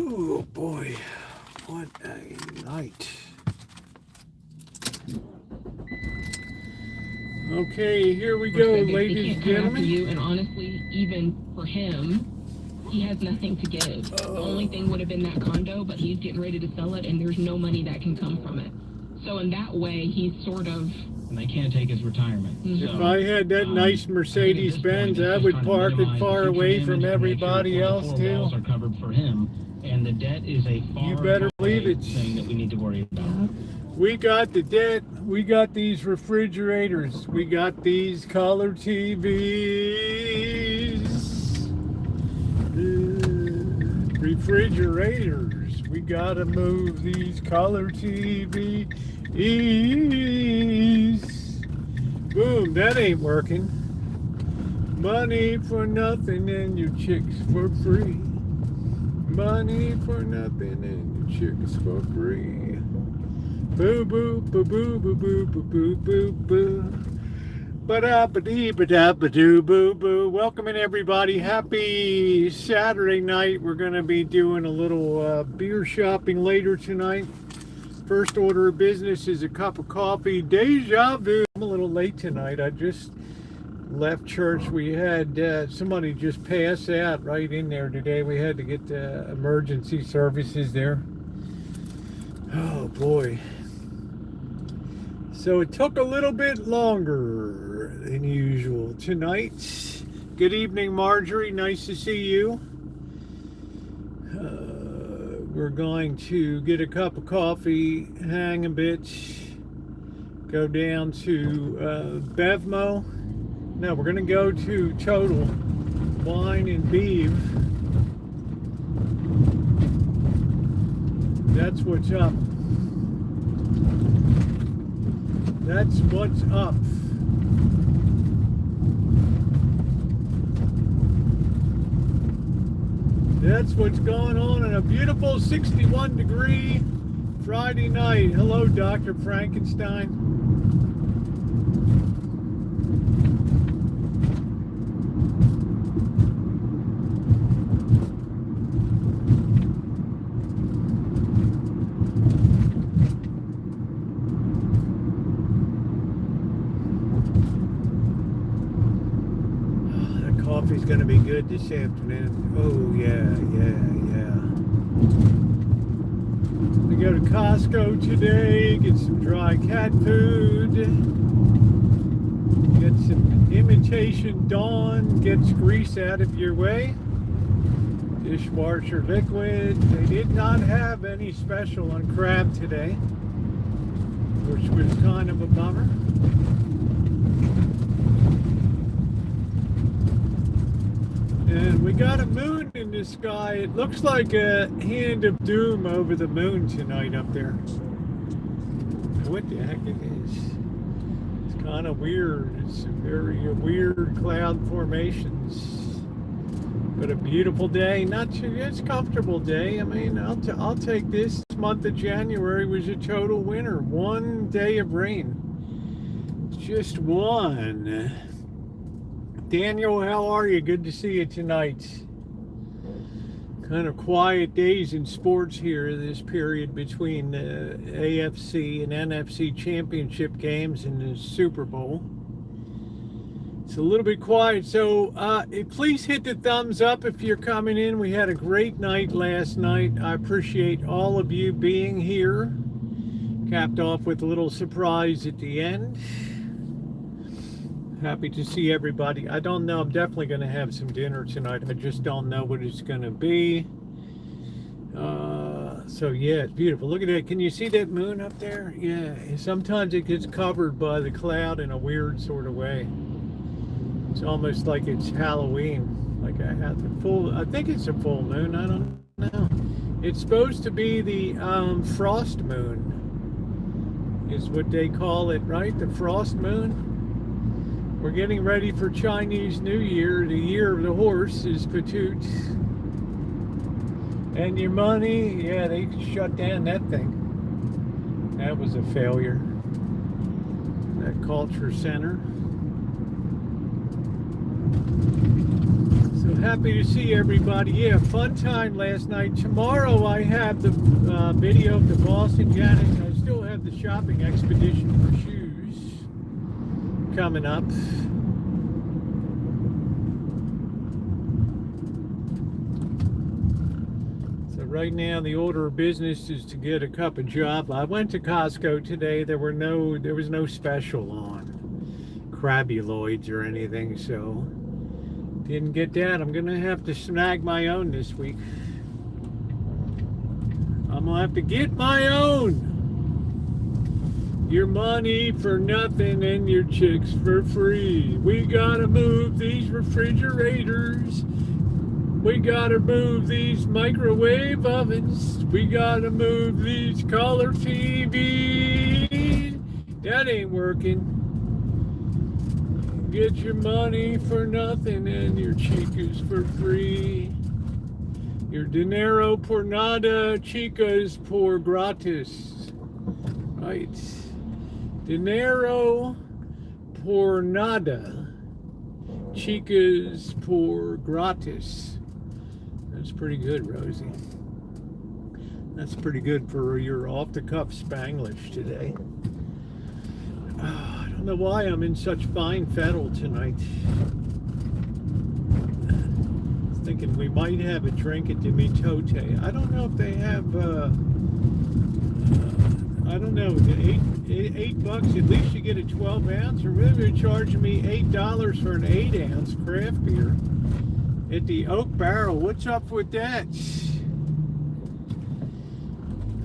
Oh boy, what a night. Okay, here we go, ladies and gentlemen. You, and honestly, even for him, he has nothing to give. The only thing would have been that condo, but he's getting ready to sell it, and there's no money that can come from it. So in that way, he's sort of... And they can't take his retirement. If I had that nice Mercedes-Benz, I would park it far away from everybody else too. Walls are covered for him, and the debt is a far You better believe it. thing that we need to worry about. We got the debt. We got these refrigerators. We got these color TVs. Refrigerators. We gotta move these color TVs. Boom, that ain't working. Money for nothing and your chicks for free. Money for nothing and your chicks for free. Boo boo boo boo boo boo boo boo boo boo. Ba-da-ba-dee-ba-da-ba-doo boo boo. Welcome in everybody. Happy Saturday night. We're gonna be doing a little beer shopping later tonight. First order of business is a cup of coffee. Deja vu. I'm a little late tonight. I just left church. We had somebody just pass out right in there today. We had to get the emergency services there. Oh boy. So it took a little bit longer than usual tonight. Good evening, Marjorie. Nice to see you. We're going to get a cup of coffee, hang a bit, go down to Bevmo. No, we're going to go to Total Wine and Beef. That's what's up. That's what's up. That's what's going on a beautiful 61-degree Friday night. Hello, Dr. Frankenstein. Coffee's going to be good this afternoon. Oh yeah. We go to Costco today, get some dry cat food, get some imitation Dawn, gets grease out of your way, dishwasher liquid. They did not have any special on crab today, which was kind of a bummer. And we got a moon in the sky. It looks like a hand of doom over the moon tonight up there. What the heck it is? It's kind of weird. It's very weird cloud formations. But a beautiful day. Not too. It's a comfortable day. I mean, I'll take this. This month of January was a total winter. One day of rain. Just one. Daniel, how are you? Good to see you tonight. Kind of quiet days in sports here, this period between the AFC and NFC championship games and the Super Bowl. It's a little bit quiet, so please hit the thumbs up if you're coming in. We had a great night last night. I appreciate all of you being here. Capped off with a little surprise at the end. Happy to see everybody. I don't know. I'm definitely going to have some dinner tonight. I just don't know what it's going to be. So yeah, it's beautiful. Look at that. Can you see that moon up there? Yeah. Sometimes it gets covered by the cloud in a weird sort of way. It's almost like it's Halloween. Like I think it's a full moon. I don't know. It's supposed to be the frost moon, is what they call it, right? The frost moon. We're getting ready for Chinese New Year. The year of the horse is Patoot. And your money, yeah, they shut down that thing. That was a failure. That culture center. So happy to see everybody. Yeah, fun time last night. Tomorrow I have the video of the Boston Janet. I still have the shopping expedition for shoes coming up. So right now the order of business is to get a cup of java. I went to Costco today. There was no special on crabuloids or anything, so didn't get that. I'm gonna have to snag my own this week. I'm gonna have to get my own. Your money for nothing and your chicks for free. We gotta move these refrigerators. We gotta move these microwave ovens. We gotta move these color TVs. That ain't working. Get your money for nothing and your chicas for free. Your dinero por nada, chicas por gratis. Right. Dinero por nada, chicas por gratis. That's pretty good, Rosie. That's pretty good for your off-the-cuff Spanglish today. I don't know why I'm in such fine fettle tonight. I was thinking we might have a drink at the Mitote. I don't know if they have, I don't know, $8, at least you get a 12 ounce, or maybe they're charging me $8 for an 8 ounce craft beer at the Oak Barrel. What's up with that?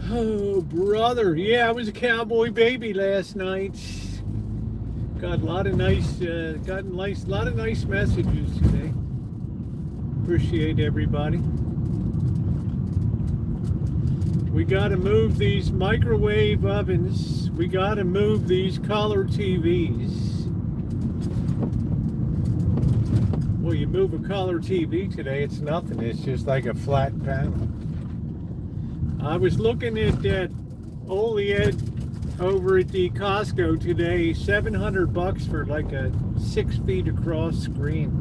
Oh, brother. Yeah, I was a cowboy baby last night. Got a lot of nice, lot of nice messages today. Appreciate everybody. We got to move these microwave ovens. We got to move these color TVs. Well, you move a color TV today, it's nothing. It's just like a flat panel. I was looking at that OLED over at the Costco today, $700 for like a 6 feet across screen.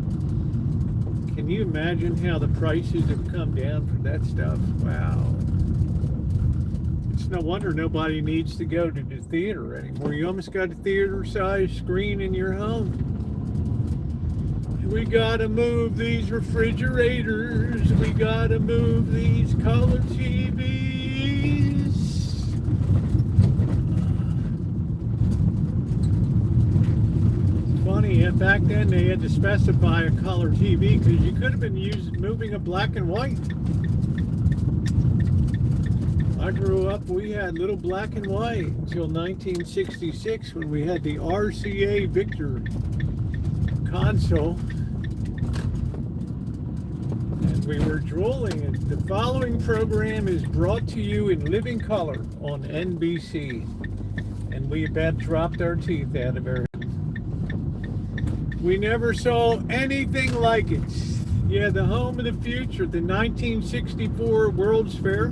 Can you imagine how the prices have come down for that stuff? Wow. It's no wonder nobody needs to go to the theater anymore. You almost got a theater-sized screen in your home. We gotta move these refrigerators. We gotta move these color TVs. Funny, back then they had to specify a color TV because you could have been moving a black and white. I grew up, we had little black and white until 1966 when we had the RCA Victor console. And we were drooling. And the following program is brought to you in living color on NBC. And we about dropped our teeth out of our head. We never saw anything like it. Yeah, the home of the future, the 1964 World's Fair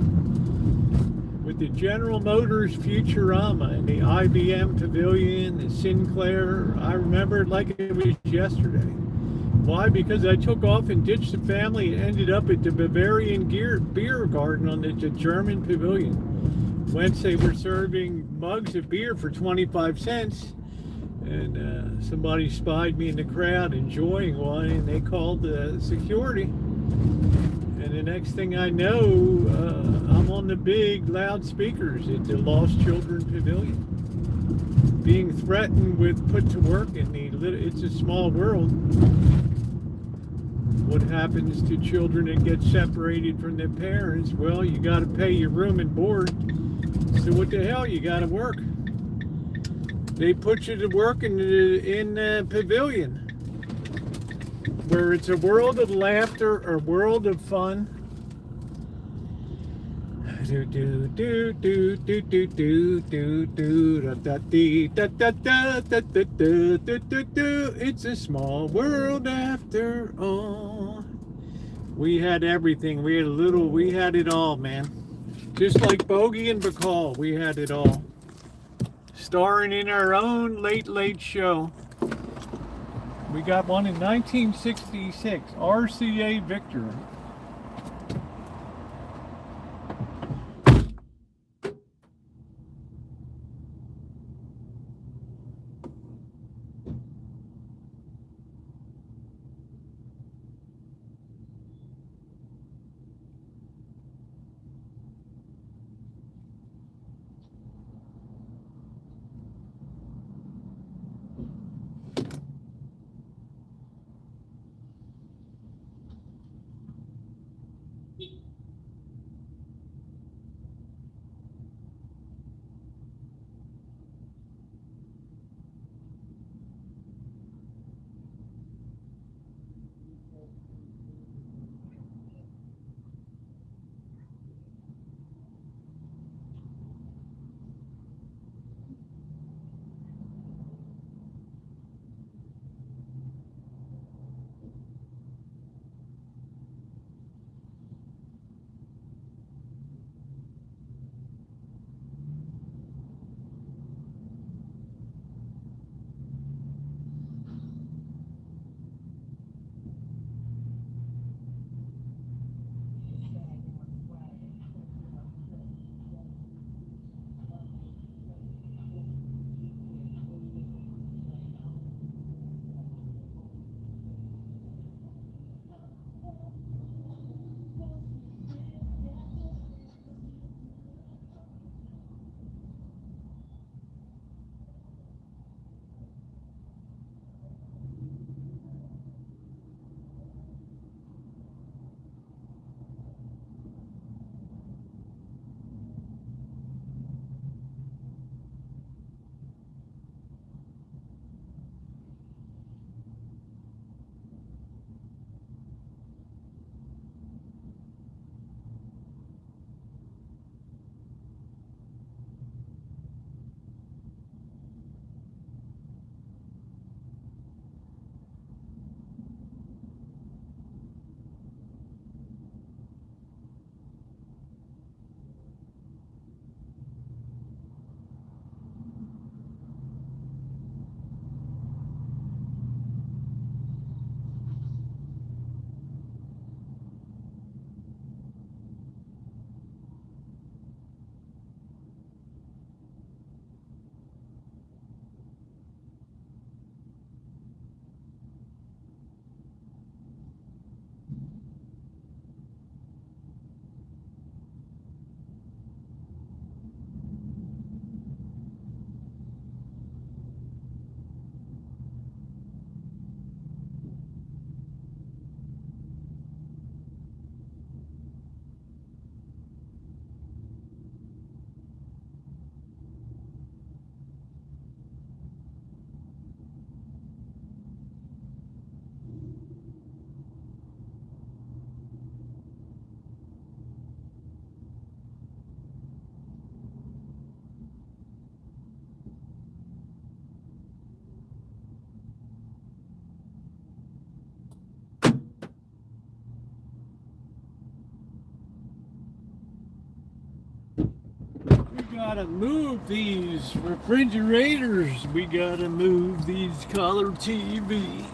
with the General Motors Futurama and the IBM Pavilion, the Sinclair. I remember it like it was yesterday. Why? Because I took off and ditched the family and ended up at the Bavarian Beer Garden on the German Pavilion, whence they were serving mugs of beer for 25 cents. And somebody spied me in the crowd enjoying one, and they called the security. And the next thing I know, I'm on the big loudspeakers at the Lost Children Pavilion, being threatened with put to work in the It's a Small World. What happens to children that get separated from their parents? Well, you got to pay your room and board. So what the hell? You got to work. They put you to work in the pavilion, where it's a world of laughter, a world of fun. It's a small world after all. We had everything. We had it all, man. Just like Bogey and Bacall, we had it all. Starring in our own late show. We got one in 1966, RCA Victor. We gotta move these refrigerators. We gotta move these color TV.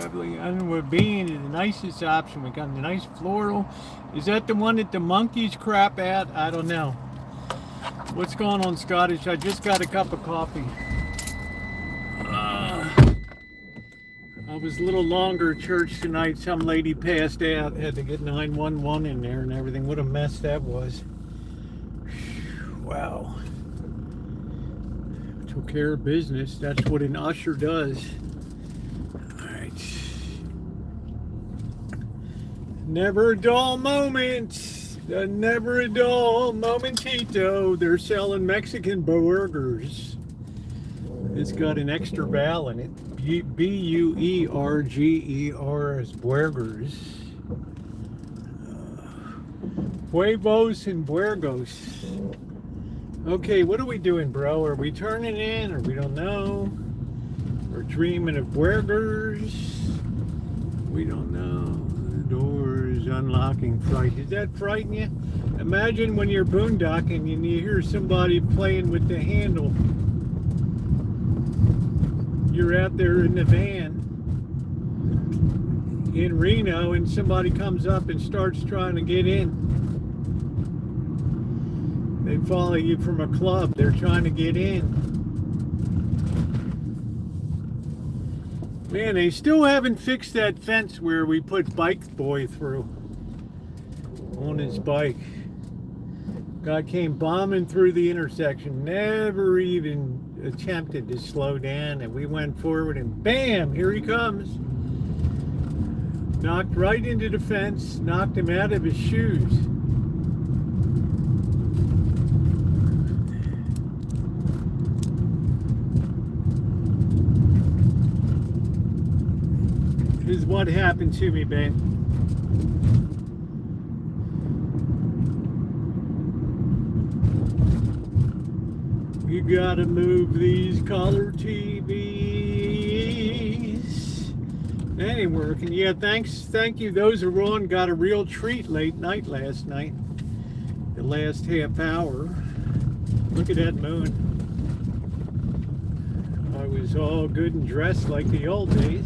I don't know what being is the nicest option. We got the nice floral. Is that the one that the monkeys crap at? I don't know. What's going on, Scottish? I just got a cup of coffee. I was a little longer at church tonight. Some lady passed out. Had to get 911 in there and everything. What a mess that was. Wow. Took care of business. That's what an usher does. Alright. Never a dull moment. Never a dull momentito. They're selling Mexican burgers. It's got an extra vowel in it. B-U-E-R-G-E-R as burgers. Huevos and buergos. Okay, what are we doing, bro? Are we turning in, or we don't know? We're dreaming of burgers. We don't know. The door is unlocking. Does that frighten you? Imagine when you're boondocking and you hear somebody playing with the handle. you're out there in the van in Reno and somebody comes up and starts trying to get in. They follow you from a club. They're trying to get in. Man, they still haven't fixed that fence where we put Bike Boy through on his bike. Guy came bombing through the intersection, never even attempted to slow down, and we went forward and bam, here he comes. Knocked right into the fence, knocked him out of his shoes. This is what happened to me, babe. You gotta move these color TVs. That ain't working. Yeah, thank you. Those who were on got a real treat late night last night. The last half hour. Look at that moon. I was all good and dressed like the old days.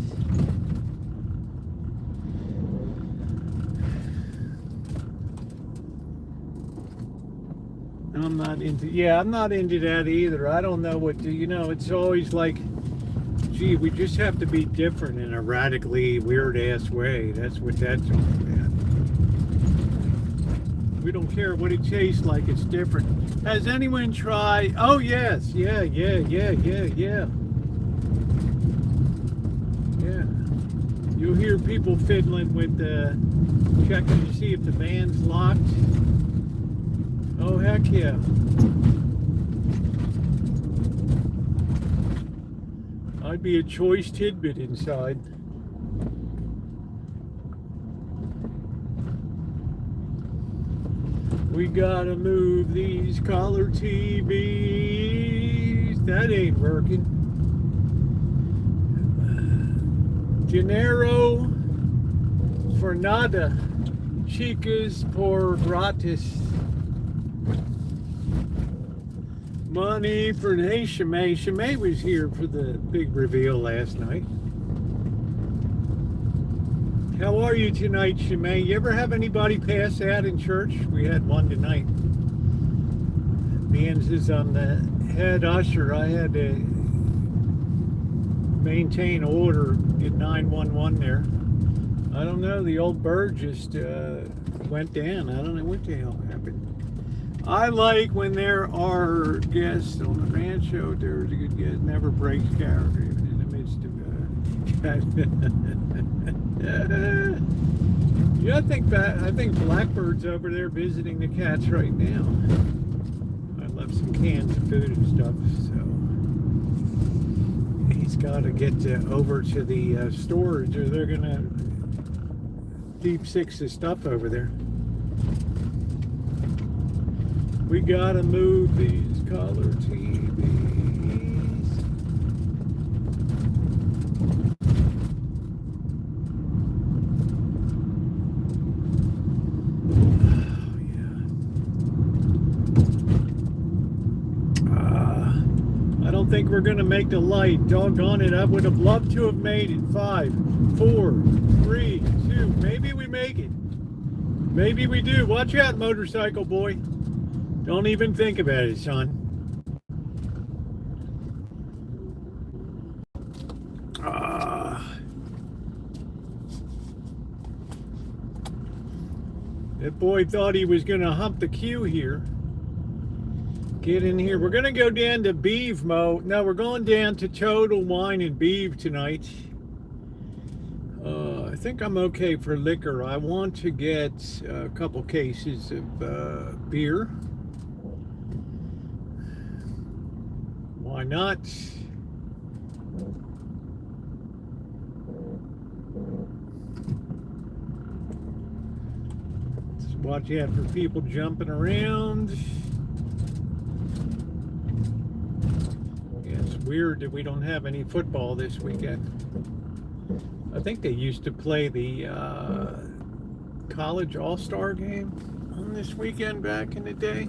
I'm not into that either. I don't know what to, it's always like, gee, we just have to be different in a radically weird ass way. That's what that's all about. We don't care what it tastes like, it's different. Has anyone tried? Oh yes, yeah. You'll hear people fiddling with checking to see if the van's locked. Oh, heck yeah. I'd be a choice tidbit inside. We gotta move these color TVs. That ain't working. Dinero for nada. Chicas por gratis. Money for hey, Shimei. Shimei was here for the big reveal last night. How are you tonight, Shimei? You ever have anybody pass out in church? We had one tonight. Mans is on the head usher. I had to maintain order at 911 there. I don't know. The old bird just went down. I don't know what the hell happened. I like when there are guests on the Rancho. There's a good guest. Never breaks character, even in the midst of yeah, I think Blackbird's over there visiting the cats right now. I left some cans of food and stuff, so he's got to get over to the storage, or they're gonna deep six his stuff over there. We gotta move these color TVs. Oh, yeah. I don't think we're gonna make the light. Doggone it, I would have loved to have made it. 5, 4, 3, 2. Maybe we make it. Maybe we do. Watch out, motorcycle boy. Don't even think about it, son. That boy thought he was going to hump the queue here. Get in here. We're going to go down to Beeve Mo. No, we're going down to Total Wine and Beeve tonight. I think I'm okay for liquor. I want to get a couple cases of beer. Why not? Just watch out for people jumping around. Yeah, it's weird that we don't have any football this weekend. I think they used to play the college all-star game on this weekend back in the day.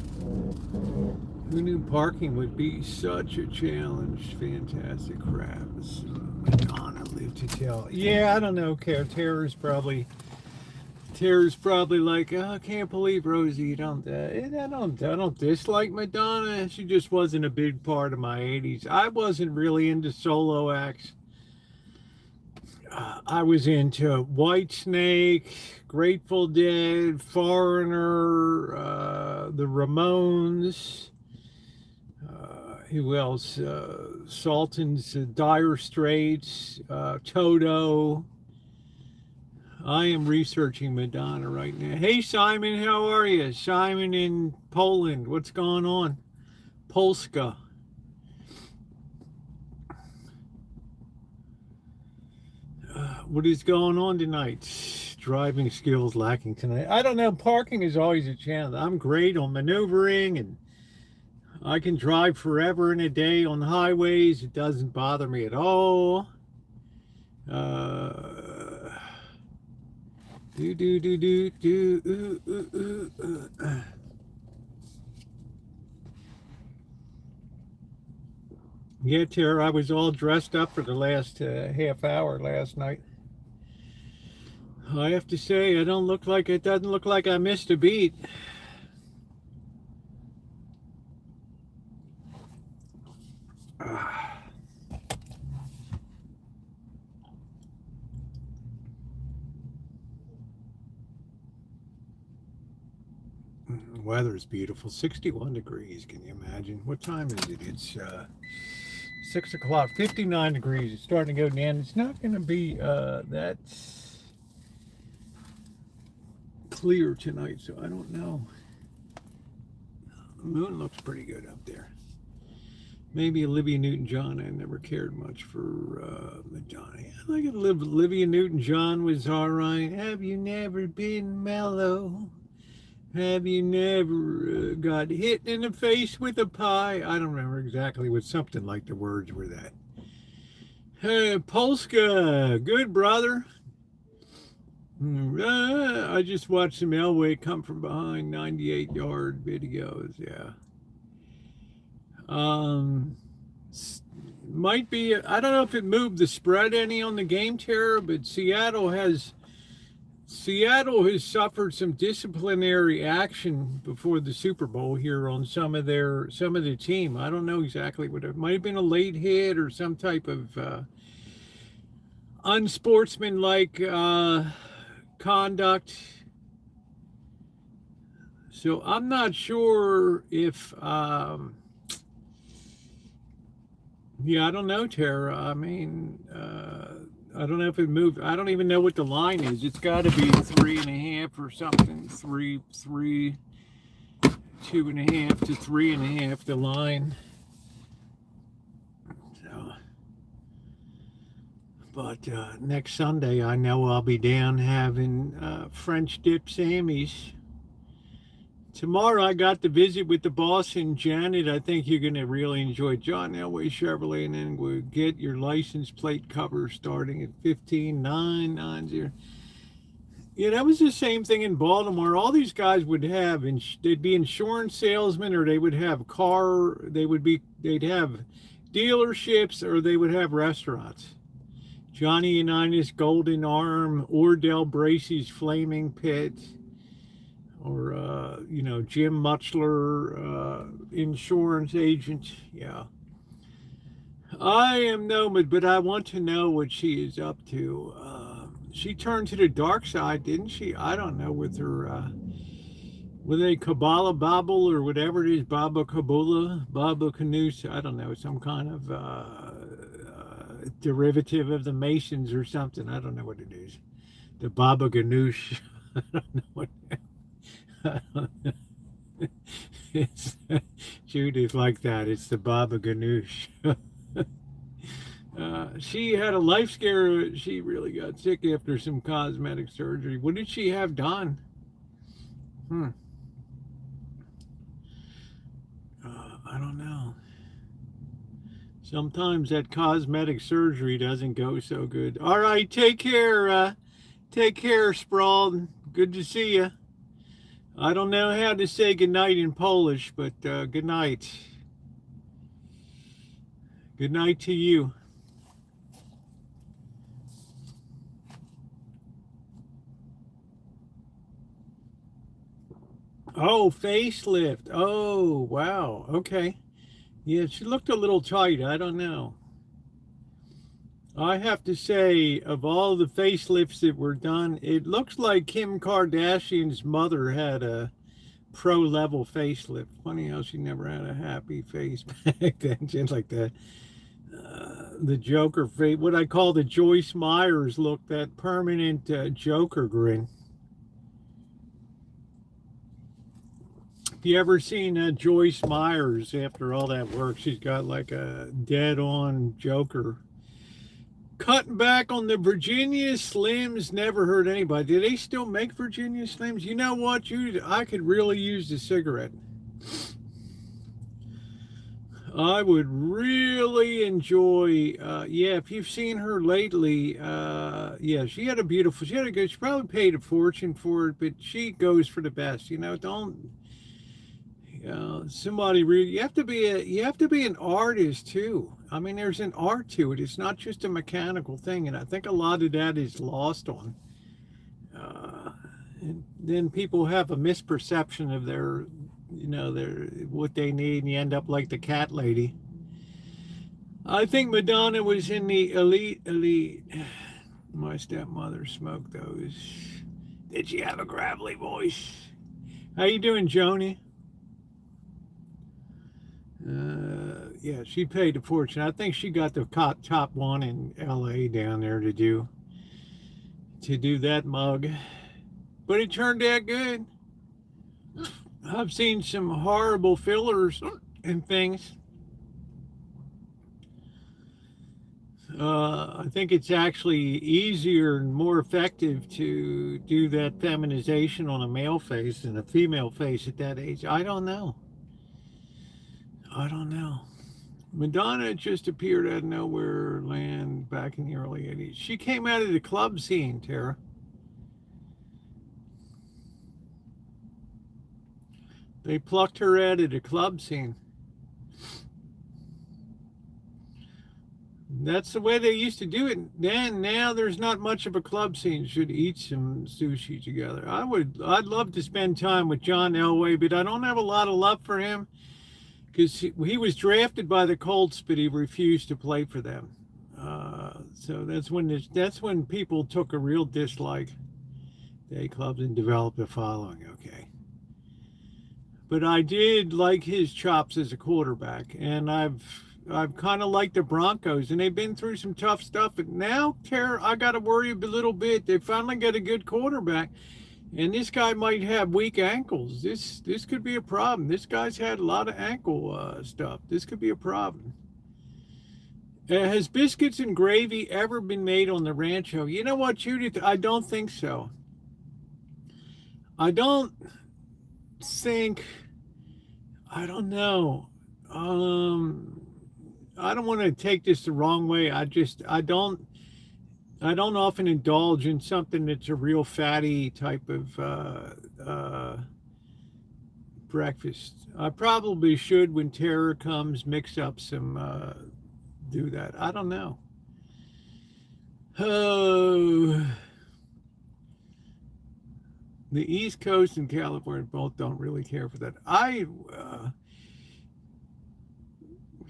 Who knew parking would be such a challenge? Fantastic crap. Madonna lived to tell. Yeah, I don't know. Tara's probably like, oh, I can't believe Rosie, you don't. I don't dislike Madonna. She just wasn't a big part of my '80s. I wasn't really into solo acts. I was into Whitesnake, Grateful Dead, Foreigner, the Ramones. Who else? Sultan's Dire Straits, Toto. I am researching Madonna right now. Hey, Simon, how are you? Simon in Poland. What's going on? Polska. What is going on tonight? Driving skills lacking tonight. I don't know. Parking is always a challenge. I'm great on maneuvering, and I can drive forever and a day on highways. It doesn't bother me at all. Yeah, Tara, I was all dressed up for the last half hour last night. I have to say, it doesn't look like I missed a beat. Weather's beautiful. 61 degrees. Can you imagine? What time is it? It's 6 o'clock. 59 degrees. It's starting to go down. It's not going to be that clear tonight, so I don't know. The moon looks pretty good up there. Maybe Olivia Newton-John. I never cared much for Madonna. I like it. Olivia Newton-John was all right. Have you never been mellow? Have you never got hit in the face with a pie? I don't remember exactly, what something like the words were that. Hey, Polska, good brother. I just watched some Elway come from behind 98-yard videos. Yeah. Might be, I don't know if it moved the spread any on the game, Tara, but Seattle has suffered some disciplinary action before the Super Bowl here on some of the team. I don't know exactly what it might have been, a late hit or some type of unsportsmanlike conduct. So I'm not sure if yeah, I don't know, Tara. I mean, I don't know if it moved. I don't even know what the line is. It's got to be 3.5 or something. 2.5 to 3.5. The line. So, but next Sunday, I know I'll be down having French dip Sammys. Tomorrow, I got to visit with the boss and Janet. I think you're going to really enjoy John Elway Chevrolet, and then we'll get your license plate cover starting at $15,990. Yeah, that was the same thing in Baltimore. All these guys would have, they'd be insurance salesmen, or they would have they'd have dealerships, or they would have restaurants. Johnny Unitas, Golden Arm, Ordell Bracey's Flaming Pit, or Jim Mutchler, insurance agent. Yeah, I am Nomad, but I want to know what she is up to. She turned to the dark side, didn't she? I don't know, with her with a Kabbalah Babel or whatever it is, Baba Kabula, Baba Kanus, I don't know, some kind of derivative of the Masons or something. I don't know what it is. The Baba Ganoush. I don't know what. It's Judith like that. It's the Baba Ganoush. She had a life scare. She really got sick after some cosmetic surgery. What did she have done? I don't know. Sometimes that cosmetic surgery doesn't go so good. All right, take care. Take care, Sprawled. Good to see you. I don't know how to say good night in Polish, but good night. Good night to you. Oh, facelift. Oh, wow. Okay. Yeah, she looked a little tight. I don't know. I have to say, of all the facelifts that were done, it looks like Kim Kardashian's mother had a pro level facelift. Funny how she never had a happy face back then, just like that. The Joker face, what I call the Joyce Myers look, that permanent Joker grin. Have you ever seen Joyce Myers after all that work? She's got like a dead on Joker. Cutting back on the Virginia Slims never hurt anybody. Do they still make Virginia Slims? You know what, I could really use a cigarette. I would really enjoy, yeah, if you've seen her lately, yeah, she had a good, she probably paid a fortune for it, but she goes for the best, don't, somebody really, you have to be an artist too. I mean, there's an art to it. It's not just a mechanical thing. And I think a lot of that is lost on, and then people have a misperception of their what they need, and you end up like the cat lady. I think Madonna was in the elite. My stepmother smoked those. Did she have a gravelly voice? How you doing, Joni? Yeah, she paid a fortune. I think she got the top one in LA down there to do that mug. But it turned out good. I've seen some horrible fillers and things. I think it's actually easier and more effective to do that feminization on a male face than a female face at that age. I don't know. Madonna just appeared out of nowhere land back in the early 80s. She came out of the club scene, Tara. They plucked her out of the club scene. That's the way they used to do it then. Now there's not much of a club scene. Should eat some sushi together. I'd love to spend time with John Elway, but I don't have a lot of love for him because he was drafted by the Colts, but he refused to play for them. So that's when people took a real dislike day clubs and developed a following. Okay. But I did like his chops as a quarterback, and I've kind of liked the Broncos, and they've been through some tough stuff. But now, Tara, I got to worry a little bit. They finally got a good quarterback, and this guy might have weak ankles. This could be a problem. This guy's had a lot of ankle stuff. This could be a problem. Has biscuits and gravy ever been made on the Rancho? You know what, Judith? I don't think so. I don't know. I don't want to take this the wrong way. I don't often indulge in something that's a real fatty type of breakfast. I probably should, when Tara comes, mix up some, do that. I don't know. Oh, the East Coast and California both don't really care for that. I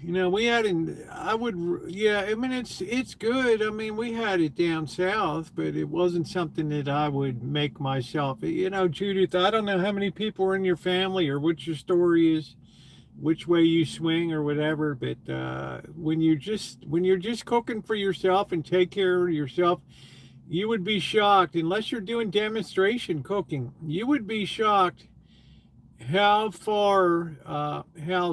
mean, it's good. I mean, we had it down south, but it wasn't something that I would make myself. Judith, I don't know how many people are in your family or what your story is, which way you swing or whatever, but when you're just cooking for yourself and take care of yourself, you would be shocked, unless you're doing demonstration cooking, you would be shocked how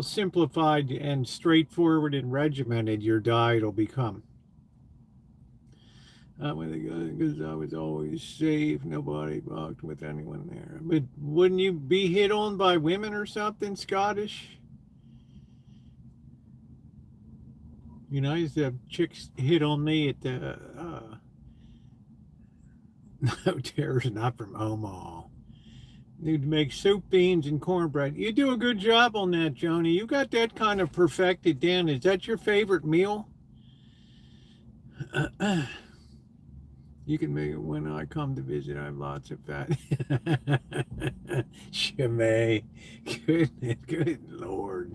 simplified and straightforward and regimented your diet will become. Because I was always safe, nobody walked with anyone there. But wouldn't you be hit on by women or something, Scottish? I used to have chicks hit on me at the, no, Tara's not from Omaha. Need to make soup, beans, and cornbread. You do a good job on that, Joni. You got that kind of perfected down. Is that your favorite meal? You can make it when I come to visit. I have lots of fat. Shemay. Goodness, good Lord.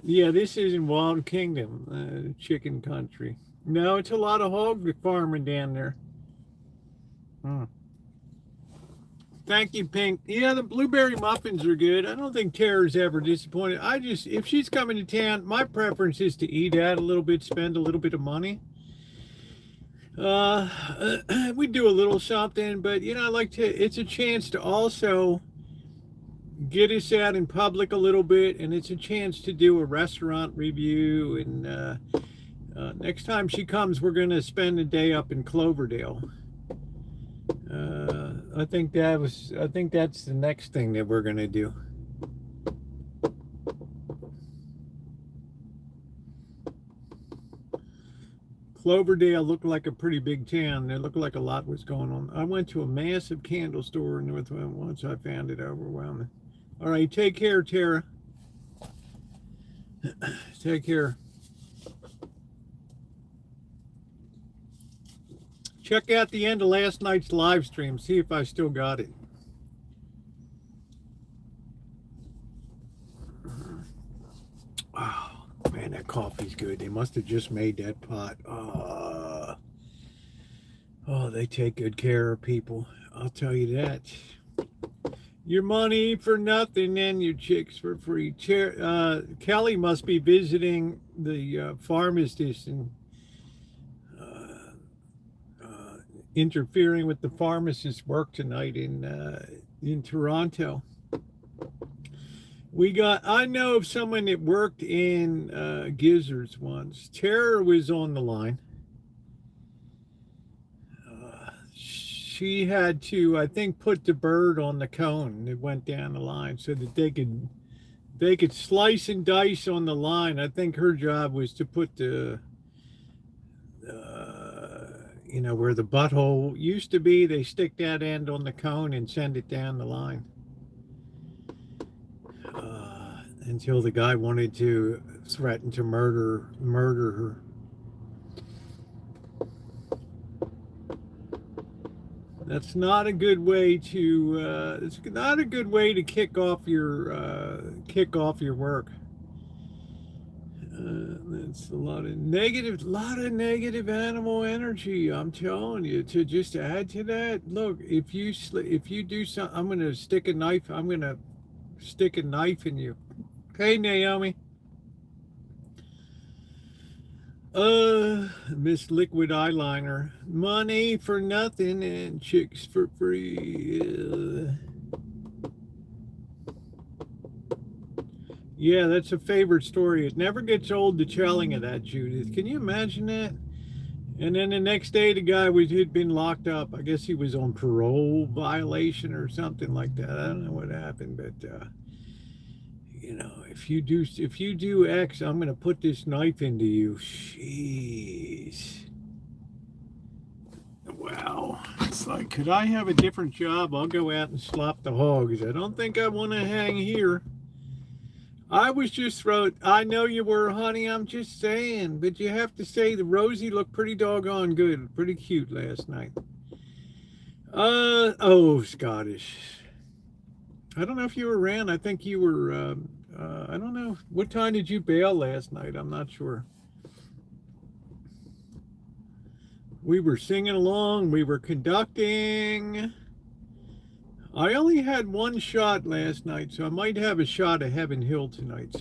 Yeah, this isn't Wild Kingdom, chicken country. No, it's a lot of hog farming down there. Thank you, Pink. Yeah, the blueberry muffins are good. I don't think Tara's ever disappointed. If she's coming to town, my preference is to eat out a little bit, spend a little bit of money. We do a little something, but I like to. It's a chance to also get us out in public a little bit, and it's a chance to do a restaurant review. And next time she comes, we're going to spend a day up in Cloverdale. I think that's the next thing that we're going to do. Cloverdale looked like a pretty big town. It looked like a lot was going on. I went to a massive candle store in Northwest once. I found it overwhelming. All right, take care, Tara. Take care. Check out the end of last night's live stream. See if I still got it. Oh, man, that coffee's good. They must have just made that pot. Oh, they take good care of people. I'll tell you that. Your money for nothing and your chicks for free. Kelly must be visiting the pharmacist and interfering with the pharmacist's work tonight in Toronto. I know of someone that worked in Gizzards once. Tara was on the line. She had to, I think, put the bird on the cone that went down the line so that they could slice and dice on the line. I think her job was to put the where the butthole used to be, they stick that end on the cone and send it down the line. Until the guy wanted to threaten to murder her. That's not a good way to. It's not a good way to kick off your work. That's a lot of negative animal energy. I'm telling you. To just add to that, look, if you do something, I'm gonna stick a knife. I'm gonna stick a knife in you. Okay, Naomi. Miss Liquid Eyeliner. Money for nothing and chicks for free. Yeah, that's a favorite story. It never gets old to telling of that, Judith. Can you imagine that? And then the next day, the guy he'd been locked up. I guess he was on parole violation or something like that. I don't know what happened, but if you do X, I'm gonna put this knife into you. Jeez. Wow. It's like, could I have a different job? I'll go out and slop the hogs. I don't think I want to hang here. I was just I know you were, honey. I'm just saying. But you have to say the Rosie looked pretty doggone good. Pretty cute last night. Scottish. I don't know if you were around. I think you were, I don't know. What time did you bail last night? I'm not sure. We were singing along. We were conducting. I only had one shot last night, so I might have a shot of Heaven Hill tonight.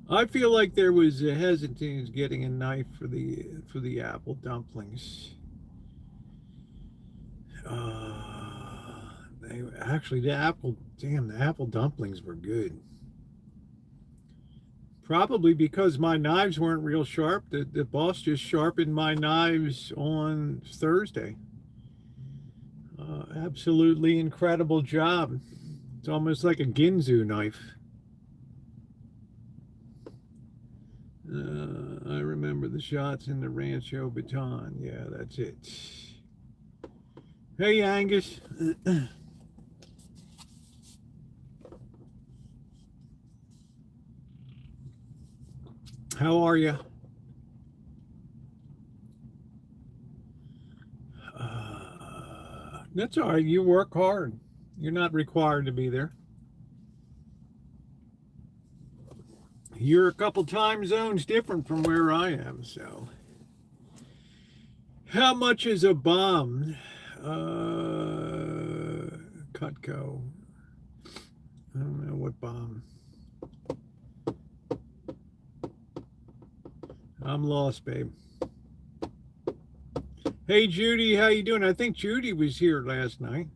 I feel like there was a hesitance getting a knife for the apple dumplings. The apple dumplings were good. Probably because my knives weren't real sharp. The boss just sharpened my knives on Thursday. Absolutely incredible job. It's almost like a Ginzu knife. I remember the shots in the Rancho baton. Yeah, that's it. Hey, Angus. How are you? That's all right. You work hard. You're not required to be there. You're a couple time zones different from where I am, so. How much is a bomb? Cutco. I don't know what bomb. I'm lost, babe. Hey, Judy, how you doing? I think Judy was here last night.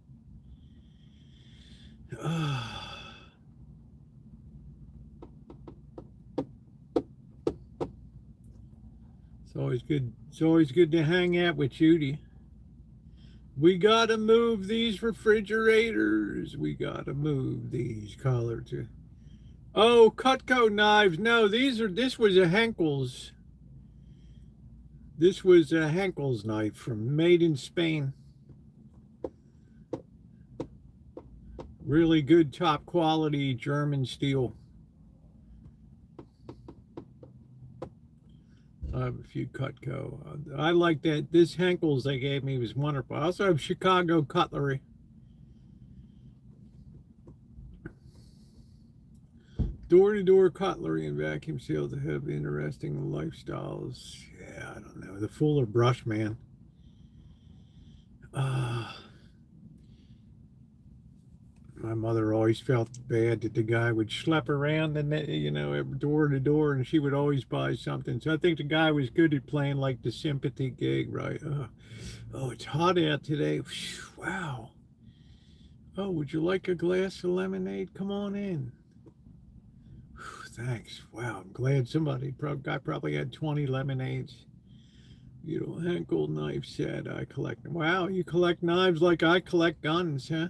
It's always good. It's always good to hang out with Judy. We gotta move these refrigerators. We gotta move these collars. Oh, Cutco knives. No, this was a Henkel's. This was a Henkel's knife made in Spain. Really good, top quality German steel. I have a few Cutco. I like that. This Henkel's they gave me was wonderful. I also have Chicago cutlery. Door-to-door cutlery and vacuum seals have interesting lifestyles. Yeah, I don't know. The Fuller brush, man. My mother always felt bad that the guy would schlep around and, you know, door to door, and she would always buy something. So I think the guy was good at playing like the sympathy gig, right? Oh, it's hot out today. Wow. Oh, would you like a glass of lemonade? Come on in. Thanks. Wow, I'm glad guy probably had 20 lemonades. You know, Henkel knife set. I collect them. Wow, you collect knives like I collect guns, huh?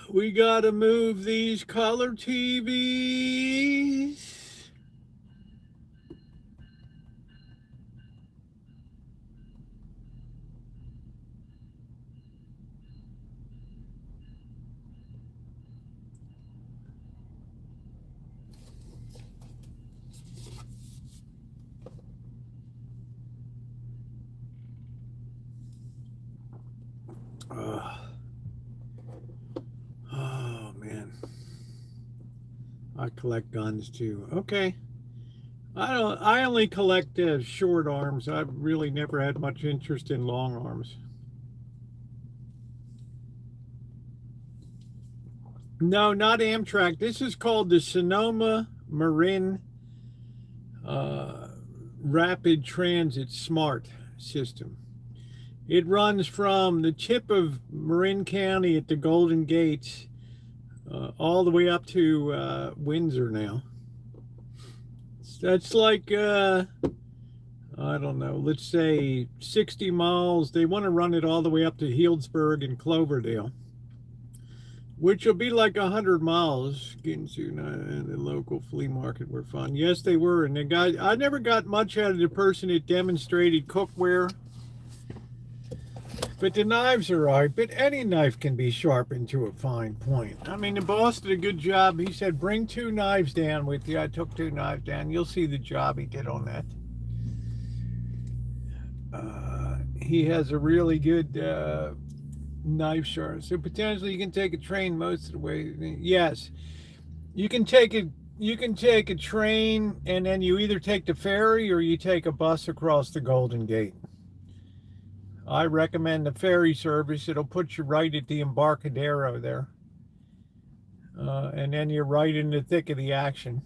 We gotta move these color TVs. Oh man, I collect guns too. Okay, I only collect short arms. I've really never had much interest in long arms. No, not Amtrak. This is called the Sonoma Marin Rapid Transit Smart System. It runs from the tip of Marin County at the Golden Gates all the way up to Windsor now. That's like, I don't know, let's say 60 miles. They want to run it all the way up to Healdsburg and Cloverdale, which will be like 100 miles. Getting to the local flea market were fun. Yes, they were. And the guy, I never got much out of the person that demonstrated cookware. But the knives are all right. But any knife can be sharpened to a fine point. I mean, the boss did a good job. He said, bring 2 knives down with you. I took 2 knives down. You'll see the job he did on that. He has a really good knife sharp. So potentially you can take a train most of the way. Yes, you can take a train, and then you either take the ferry or you take a bus across the Golden Gate. I recommend the ferry service. It'll put you right at the Embarcadero there. And then you're right in the thick of the action.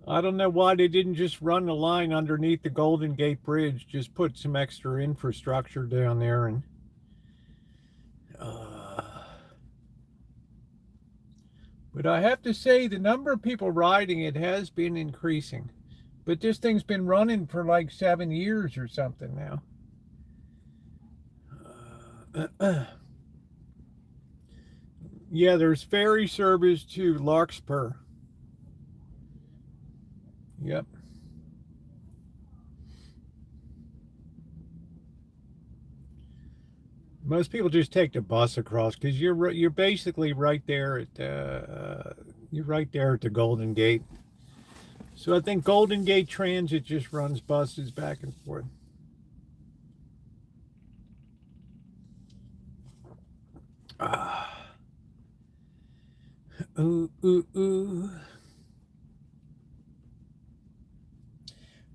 I don't know why they didn't just run the line underneath the Golden Gate Bridge, just put some extra infrastructure down there. And but I have to say the number of people riding it has been increasing. But this thing's been running for like 7 years or something now. Yeah, there's ferry service to Larkspur. Yep. Most people just take the bus across because you're basically right there at you're right there at the Golden Gate. So I think Golden Gate Transit just runs buses back and forth. Ooh, ooh, ooh.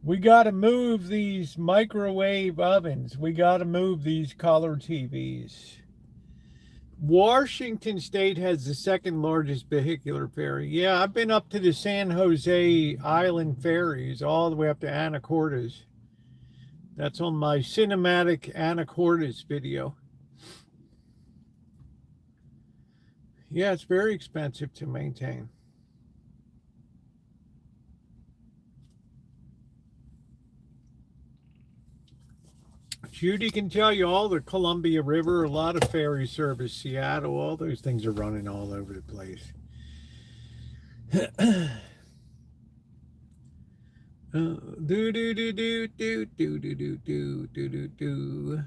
We got to move these microwave ovens. We got to move these color TVs. Washington State has the second largest vehicular ferry. Yeah, I've been up to the San Jose Island ferries all the way up to Anacortes. That's on my cinematic Anacortes video. Yeah, it's very expensive to maintain. Judy can tell you all the Columbia River, a lot of ferry service, Seattle, all those things are running all over the place. Do do do do do do do do do do do do.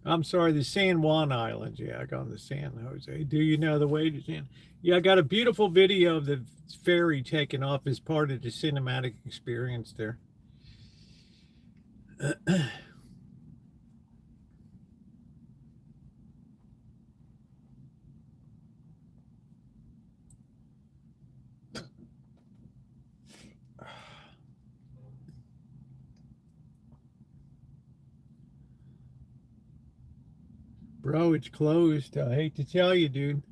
I'm sorry, the San Juan Islands. Yeah, I got the San Jose. Do you know the way to San? Yeah, I got a beautiful video of the ferry taking off as part of the cinematic experience there. Bro, it's closed. I hate to tell you, dude.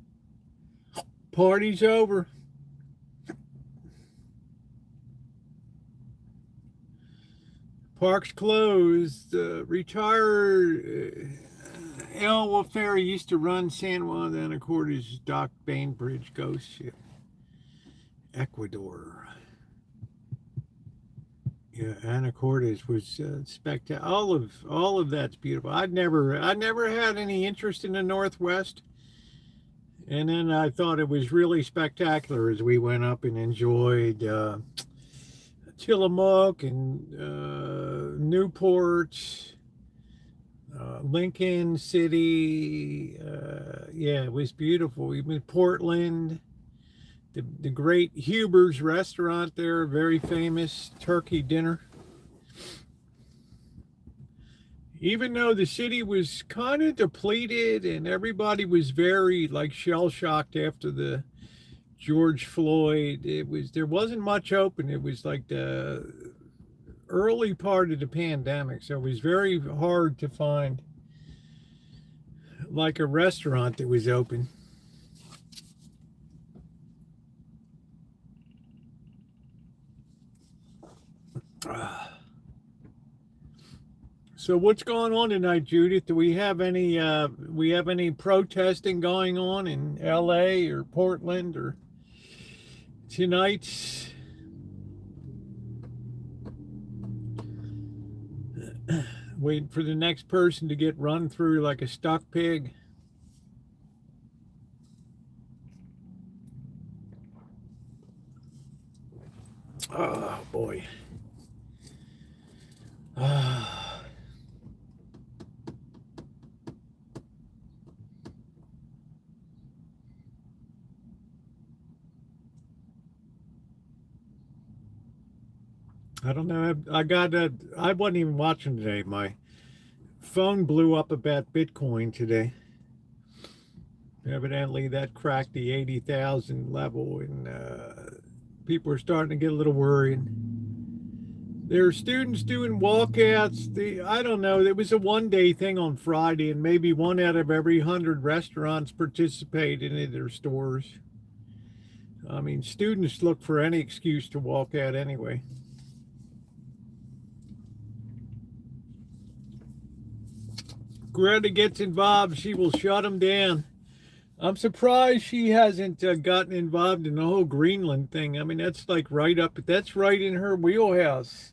Party's over. Park's closed. Retired Elwha Ferry used to run San Juan de Anacortes Dock Bainbridge ghost ship. Ecuador. Yeah, Anacortes was spectacular. All of that's beautiful. I never had any interest in the Northwest, and then I thought it was really spectacular as we went up and enjoyed Tillamook and Newport, Lincoln City. Yeah, it was beautiful. Even Portland. The great Huber's restaurant there, very famous turkey dinner. Even though the city was kind of depleted and everybody was very like shell-shocked after the George Floyd, there wasn't much open. It was like the early part of the pandemic, so it was very hard to find like a restaurant that was open. So what's going on tonight, Judith? Do we have any protesting going on in LA or Portland or tonight? Waiting for the next person to get run through like a stuck pig. Oh boy. I don't know. I wasn't even watching today. My phone blew up about Bitcoin today. Evidently, that cracked the 80,000 level, and people are starting to get a little worried. There are students doing walkouts. I don't know. It was a one-day thing on Friday, and maybe 1 out of every 100 restaurants participated in their stores. I mean, students look for any excuse to walk out anyway. Greta gets involved, she will shut them down. I'm surprised she hasn't gotten involved in the whole Greenland thing. I mean, that's like that's right in her wheelhouse.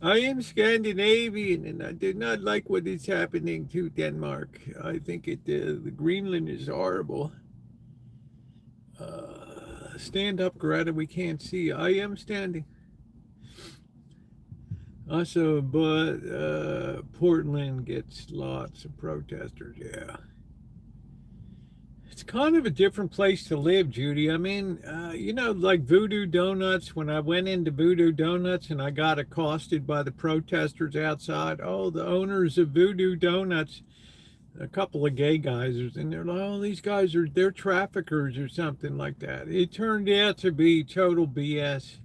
I am Scandinavian, and I did not like what is happening to Denmark. I think the Greenland is horrible. Stand up, Greta. We can't see. I am standing. Also, but Portland gets lots of protesters. Yeah. It's kind of a different place to live, Judy. I mean, like Voodoo Donuts, when I went into Voodoo Donuts and I got accosted by the protesters outside, oh, the owners of Voodoo Donuts, a couple of gay guys, and they're like, oh, these guys they're traffickers or something like that. It turned out to be total BS.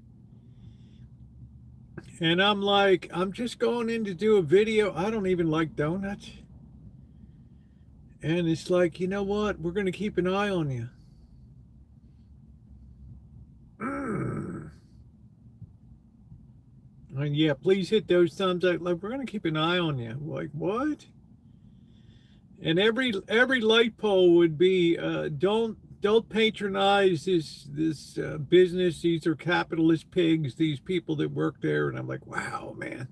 And I'm like, I'm just going in to do a video. I don't even like donuts. And it's like, you know what? We're going to keep an eye on you. And yeah, please hit those thumbs up. Like, we're going to keep an eye on you. Like, what? And every light pole would be, don't patronize this business. These are capitalist pigs. These people that work there. And I'm like, wow, man.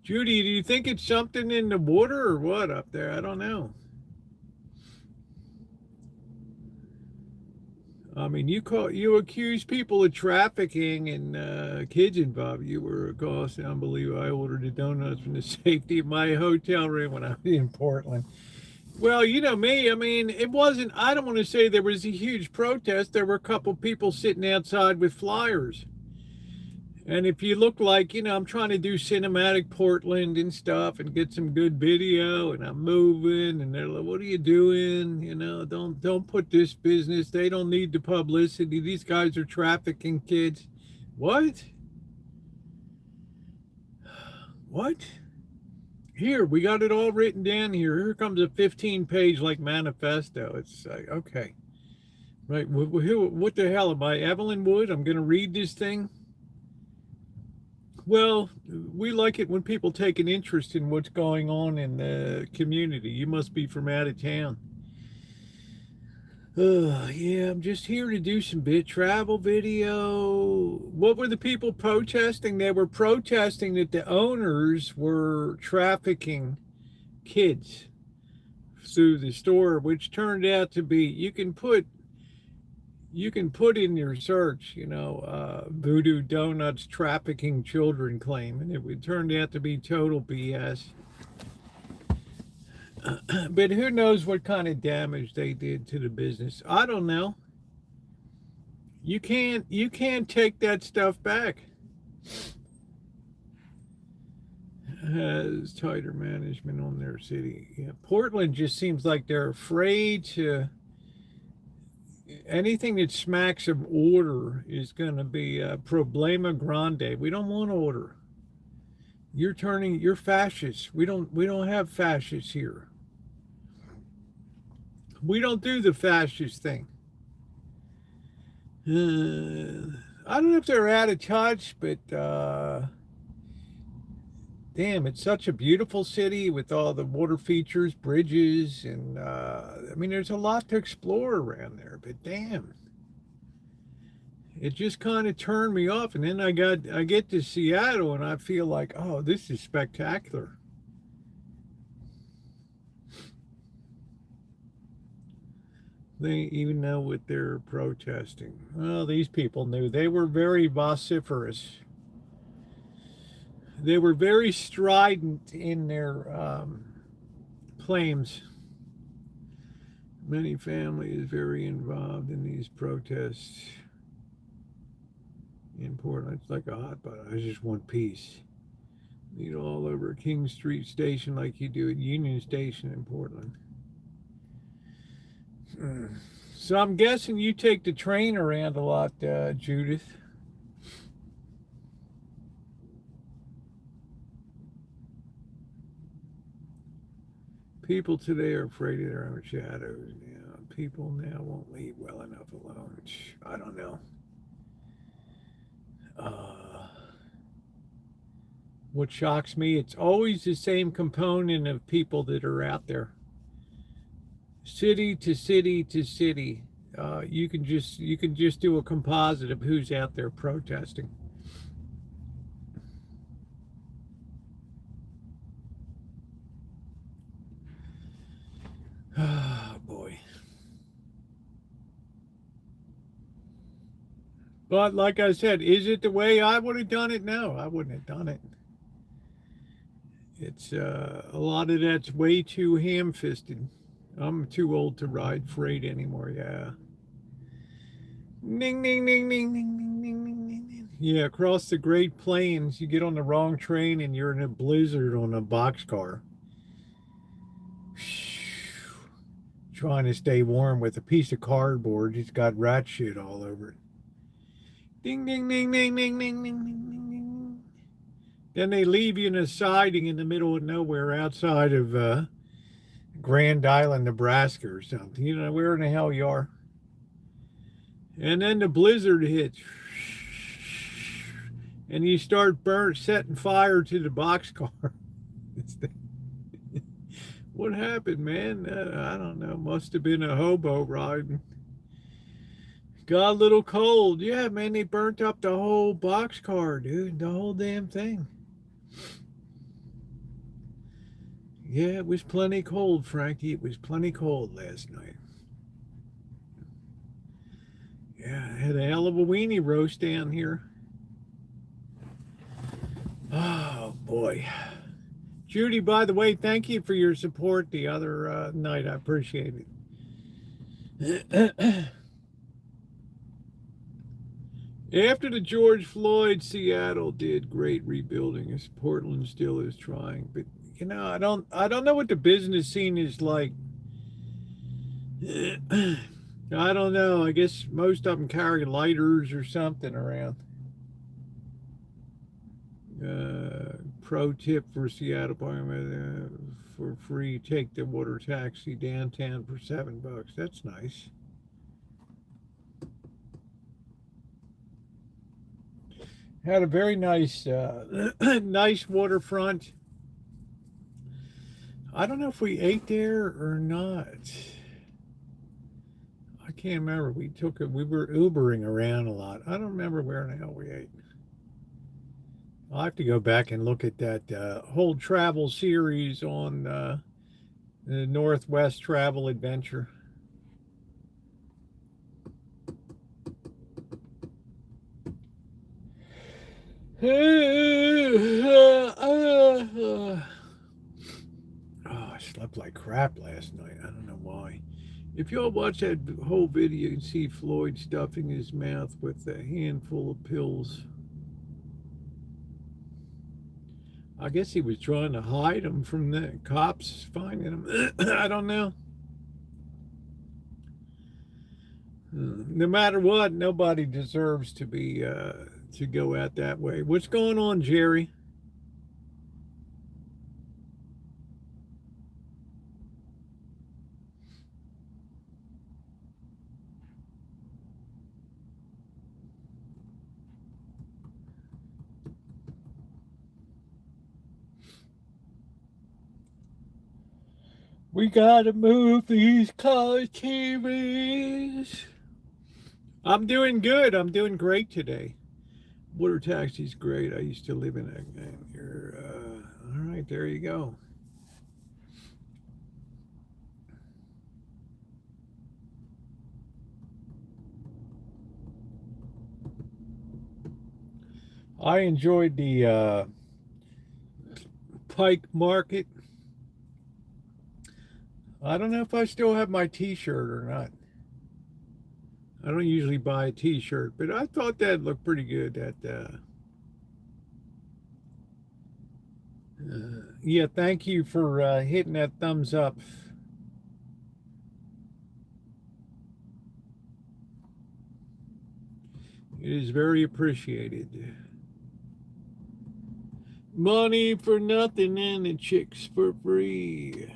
Judy, do you think it's something in the water or what up there? I don't know. I mean, you accuse people of trafficking and kids involved. You were accosted. Unbelievable. I ordered the donuts from the safety of my hotel room when I was in Portland. Well, you know me. I mean, it wasn't. I don't want to say there was a huge protest. There were a couple people sitting outside with flyers. And if you look like, I'm trying to do cinematic Portland and stuff and get some good video and I'm moving and they're like, what are you doing? Don't put this business. They don't need the publicity. These guys are trafficking kids. What? What? Here, we got it all written down here. Here comes a 15-page like manifesto. It's like, okay. Right. What the hell? Am I Evelyn Wood? I'm going to read this thing. Well, we like it when people take an interest in what's going on in the community. You must be from out of town. Yeah, I'm just here to do some travel video. What were the people protesting? They were protesting that the owners were trafficking kids through the store, which turned out to be, you can put in your search, Voodoo Donuts trafficking children claim, and it turned out to be total BS. But who knows what kind of damage they did to the business? I don't know. You can't take that stuff back. Has tighter management on their city. Yeah, Portland just seems like they're afraid to. Anything that smacks of order is going to be problema grande. We don't want order. You're fascist. We don't have fascists here. We don't do the fascist thing. I don't know if they're out of touch, but damn, it's such a beautiful city with all the water features, bridges, and I mean, there's a lot to explore around there, but damn. It just kind of turned me off, and then I get to Seattle and I feel like, oh, this is spectacular. They even know what they're protesting. Well, these people knew. They were very vociferous. They were very strident in their claims. Many families very involved in these protests in Portland. It's like a hot button. I just want peace. Meet all over King Street Station like you do at Union Station in Portland. So I'm guessing you take the train around a lot, Judith. People today are afraid of their own shadows now. People now won't leave well enough alone. I don't know. What shocks me, it's always the same component of people that are out there. City to city to city. You can just do a composite of who's out there protesting. Oh boy. But like I said, is it the way I would have done it? No, I wouldn't have done it. It's a lot of that's way too ham-fisted. I'm too old to ride freight anymore. Yeah. Ding, ding, ding, ding, ding, ding, ding, ding, ding. Yeah, across the Great Plains, you get on the wrong train and you're in a blizzard on a boxcar. Trying to stay warm with a piece of cardboard. It's got rat shit all over it. Ding, ding, ding, ding, ding, ding, ding, ding, ding, ding. Then they leave you in a siding in the middle of nowhere outside of Grand Island, Nebraska or something. You know, where in the hell you are. And then the blizzard hits. And you start setting fire to the boxcar. What happened, man? I don't know. Must have been a hobo riding. Got a little cold. Yeah, man, they burnt up the whole boxcar, dude. The whole damn thing. Yeah, it was plenty cold, Frankie. It was plenty cold last night. Yeah, I had a hell of a weenie roast down here. Oh, boy. Judy, by the way, thank you for your support the other night. I appreciate it. After the George Floyd, Seattle did great rebuilding, as Portland still is trying. But you know, I don't know what the business scene is like. I don't know. I guess most of them carry lighters or something around. Pro tip for Seattle for free: take the water taxi downtown for $7. That's nice. Had a very nice, nice waterfront. I don't know if we ate there or not. I can't remember. We were Ubering around a lot. I don't remember where in the hell we ate. I'll have to go back and look at that whole travel series on the Northwest Travel Adventure. Oh, I slept like crap last night. I don't know why. If y'all watch that whole video, you can see Floyd stuffing his mouth with a handful of pills. I guess he was trying to hide them from the cops finding him. I don't know. No matter what, nobody deserves to be to go out that way. What's going on, Jerry? We gotta move these college TVs. I'm doing good. I'm doing great today. Water taxi's great. I used to live in a here. All right, there you go. I enjoyed the Pike Market. I don't know if I still have my t-shirt or not. I don't usually buy a t-shirt, but I thought that looked pretty good. Yeah, thank you for hitting that thumbs up. It is very appreciated. Money for nothing and the chicks for free.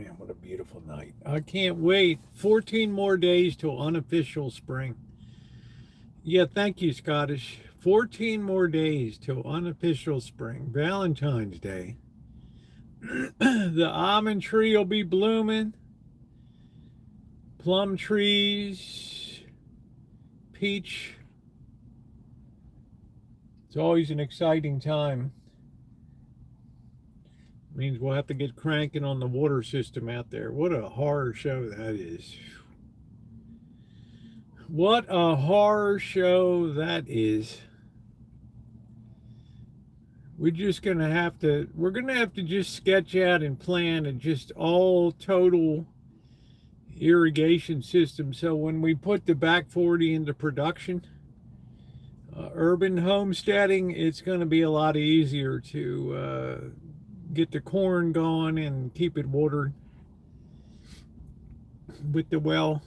Man, what a beautiful night. I can't wait. 14 more days till unofficial spring. Yeah, thank you, Scottish. 14 more days till unofficial spring. Valentine's Day. The almond tree will be blooming. Plum trees. Peach. It's always an exciting time. Means we'll have to get cranking on the water system out there. What a horror show that is. What a horror show that is. We're gonna have to just sketch out and plan a just all total irrigation system. So when we put the back 40 into production, urban homesteading, it's gonna be a lot easier to get the corn going and keep it watered with the well.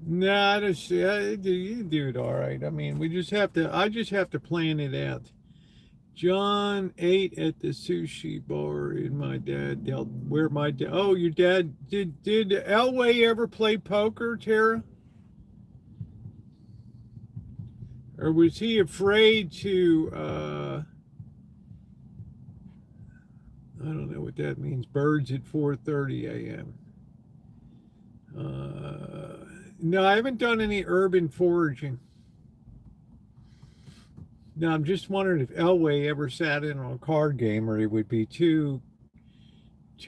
Nah, you do it all right. I mean, I just have to plan it out. John ate at the sushi bar and my dad dealt where my dad. Oh, your dad did Elway ever play poker, Tara? Or was he afraid to I don't know what that means. Birds at 4:30 a.m. No, I haven't done any urban foraging. No, I'm just wondering if Elway ever sat in on a card game, or he would be too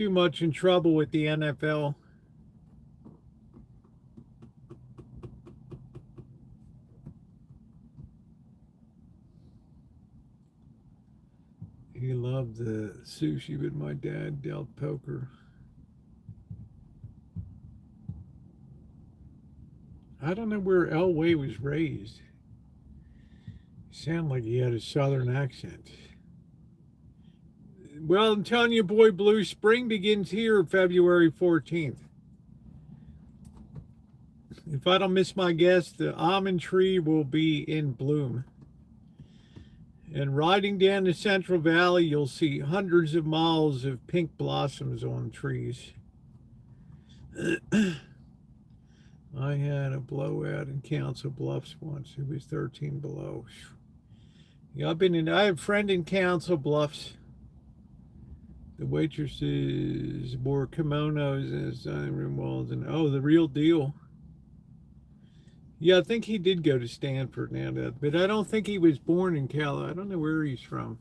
much in trouble with the NFL. He loved the sushi, but my dad dealt poker. I don't know where Elway was raised. Sound like he had a southern accent. Well, I'm telling you, boy blue, spring begins here February 14th. If I don't miss my guess, the almond tree will be in bloom. And riding down the Central Valley, you'll see hundreds of miles of pink blossoms on trees. I had a blowout in Council Bluffs once. It was 13 below. Yeah, I have a friend in Council Bluffs. The waitresses wore kimonos in his dining room walls, and oh, the real deal. Yeah, I think he did go to Stanford now, but I don't think he was born in Cali. I don't know where he's from.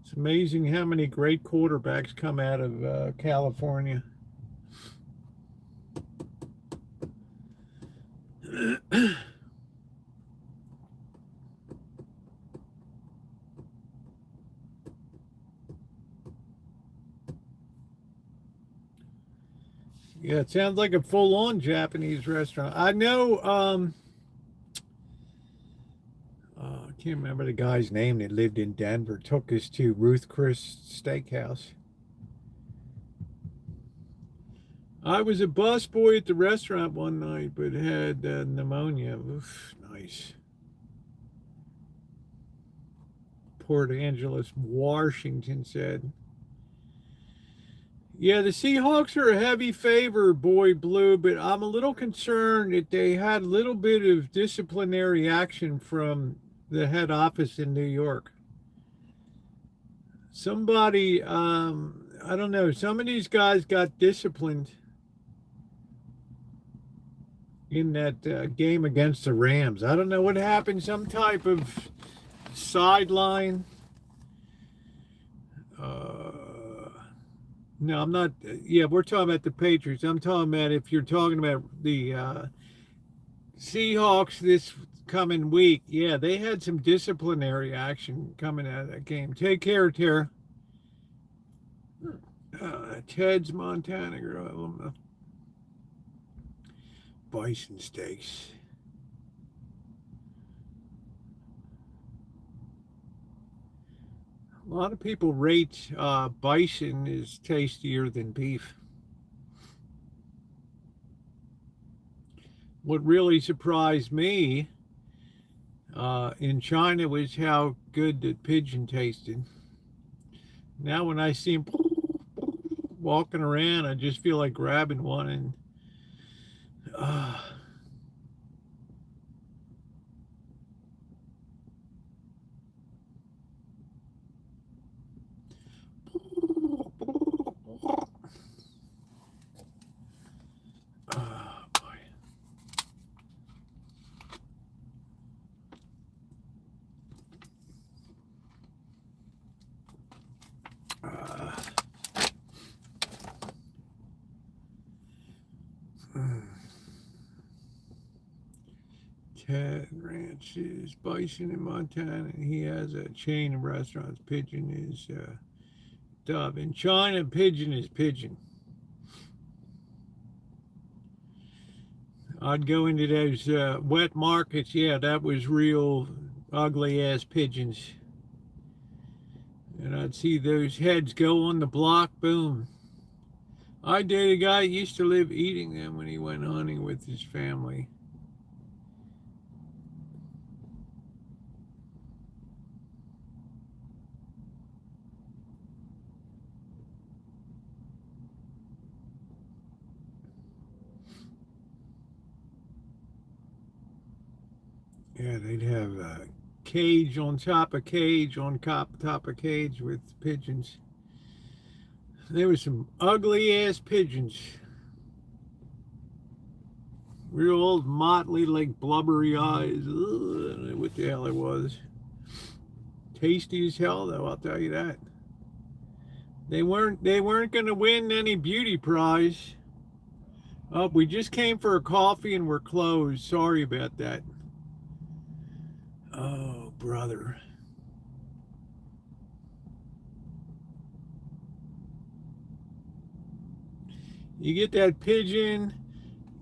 It's amazing how many great quarterbacks come out of California. Yeah, it sounds like a full-on Japanese restaurant. I know, I can't remember the guy's name that lived in Denver, took us to Ruth Chris Steakhouse. I was a busboy at the restaurant one night, but had pneumonia. Oof, nice. Port Angeles, Washington said. Yeah, the Seahawks are a heavy favor, boy blue, but I'm a little concerned that they had a little bit of disciplinary action from the head office in New York. Somebody, I don't know, some of these guys got disciplined in that game against the Rams. I don't know what happened, some type of sideline. No, I'm not. Yeah, we're talking about the Patriots. I'm talking about if you're talking about the Seahawks this coming week. Yeah, they had some disciplinary action coming out of that game. Take care, Tara. Ted's Montana girl. Bison steaks. A lot of people rate bison is tastier than beef. what really surprised me in China was how good the pigeon tasted. Now when I see them walking around, I just feel like grabbing one and boy. Ted ranches bison in Montana, and he has a chain of restaurants. Pigeon is dove. In China, pigeon is pigeon. I'd go into those wet markets. Yeah, that was real ugly ass pigeons. And I'd see those heads go on the block, boom. I dated a guy who used to live eating them when he went hunting with his family. Yeah, they'd have a cage on top of cage on top of cage with pigeons. There were some ugly ass pigeons. Real old motley, like blubbery eyes. Ugh, I don't know what the hell it was. Tasty as hell though, I'll tell you that. They weren't gonna win any beauty prize. Oh, we just came for a coffee and we're closed. Sorry about that. Oh, brother. You get that pigeon,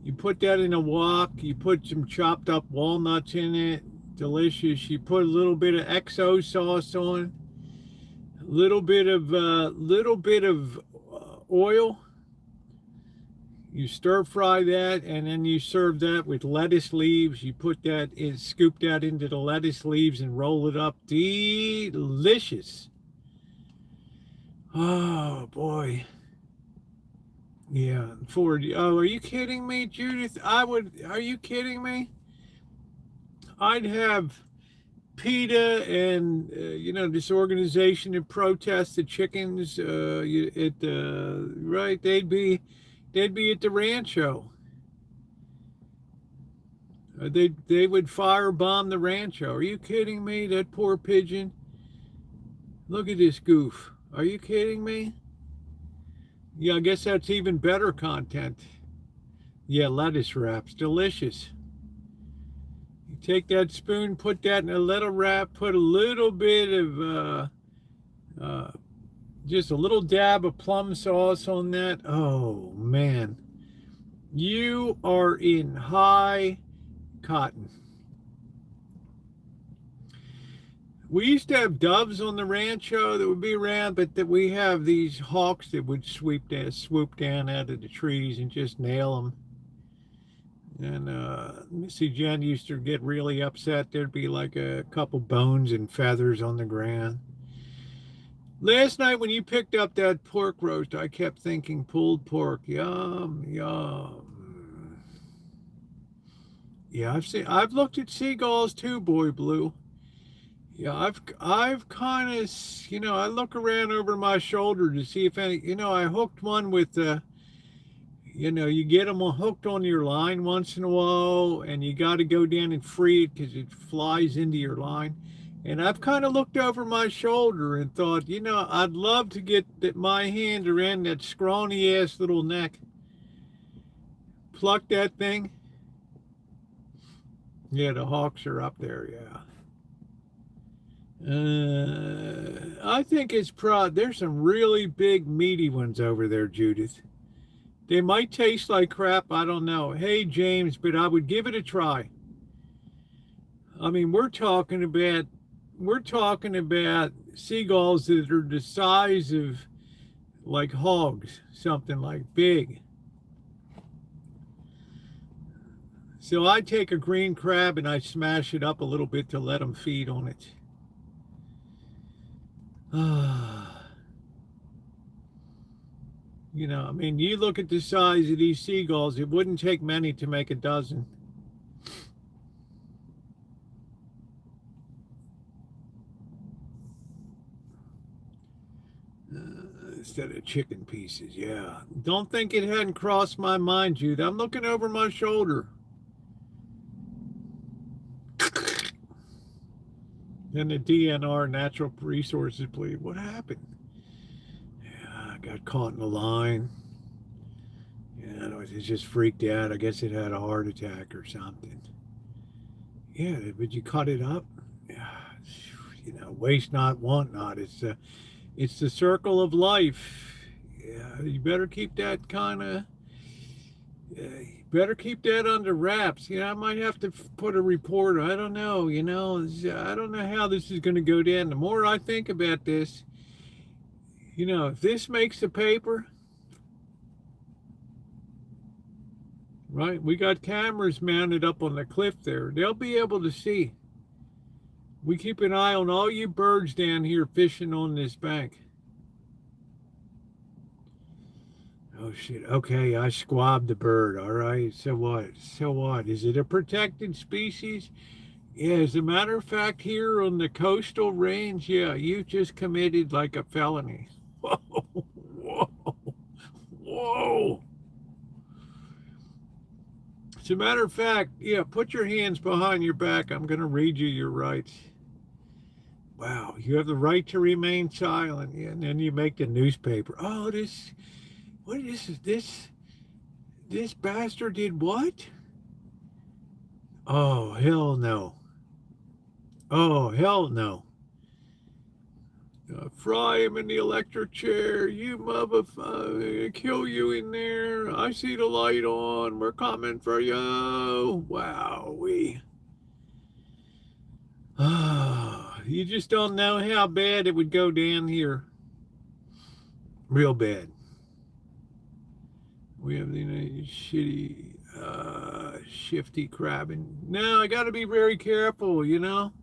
you put that in a wok, you put some chopped up walnuts in it, delicious. You put a little bit of XO sauce on, a little bit of oil. You stir fry that, and then you serve that with lettuce leaves. You put that in, scoop that into the lettuce leaves and roll it up. Delicious. Oh boy. Yeah. Oh, are you kidding me, Judith? Are you kidding me? I'd have PETA and this organization that protests the chickens. Right? They'd be at the Rancho. They would firebomb the Rancho. Are you kidding me? That poor pigeon. Look at this goof. Are you kidding me? Yeah, I guess that's even better content. Yeah, lettuce wraps. Delicious. You take that spoon, put that in a little wrap, put a little bit of just a little dab of plum sauce on that. Oh man, you are in high cotton. We used to have doves on the Rancho that would be around, but that we have these hawks that would swoop down out of the trees and just nail them. And Missy Jen used to get really upset. There'd be like a couple bones and feathers on the ground. Last night when you picked up that pork roast, I kept thinking pulled pork. Yum, yum. Yeah, I've looked at seagulls too, Boy Blue. Yeah, I've kind of, I look around over my shoulder to see if any, I hooked one with, you get them hooked on your line once in a while, and you got to go down and free it because it flies into your line. And I've kind of looked over my shoulder and thought, I'd love to get my hand around that scrawny ass little neck. Pluck that thing. Yeah, the hawks are up there, yeah. I think it's there's some really big meaty ones over there, Judith. They might taste like crap, I don't know. Hey, James, but I would give it a try. I mean, we're talking about seagulls that are the size of like hogs, something like big. So I take a green crab and I smash it up a little bit to let them feed on it. You know, I mean, you look at the size of these seagulls, it wouldn't take many to make a dozen. Instead of chicken pieces, yeah. Don't think it hadn't crossed my mind, Jude. I'm looking over my shoulder. And the DNR, Natural Resources, please. What happened? Yeah, I got caught in the line. Yeah, it just freaked out. I guess it had a heart attack or something. Yeah, would you cut it up? Yeah, you know, waste not, want not. It's the circle of life. Yeah, you better keep that kind of. You better keep that under wraps. You know, I might have to put a report. I don't know. You know, I don't know how this is going to go down. The more I think about this, you know, if this makes the paper, right? We got cameras mounted up on the cliff there. They'll be able to see. We keep an eye on all you birds down here fishing on this bank. Oh shit, okay, I squabbed the bird, all right, so what? So what? Is it a protected species? Yeah, as a matter of fact, here on the coastal range, yeah, you just committed like a felony. Whoa, whoa, whoa. As a matter of fact, yeah, put your hands behind your back. I'm going to read you your rights. Wow, you have the right to remain silent. Yeah, and then you make the newspaper. Oh, what is this? This bastard did what? Oh, hell no. Oh, hell no. Fry him in the electric chair. You motherfucker. Kill you in there. I see the light on. We're coming for you. Wow. You just don't know how bad it would go down here. Real bad. We have the shitty, shifty crabbing. No, I got to be very careful, you know.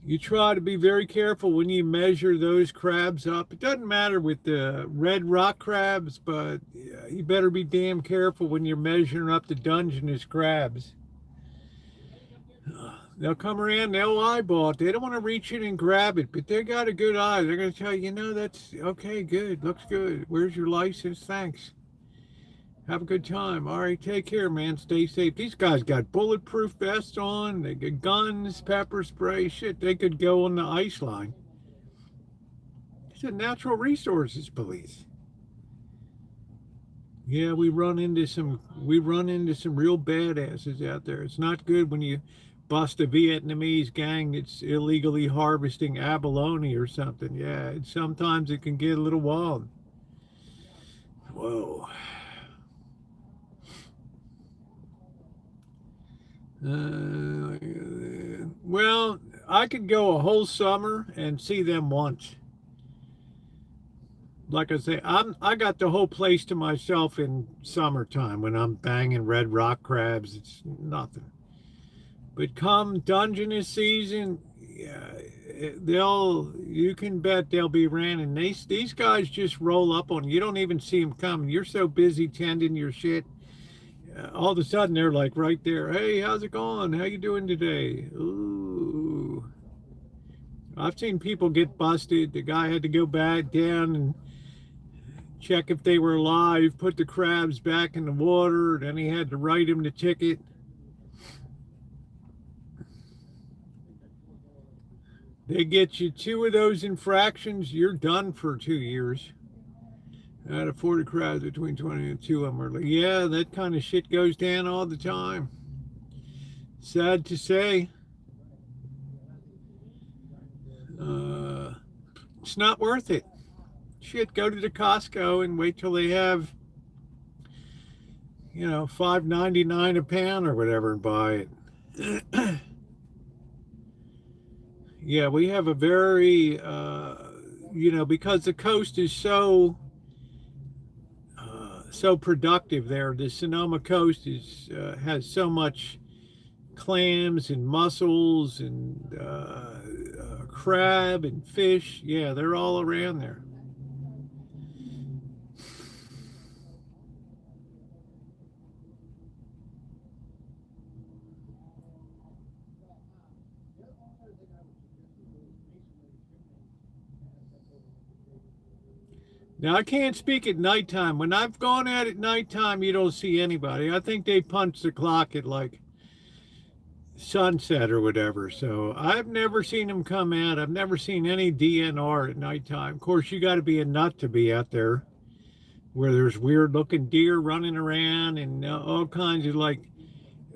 You try to be very careful when you measure those crabs up. It doesn't matter with the red rock crabs, but you better be damn careful when you're measuring up the Dungeness crabs. They'll come around, they'll eyeball it. They don't want to reach in and grab it, but they got a good eye. They're going to tell you, you know, that's okay, good, looks good. Where's your license? Thanks. Have a good time. All right, take care, man. Stay safe. These guys got bulletproof vests on. They got guns, pepper spray. Shit, they could go on the ice line. It's a Natural Resources Police. Yeah, we run into some real badasses out there. It's not good when you bust a Vietnamese gang that's illegally harvesting abalone or something. Yeah, sometimes it can get a little wild. Whoa. Well, I could go a whole summer and see them once. Like I say, I got the whole place to myself in summertime when I'm banging red rock crabs. It's nothing. But come Dungeness season, yeah, you can bet they'll be running. These guys just roll up on you. You don't even see them coming. You're so busy tending your shit. All of a sudden they're like right there. Hey, how's it going? How you doing today? Ooh. I've seen people get busted. The guy had to go back down and check if they were alive, put the crabs back in the water, then he had to write him the ticket. They get you 2 of those infractions, you're done for 2 years. Out of 40 crabs, between 20 and 2 of them are like, yeah, that kind of shit goes down all the time. Sad to say. It's not worth it. Shit, go to the Costco and wait till they have, you know, $5.99 a pound or whatever and buy it. Yeah, we have a very, you know, because the coast is so so productive there. The Sonoma coast is has so much clams and mussels and crab and fish. Yeah, they're all around there. Now, I can't speak at nighttime. When I've gone out at nighttime, you don't see anybody. I think they punch the clock at like sunset or whatever. So I've never seen them come out. I've never seen any DNR at nighttime. Of course, you got to be a nut to be out there where there's weird looking deer running around and all kinds of like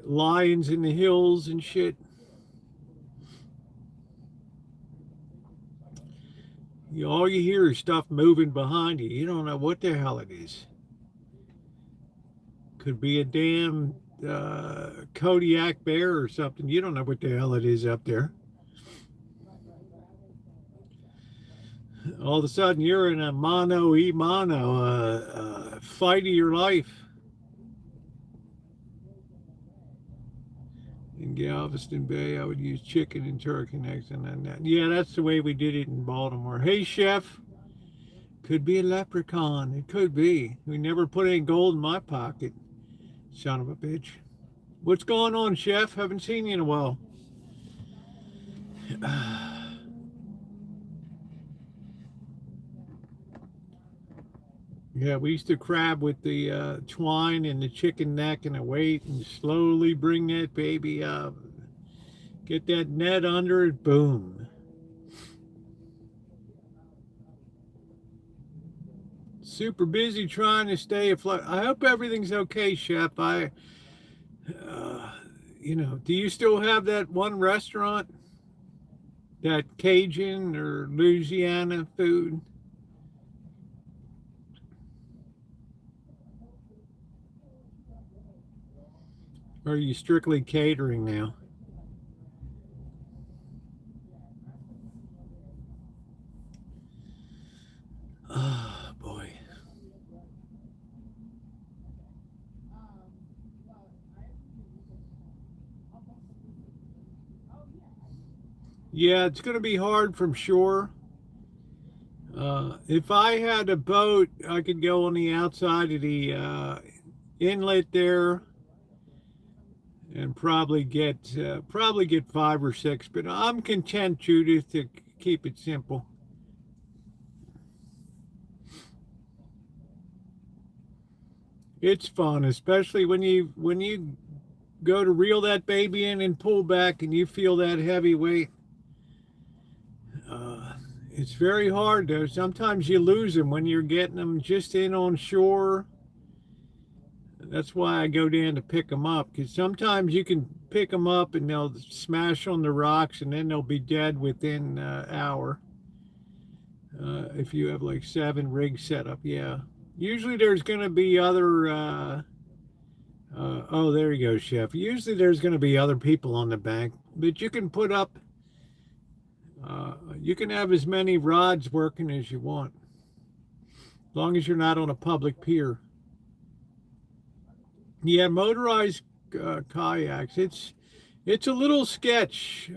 lions in the hills and shit. All you hear is stuff moving behind you. You don't know what the hell it is. Could be a damn Kodiak bear or something. You don't know what the hell it is up there. All of a sudden, you're in a mano-a-mano fight of your life. In Galveston Bay, I would use chicken and turkey necks and that. Yeah, that's the way we did it in Baltimore. Hey, chef, could be a leprechaun. It could be. We never put any gold in my pocket. Son of a bitch. What's going on, chef? Haven't seen you in a while. Yeah, we used to crab with the twine and the chicken neck and the weight and slowly bring that baby up. Get that net under it, boom. Super busy trying to stay afloat. I hope everything's okay, chef. You know, do you still have that one restaurant? That Cajun or Louisiana food? Or are you strictly catering now? Oh, boy. Yeah, it's going to be hard from shore. If I had a boat, I could go on the outside of the inlet there and probably get 5 or 6, but I'm content, Judith, to keep it simple. It's fun, especially when you go to reel that baby in and pull back and you feel that heavy weight. It's very hard though. Sometimes you lose them when you're getting them just in on shore. That's why I go down to pick them up, because sometimes you can pick them up and they'll smash on the rocks and then they'll be dead within an hour. If you have like 7 rigs set up, yeah. Usually there's going to be other, oh, there you go, chef. Usually there's going to be other people on the bank, but you can put up, you can have as many rods working as you want, as long as you're not on a public pier. Yeah, motorized kayaks. It's a little sketch,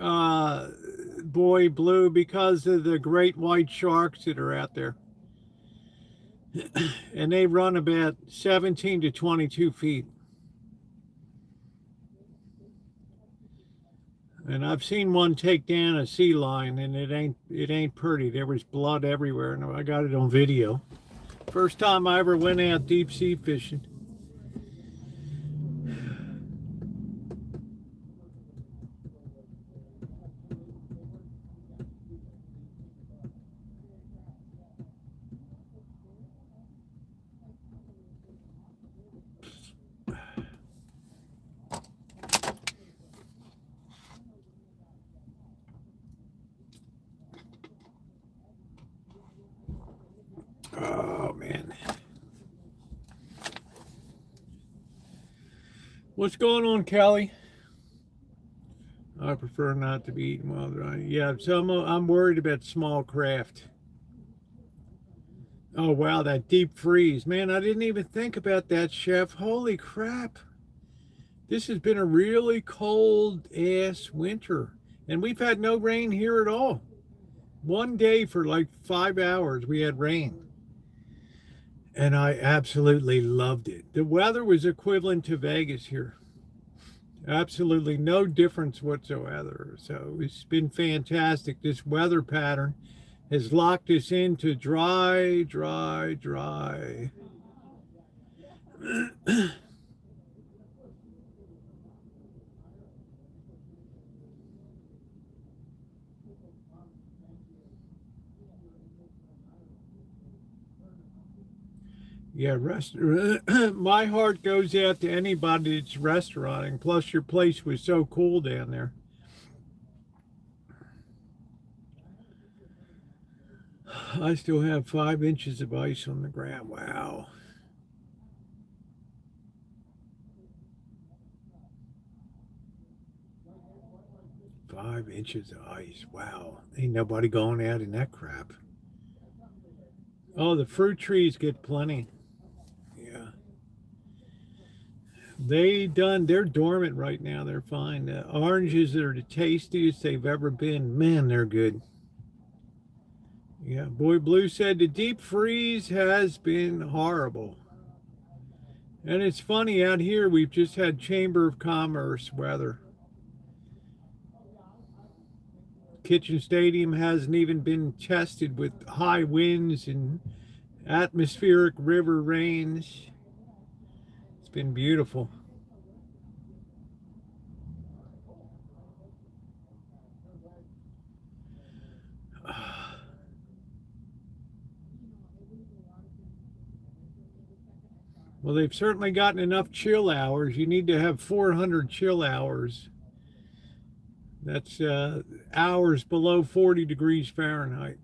boy blue, because of the great white sharks that are out there. And they run about 17 to 22 feet. And I've seen one take down a sea lion, and it ain't pretty. There was blood everywhere, and I got it on video. First time I ever went out deep sea fishing. Oh, man. What's going on, Kelly? I prefer not to be eaten while dry. Yeah, so I'm worried about small craft. Oh, wow, that deep freeze. Man, I didn't even think about that, Chef. Holy crap. This has been a really cold-ass winter. And we've had no rain here at all. One day for like 5 hours, we had rain. And I absolutely loved it. The weather was equivalent to Vegas here. Absolutely no difference whatsoever. So it's been fantastic. This weather pattern has locked us into dry, dry, dry. Yeah, my heart goes out to anybody that's restauranting. Plus, your place was so cool down there. I still have 5 inches of ice on the ground. Wow. Five inches of ice. Wow. Ain't nobody going out in that crap. Oh, the fruit trees get plenty. Yeah. They're dormant right now. They're fine. Oranges are the tastiest they've ever been. Man, they're good. Yeah, Boy Blue said the deep freeze has been horrible. And it's funny, out here we've just had Chamber of Commerce weather. Kitchen Stadium hasn't even been tested with high winds and atmospheric river rains. It's been beautiful. Well, they've certainly gotten enough chill hours. You need to have 400 chill hours. That's hours below 40 degrees Fahrenheit.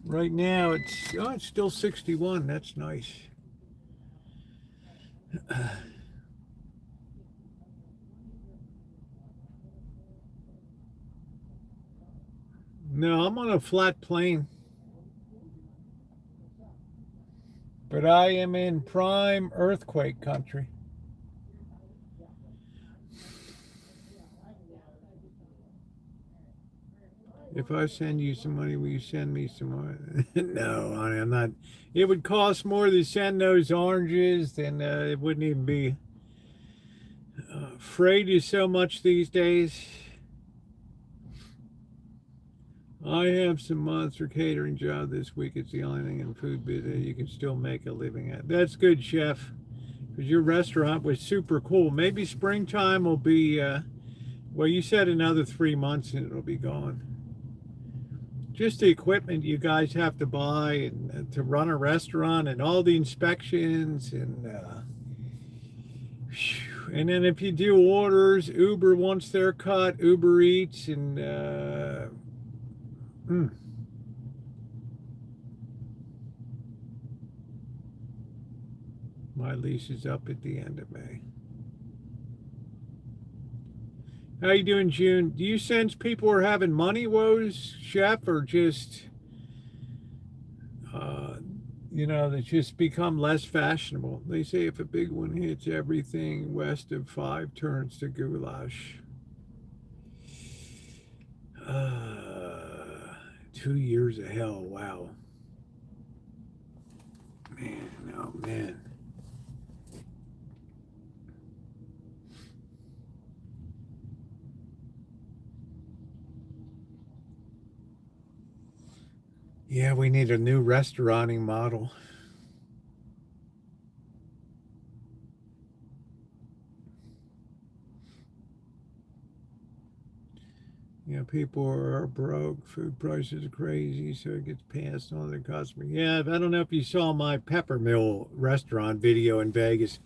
Right now, it's still 61. That's nice. No, I'm on a flat plane. But I am in prime earthquake country. If I send you some money, will you send me some money? No, honey, I'm not. It would cost more to send those oranges than it wouldn't even be. Freight is so much these days. I have some monster catering job this week. It's the only thing in food business you can still make a living at. That's good, Chef. Because your restaurant was super cool. Maybe springtime will be, well, you said another 3 months and it'll be gone. Just the equipment you guys have to buy and to run a restaurant and all the inspections and then if you do orders, Uber wants their cut, Uber Eats and my lease is up at the end of May. How you doing, June? Do you sense people are having money woes, Chef, or just, they just become less fashionable? They say if a big one hits, everything west of 5 turns to goulash. 2 years of hell, wow. Man, oh man. Yeah, we need a new restauranting model. People are broke. Food prices are crazy, so it gets passed on to the customer. Yeah, I don't know if you saw my Peppermill restaurant video in Vegas.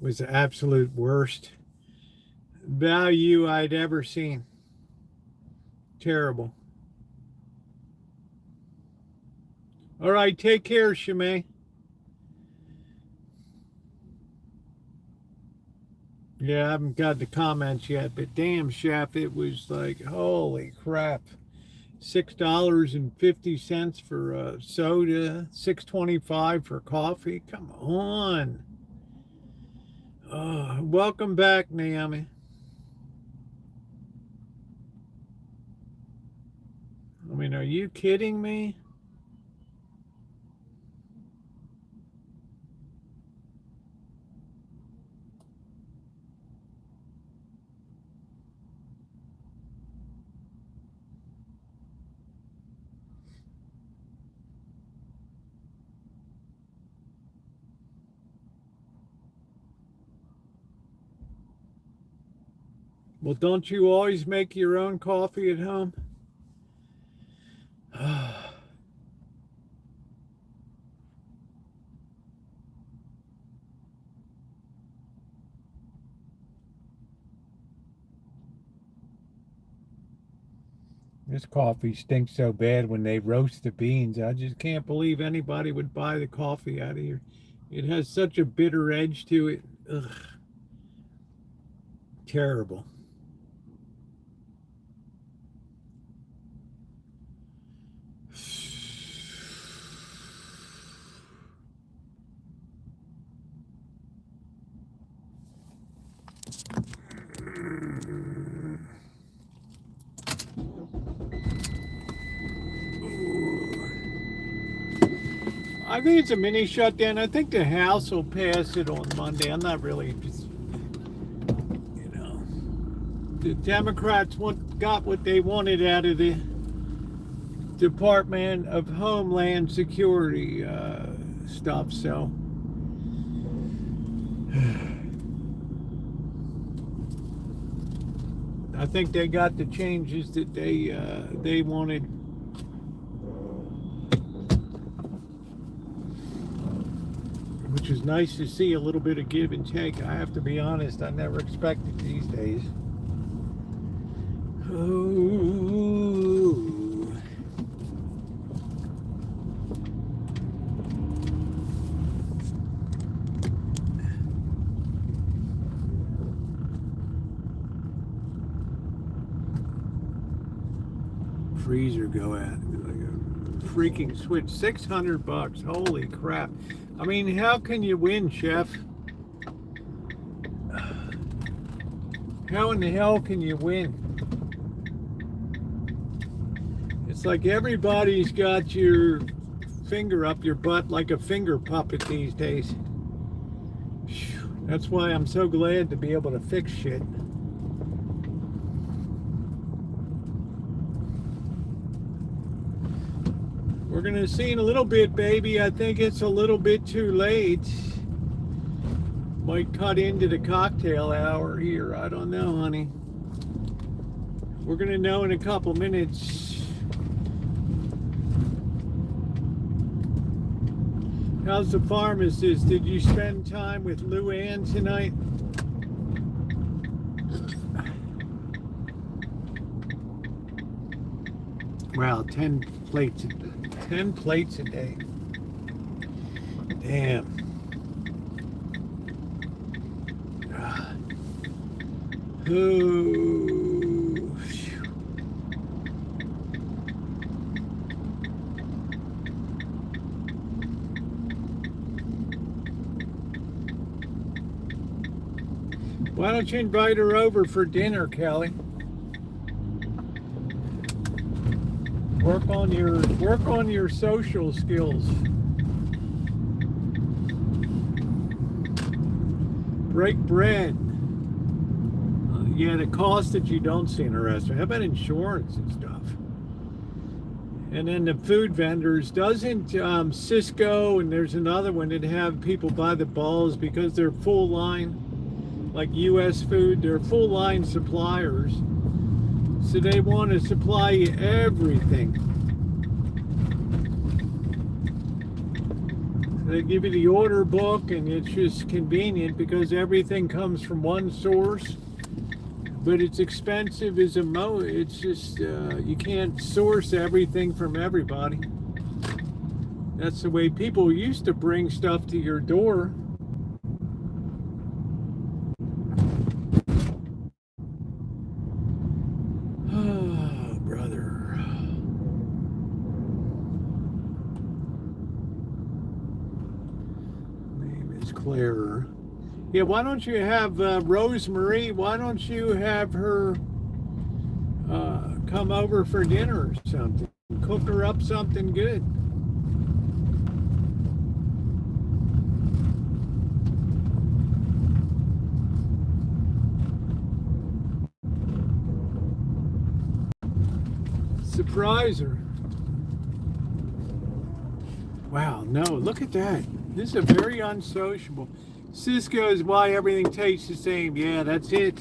It was the absolute worst value I'd ever seen. Terrible. All right, take care, Shimei. Yeah, I haven't got the comments yet, but damn, Chef, it was like, holy crap. $6.50 for soda, $6.25 for coffee. Come on. Welcome back, Naomi. I mean, are you kidding me? Well, don't you always make your own coffee at home? This coffee stinks so bad when they roast the beans. I just can't believe anybody would buy the coffee out of here. It has such a bitter edge to it. Ugh. Terrible. I think it's a mini shutdown. I think the House will pass it on Monday. I'm not really just, the Democrats got what they wanted out of the Department of Homeland Security stuff. So I think they got the changes that they wanted. Which is nice to see a little bit of give and take. I have to be honest, I never expected these days. Oh. Freezer go at like a freaking switch. $600. Holy crap. I mean, how can you win, Chef? How in the hell can you win? It's like everybody's got your finger up your butt like a finger puppet these days. That's why I'm so glad to be able to fix shit. We're gonna see in a little bit, baby. I think it's a little bit too late. Might cut into the cocktail hour here. I don't know, honey. We're gonna know in a couple minutes. How's the pharmacist? Did you spend time with Lou Ann tonight? Wow, 10 plates a day. Damn. Ooh. Why don't you invite her over for dinner, Kelly? Work on your social skills. Break bread. Yeah, the cost that you don't see in a restaurant. How about insurance and stuff? And then the food vendors, doesn't Cisco and there's another one that have people by the balls because they're full line, like U.S. Food, they're full line suppliers. So they want to supply you everything. So they give you the order book and it's just convenient because everything comes from one source. But it's expensive as a it's just, you can't source everything from everybody. That's the way people used to bring stuff to your door. Oh, brother. Claire. Yeah, why don't you have Rosemary? Why don't you have her come over for dinner or something? Cook her up something good. Surprise her. Wow, no, look at that. This is a very unsociable. Cisco is why everything tastes the same. Yeah, that's it.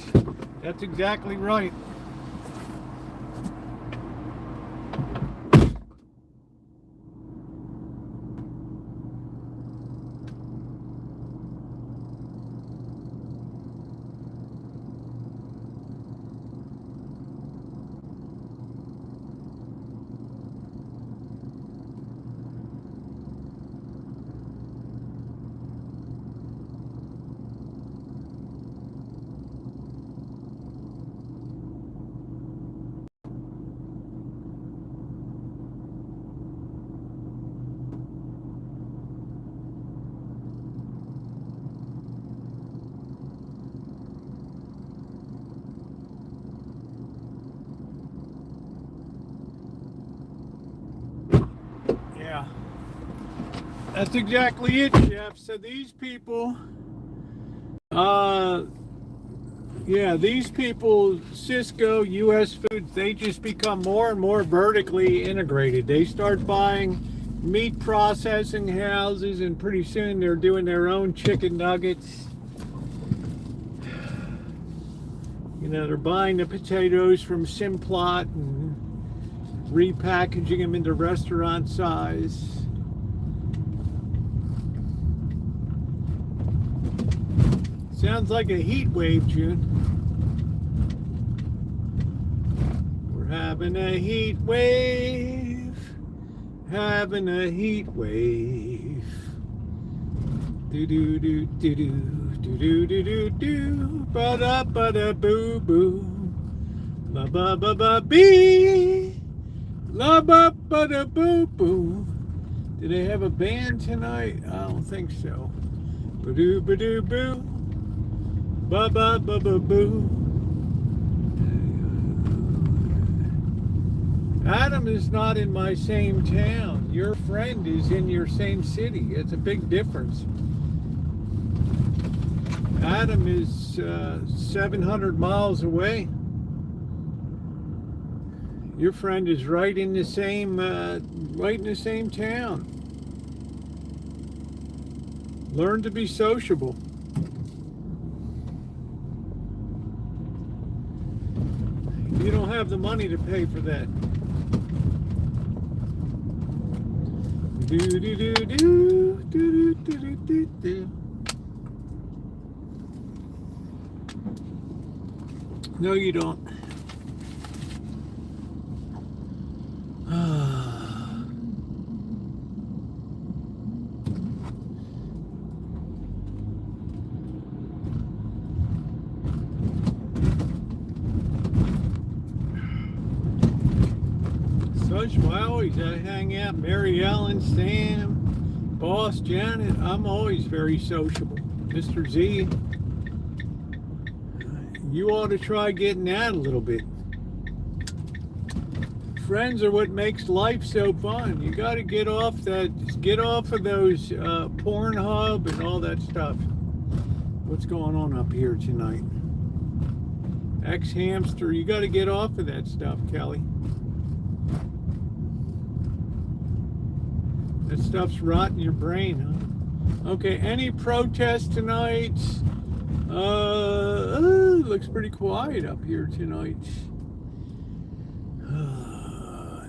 That's exactly right. Yeah, that's exactly it, Chef. So these people, yeah, these people, Cisco, US Foods, they just become more and more vertically integrated. They start buying meat processing houses, and pretty soon they're doing their own chicken nuggets. You know, they're buying the potatoes from Simplot and repackaging them into restaurant size. Sounds like a heat wave, June. We're having a heat wave. Having a heat wave. Do do do do do do do do do do. Ba da boo boo. La ba ba ba bee. La ba ba da boo boo. Do they have a band tonight? I don't think so. Ba doo ba doo boo. Ba ba ba ba boo. Adam is not in my same town. Your friend is in your same city. It's a big difference. Adam is 700 miles away. Your friend is right in the same town. Learn to be sociable. You don't have the money to pay for that. Do do do do do do do do do. No, you don't. I always hang out. Mary Ellen, Sam, Boss, Janet. I'm always very sociable. Mr. Z, you ought to try getting out a little bit. Friends are what makes life so fun. You got to get off of those Pornhub and all that stuff. What's going on up here tonight? Ex-hamster, you got to get off of that stuff, Kelly. That stuff's rotting your brain, huh? Okay, any protest tonight? Looks pretty quiet up here tonight.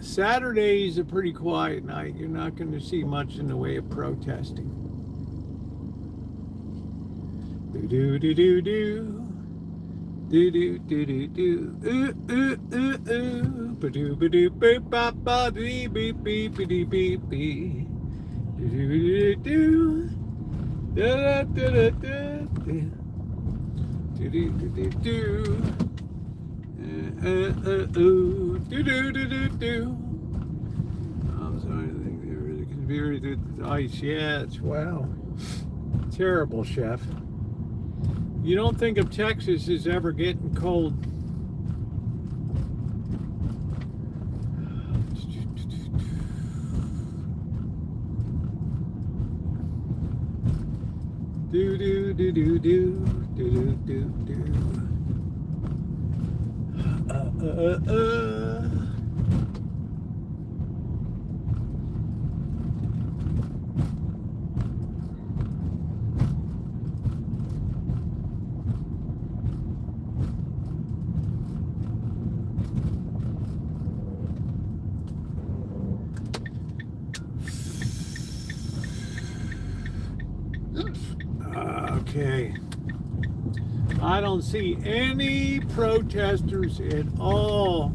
Saturday's a pretty quiet night. You're not going to see much in the way of protesting. Do do do do do. Do do do do do. Ba do ba do ba ba ba dee beep beep dee beep beep. Do do do do. Da da da da da. Do do do do do. Do do do do do. I'm sorry, I think there is a conspiracy with ice. Yeah, it's wow. Terrible, Chef. You don't think of Texas as ever getting cold. Do do do do do do do do. Okay. I don't see any protesters at all.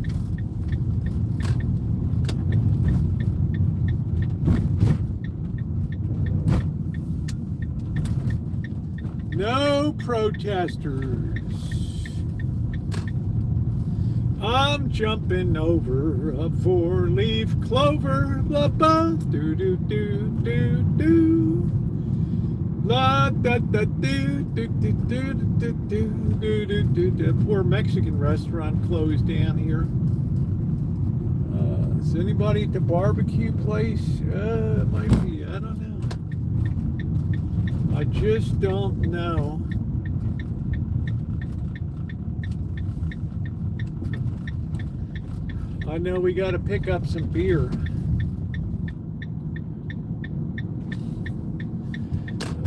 No protesters. I'm jumping over a four-leaf clover. La ba do do do do do. La da da do do do do do do do do do. The poor Mexican restaurant closed down here. Is anybody at the barbecue place? Might be. I don't know. I just don't know. I know we got to pick up some beer.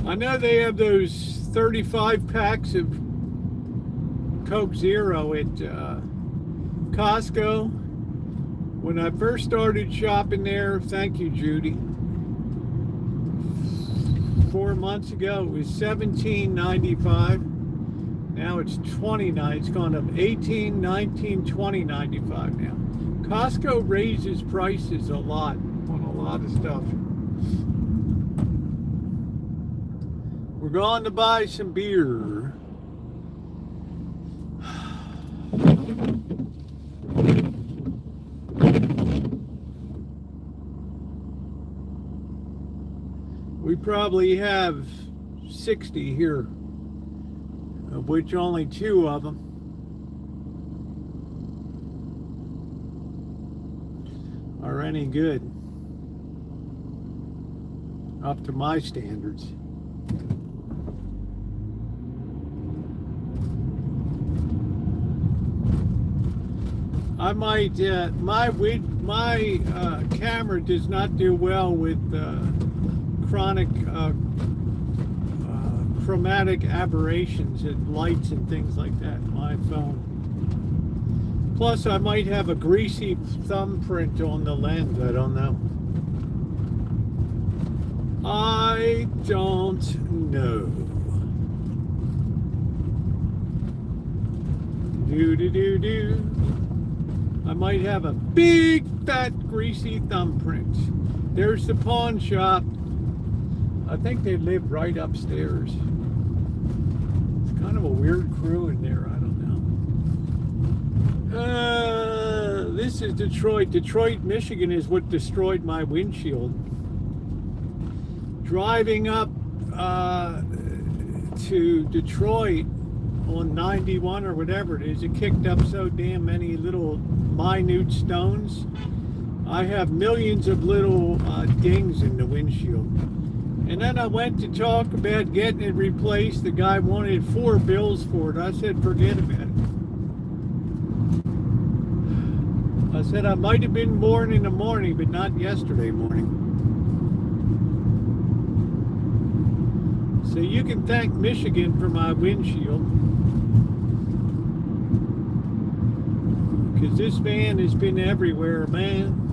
I know they have those 35 packs of Coke Zero at Costco. When I first started shopping there, thank you, Judy, 4 months ago, it was $17.95. Now it's $29. It's gone up $18, $19, $20, $95 now. Costco raises prices a lot on a lot of stuff. We're going to buy some beer. We probably have 60 here, of which only 2 of them are any good, up to my standards. I might, my camera does not do well with chronic chromatic aberrations and lights and things like that, my phone. Plus, I might have a greasy thumbprint on the lens. I don't know. I don't know. Do. I might have a big, fat, greasy thumbprint. There's the pawn shop. I think they live right upstairs. It's kind of a weird crew in there. I don't know. This is Detroit. Detroit, Michigan is what destroyed my windshield. Driving up to Detroit on 91 or whatever it is, it kicked up so damn many little minute stones. I have millions of little dings in the windshield. And then I went to talk about getting it replaced. The guy wanted 4 bills for it. I said, forget about it. I said, I might have been born in the morning, but not yesterday morning. So you can thank Michigan for my windshield. Because this van has been everywhere, man.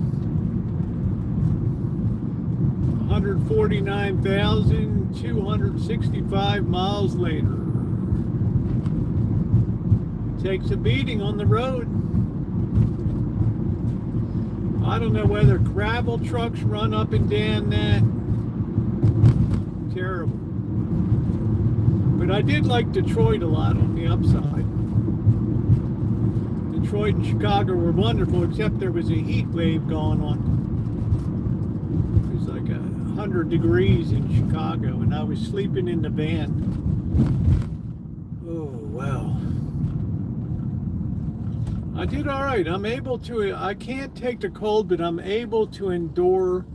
149,265 miles later. Takes a beating on the road. I don't know whether gravel trucks run up and down that. Terrible. But I did like Detroit a lot on the upside. Detroit and Chicago were wonderful, except there was a heat wave going on. It was like 100 degrees in Chicago, and I was sleeping in the van. Oh, wow. I did all right. I'm able to, I can't take the cold, but I'm able to endure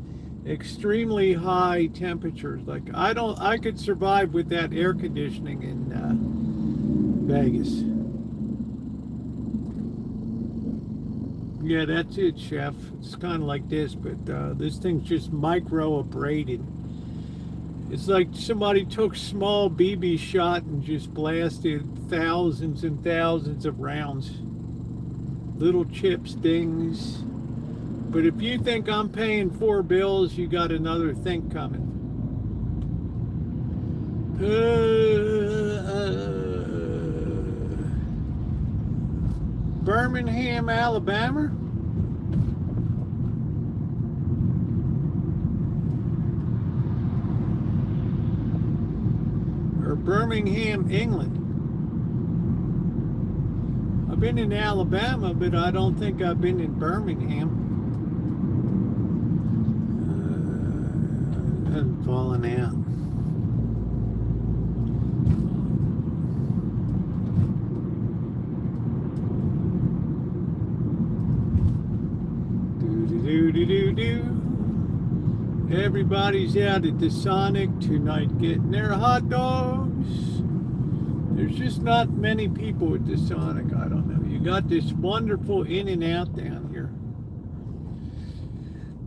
extremely high temperatures. Like, I could survive with that air conditioning in Vegas. Yeah, that's it, Chef. It's kind of like this, but this thing's just micro abraded. It's like somebody took small BB shot and just blasted thousands and thousands of rounds. Little chips, dings. But if you think I'm paying 4 bills, you got another think coming. Birmingham, Alabama? Or Birmingham, England? I've been in Alabama, but I don't think I've been in Birmingham. I'm falling out. Everybody's out at the Sonic tonight getting their hot dogs. There's just not many people at the Sonic. I don't know. You got this wonderful In-N-Out down here.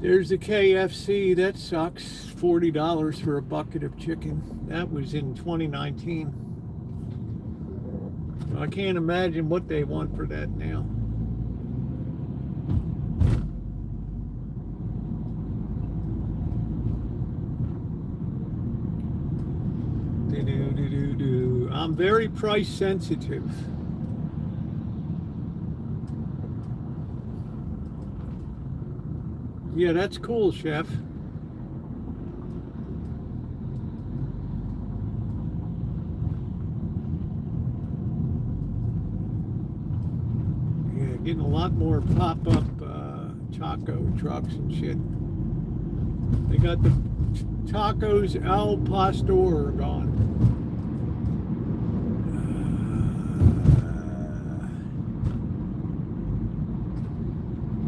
There's the KFC. That sucks. $40 for a bucket of chicken. That was in 2019. I can't imagine what they want for that now. I'm very price sensitive. Yeah, that's cool, Chef. Yeah, getting a lot more pop-up taco trucks and shit. They got the tacos al pastor gone.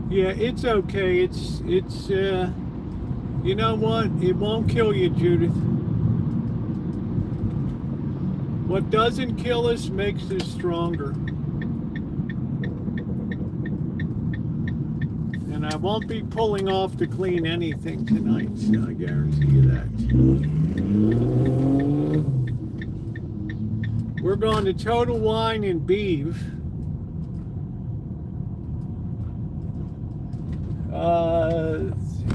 Yeah, it's okay. It's you know what? It won't kill you, Judith. What doesn't kill us makes us stronger. And I won't be pulling off to clean anything tonight, so I guarantee you that. We're going to Total Wine and Beef.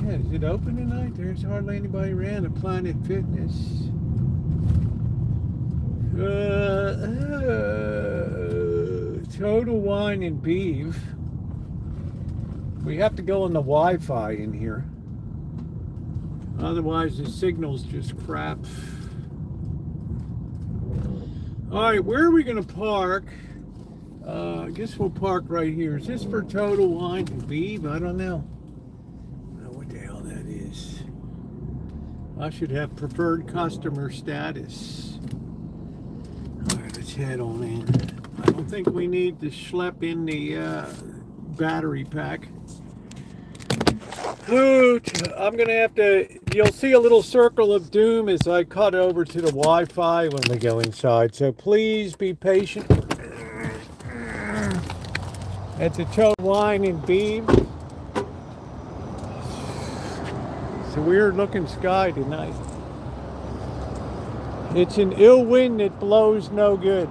Yeah, is it open tonight? There's hardly anybody around at Planet Fitness. Total Wine and Beef. We have to go on the Wi-Fi in here. Otherwise the signal's just crap. Alright, where are we going to park? I guess we'll park right here. Is this for Total Wine and Beef? I don't know. What the hell that is. I should have preferred customer status. Alright, let's head on in. I don't think we need to schlep in the battery pack. I'm gonna have to, you'll see a little circle of doom as I cut over to the Wi-Fi when we go inside, so please be patient. It's a Total Wine and Beef. It's a weird looking sky tonight. It's an ill wind that blows no good.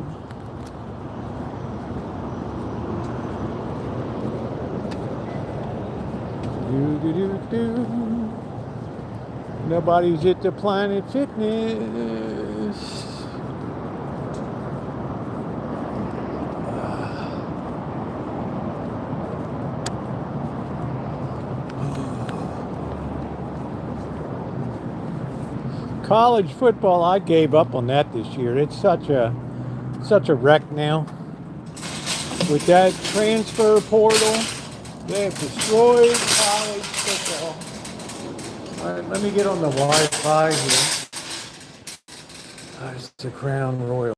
Nobody's at the Planet Fitness. College football, I gave up on that this year. It's such a wreck now. With that transfer portal, they have destroyed college football. All right, let me get on the Wi-Fi here. It's the Crown Royal.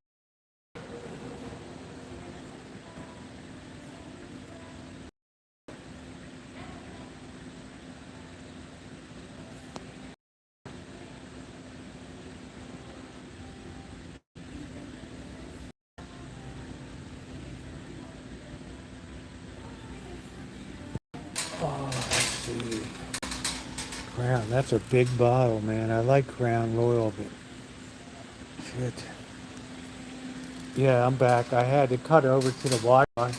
Oh, let's see. Crown, that's a big bottle, man. I like Crown Royal, but shit. Yeah, I'm back. I had to cut over to the Wi-Fi.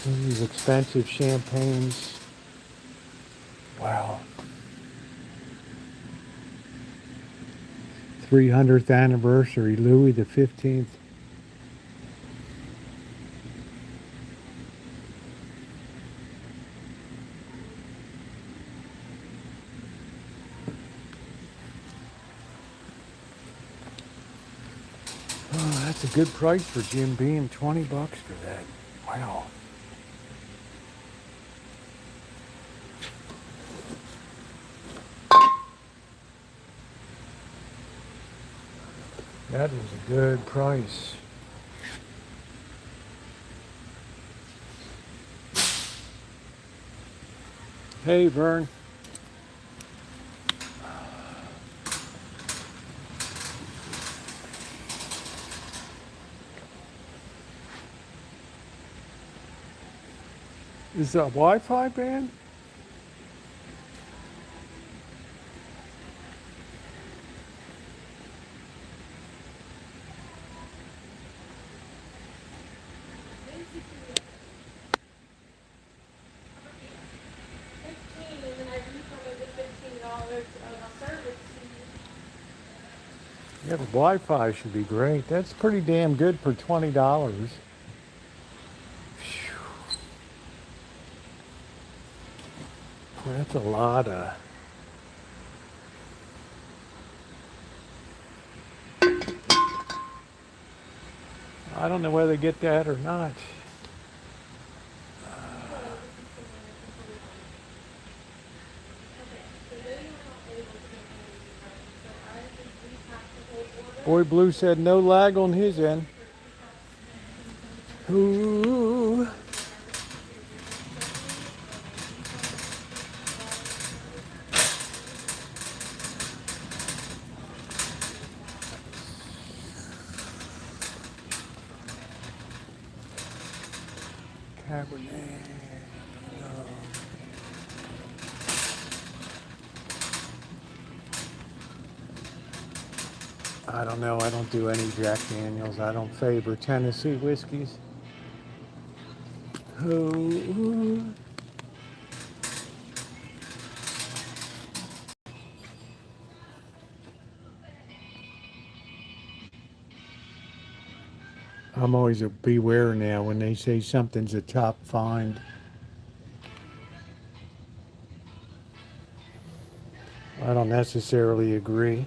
These expensive champagnes. Wow. 300th anniversary, Louis the 15th. Oh, that's a good price for Jim Beam. 20 bucks for that. Wow. That is a good price. Hey, Vern. Is that Wi-Fi band? Yeah, the Wi-Fi should be great. That's pretty damn good for $20. That's a lot of... I don't know whether to get that or not. Boy Blue said no lag on his end. Ooh. Cabernet. I don't know. I don't do any Jack Daniels. I don't favor Tennessee whiskeys. Ooh. I'm always a beware now when they say something's a top find. I don't necessarily agree.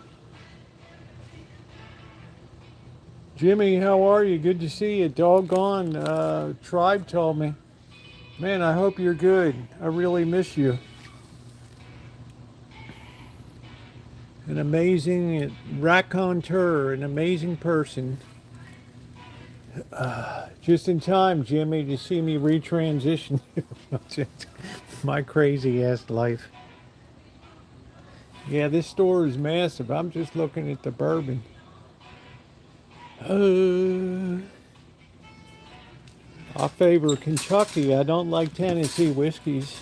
Jimmy, how are you? Good to see you. Doggone, Tribe told me. Man, I hope you're good. I really miss you. An amazing raconteur, an amazing person. Just in time, Jimmy, to see me retransition my crazy ass life. Yeah, this store is massive. I'm just looking at the bourbon. I favor Kentucky. I don't like Tennessee whiskeys.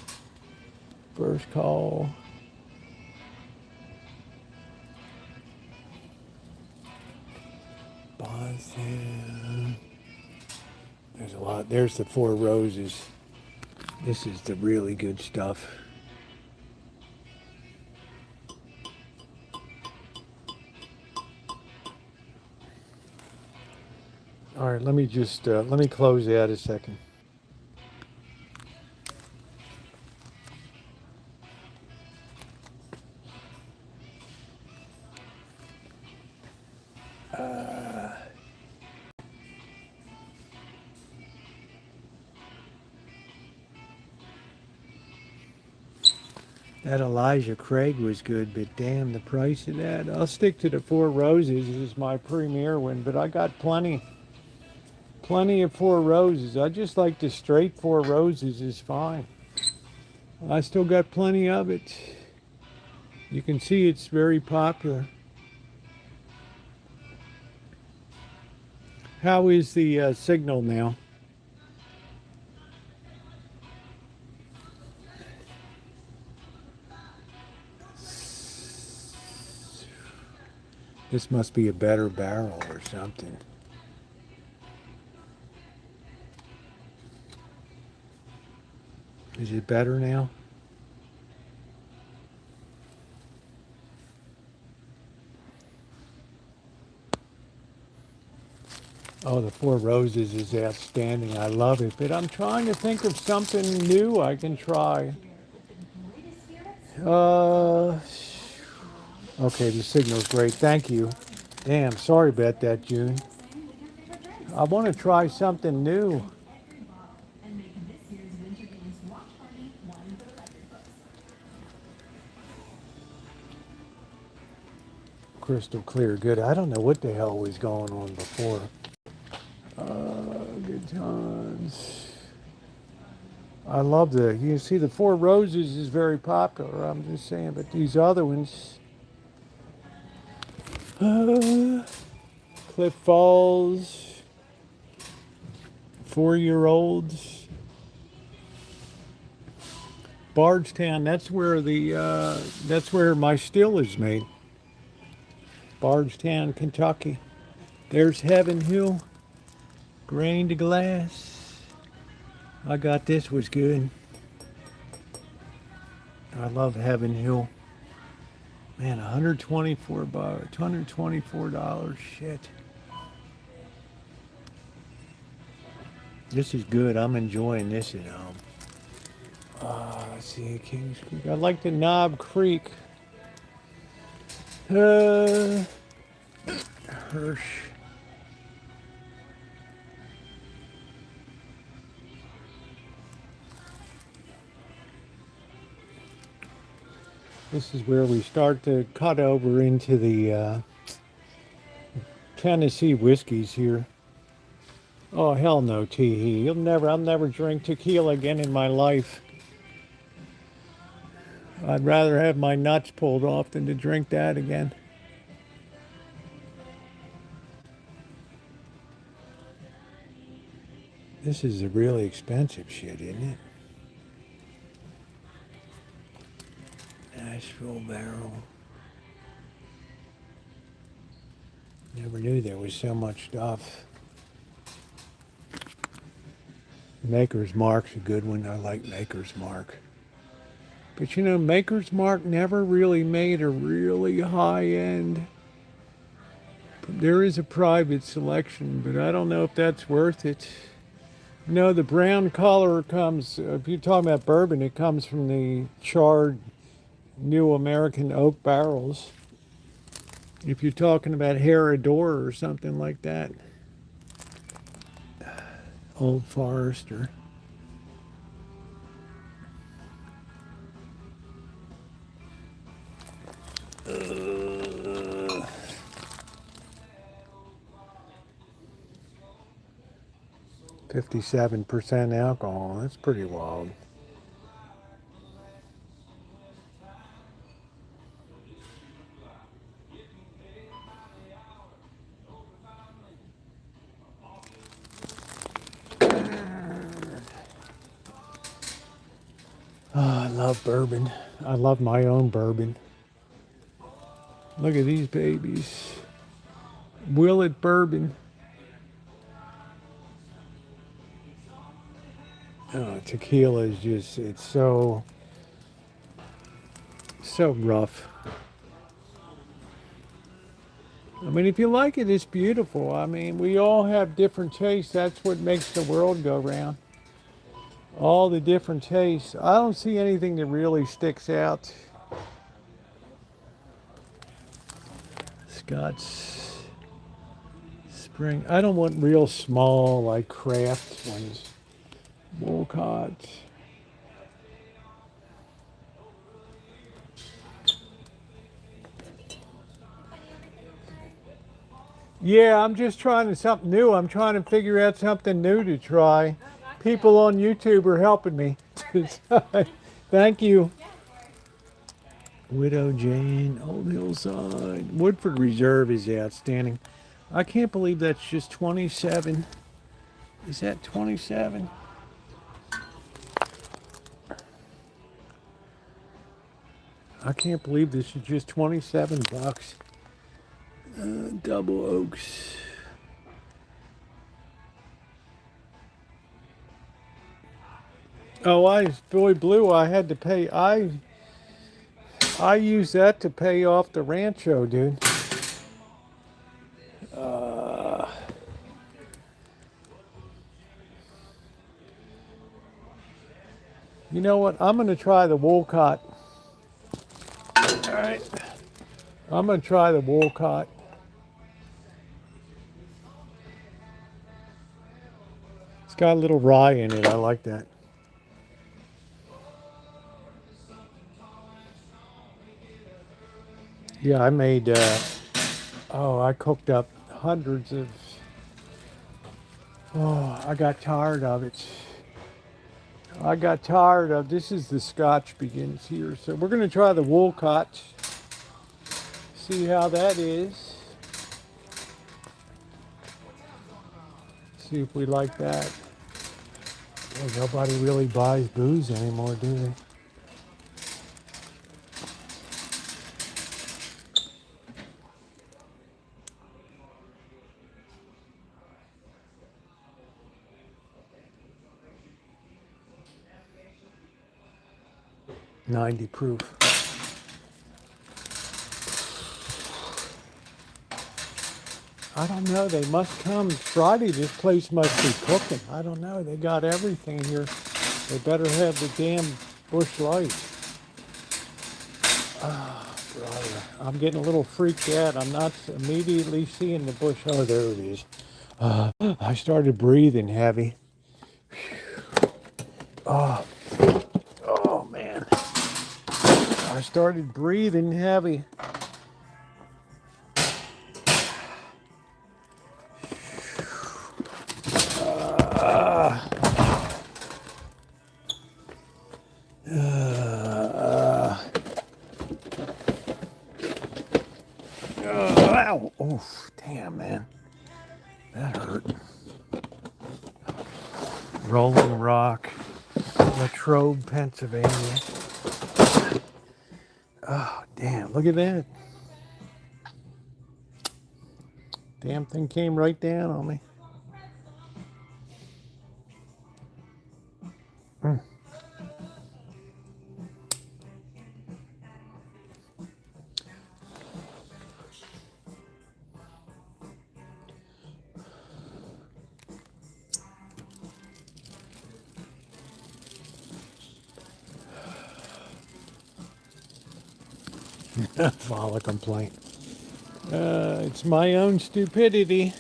First call. Boston. There's a lot. There's the Four Roses. This is the really good stuff. All right, let me just let me close out a second. That Elijah Craig was good, but damn the price of that. I'll stick to the Four Roses as my premier one, but I got plenty of Four Roses. I just like the straight Four Roses is fine. I still got plenty of it. You can see it's very popular. How is the signal now? This must be a better barrel or something. Is it better now? Oh, the Four Roses is outstanding. I love it. But I'm trying to think of something new I can try. Okay, the signal's great. Thank you. Damn, sorry about that, June. I want to try something new. Crystal clear, good. I don't know what the hell was going on before. Good times. I love you see the Four Roses is very popular, I'm just saying, but these other ones, Cliff Falls, 4-year-olds, Bardstown, that's where my still is made. Bardstown, Kentucky. There's Heaven Hill, grain to glass. I got this was good. I love Heaven Hill. Man, $124, $224, shit. This is good. I'm enjoying this at home. Let's see, Kings Creek. I like the Knob Creek. Hirsch. This is where we start to cut over into the Tennessee whiskeys here. Oh, hell no, Tee-hee. I'll never drink tequila again in my life. I'd rather have my nuts pulled off than to drink that again. This is a really expensive shit, isn't it? Nashville barrel. Never knew there was so much stuff. Maker's Mark's a good one. I like Maker's Mark. But you know, Maker's Mark never really made a really high end. There is a private selection, but I don't know if that's worth it. You know, the brown color comes, if you're talking about bourbon, it comes from the charred New American oak barrels. If you're talking about Herrador or something like that. Old Forester. Uh, 57% alcohol. That's pretty wild. Oh, I love bourbon. I love my own bourbon. Look at these babies. Willet bourbon. Oh, tequila is just, it's so rough. I mean, if you like it, it's beautiful. I mean, we all have different tastes. That's what makes the world go round. All the different tastes. I don't see anything that really sticks out. Scott's Spring. I don't want real small, like craft ones. Wolcott. Yeah, I'm just trying something new. I'm trying to figure out something new to try. People on YouTube are helping me. Thank you. Widow Jane, Old Hillside. Woodford Reserve is outstanding. I can't believe that's just 27. Is that 27? I can't believe this is just 27 bucks. Double Oaks. Oh, Boy Blue, I had to pay. I used that to pay off the Rancho, dude. You know what? I'm going to try the Wolcott. All right. I'm going to try the Wolcott. It's got a little rye in it. I like that. Yeah, I made, I cooked up hundreds of, I got tired of it. This is the Scotch begins here. So we're going to try the Wolcott. See how that is. See if we like that. Boy, nobody really buys booze anymore, do they? .90 proof. I don't know. They must come Friday. This place must be cooking. I don't know. They got everything here. They better have the damn Bush Light. Ah, brother. I'm getting a little freaked out. I'm not immediately seeing the bush. Oh, there it is. I started breathing heavy. Oh, oh man. I started breathing heavy. Ow! Oh, damn, man. That hurt. Rolling Rock, Latrobe, Pennsylvania. Oh, damn. Look at that. Damn thing came right down on me. File a complaint. It's my own stupidity.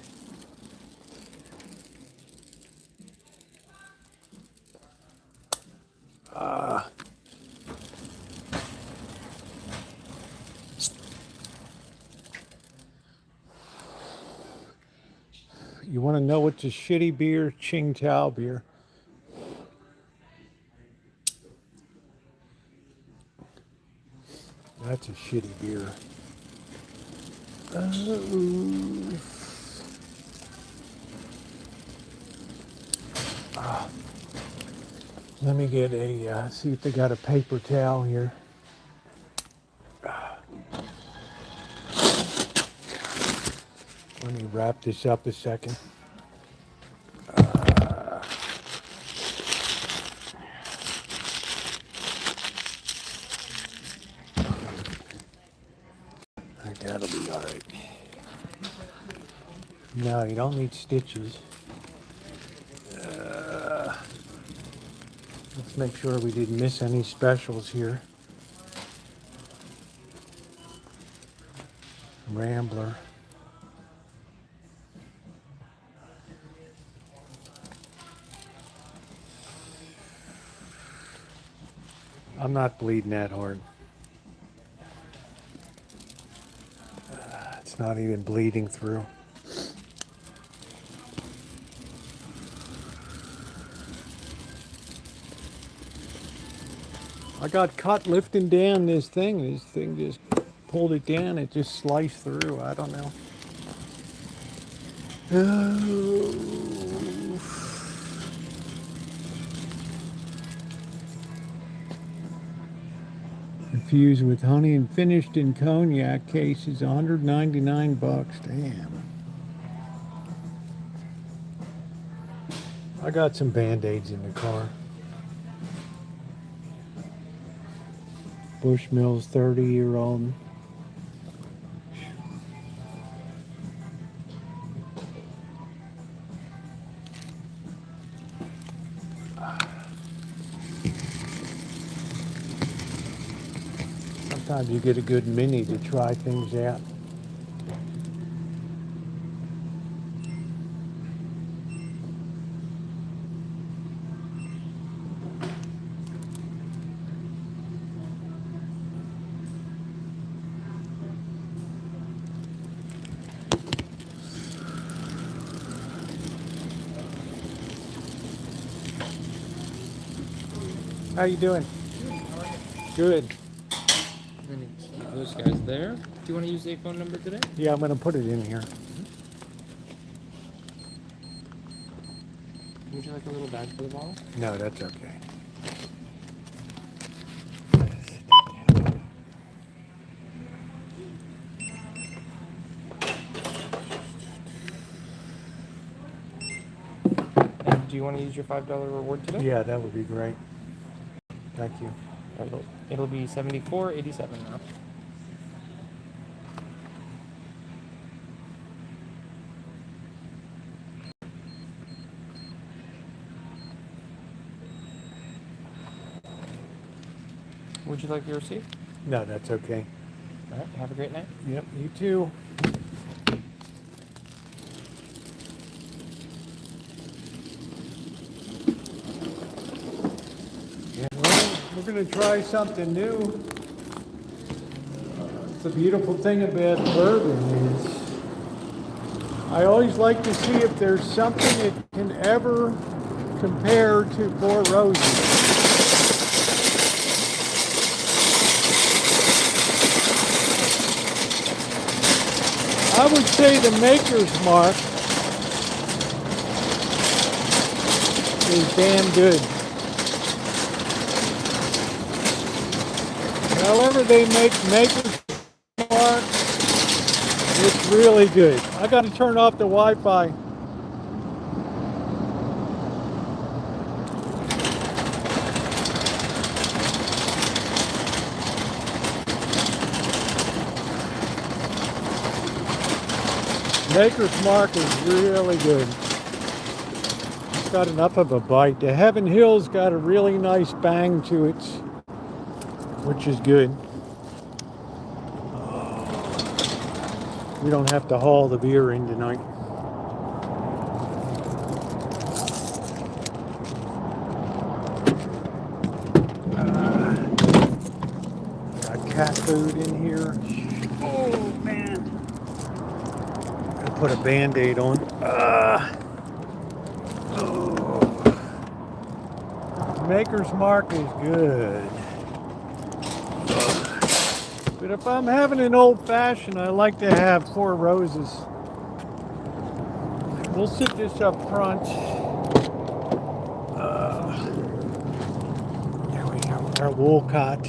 You want to know what's a shitty beer? Qingtao beer. That's a shitty beer. Let me get see if they got a paper towel here. Let me wrap this up a second. That'll be all right. No, you don't need stitches. Let's make sure we didn't miss any specials here. Rambler. I'm not bleeding that hard. It's not even bleeding through. I got caught lifting down this thing. This thing just pulled it down. It just sliced through. I don't know. Oh. Infused with honey and finished in cognac cases, 199 bucks. Damn. I got some Band-Aids in the car. Bushmills 30-year-old. Sometimes you get a good mini to try things out. How you doing? Good. Those guys there. Do you want to use a phone number today? Yeah, I'm gonna put it in here. Would you like a little bag for the bottle? No, that's okay. And do you want to use your $5 reward today? Yeah, that would be great. Thank you. It'll be $74.87 now. Would you like your receipt? No, that's okay. All right. Have a great night. Yep, you too. Yeah, well, we're gonna try something new. The beautiful thing about bourbon is I always like to see if there's something that can ever compare to Four Roses. I would say the Maker's Mark is damn good. However they make Maker's Mark, it's really good. I got to turn off the Wi-Fi. Maker's Mark is really good. It's got enough of a bite. The Heaven Hill's got a really nice bang to it, which is good. We don't have to haul the beer in tonight. Got cat food in here. Oh man. Put a Band-Aid on. Maker's Mark is good. But if I'm having an old fashioned, I like to have Four Roses. We'll sit this up front. There we go, our Wolcott.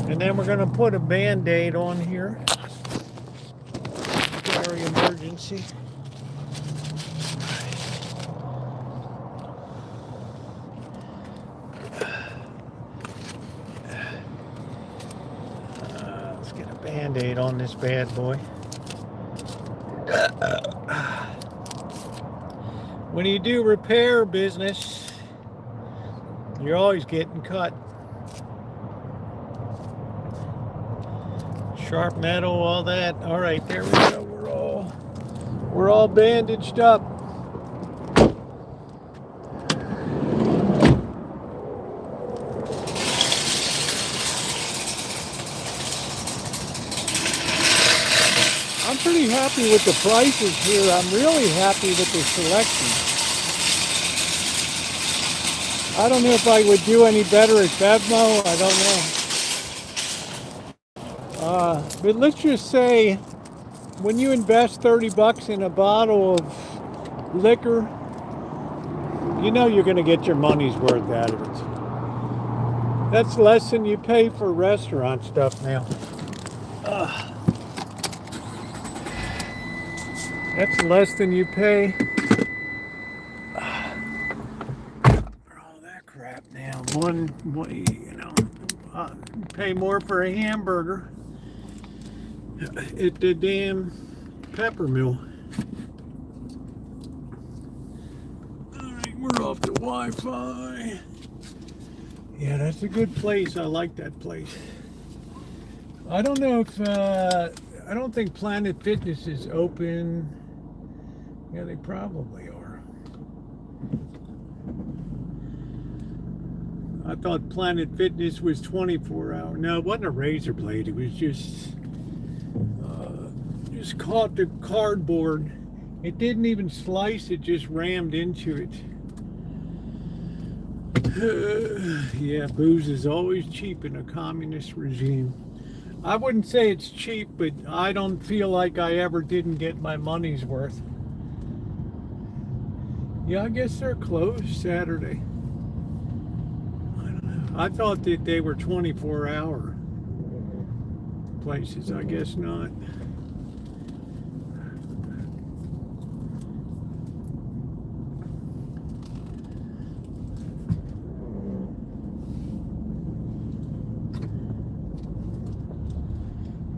And then we're going to put a Band-Aid on here. Very emergency. Let's get a Band-Aid on this bad boy. When you do repair business, you're always getting cut. Sharp metal, all that. All right, there we go. We're all bandaged up. I'm pretty happy with the prices here. I'm really happy with the selection. I don't know if I would do any better at Bevmo. I don't know. But let's just say, when you invest $30 in a bottle of liquor, you know you're going to get your money's worth out of it. That's less than you pay for restaurant stuff now. That's less than you pay for all that crap now. One, you know, you pay more for a hamburger at the damn pepper mill. Alright, we're off the Wi-Fi. Yeah, that's a good place. I like that place. I don't know if, I don't think Planet Fitness is open. Yeah, they probably are. I thought Planet Fitness was 24 hours. No, it wasn't a razor blade. It was just caught the cardboard. It didn't even slice. It just rammed into it. Yeah, booze is always cheap in a communist regime. I wouldn't say it's cheap, but I don't feel like I ever didn't get my money's worth. Yeah, I guess they're closed Saturday. I don't know. I thought that they were 24-hour places. I guess not.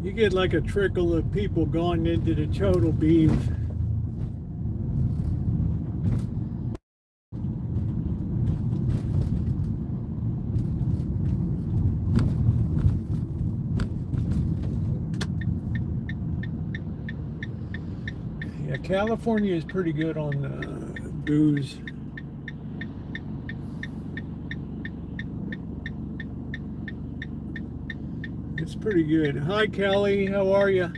You get like a trickle of people going into the Total Beef. Yeah, California is pretty good on booze. It's pretty good. Hi, Kelly. How are you?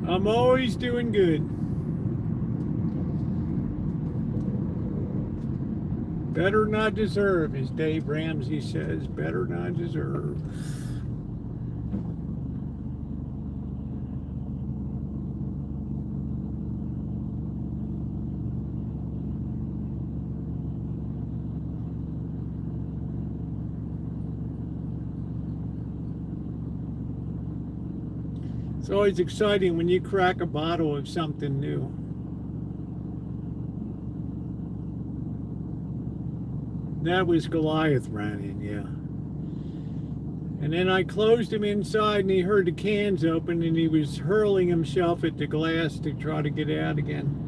I'm always doing good. Better not deserve, as Dave Ramsey says. Better not deserve. It's always exciting when you crack a bottle of something new. That was Goliath running, yeah. And then I closed him inside and he heard the cans open and he was hurling himself at the glass to try to get out again.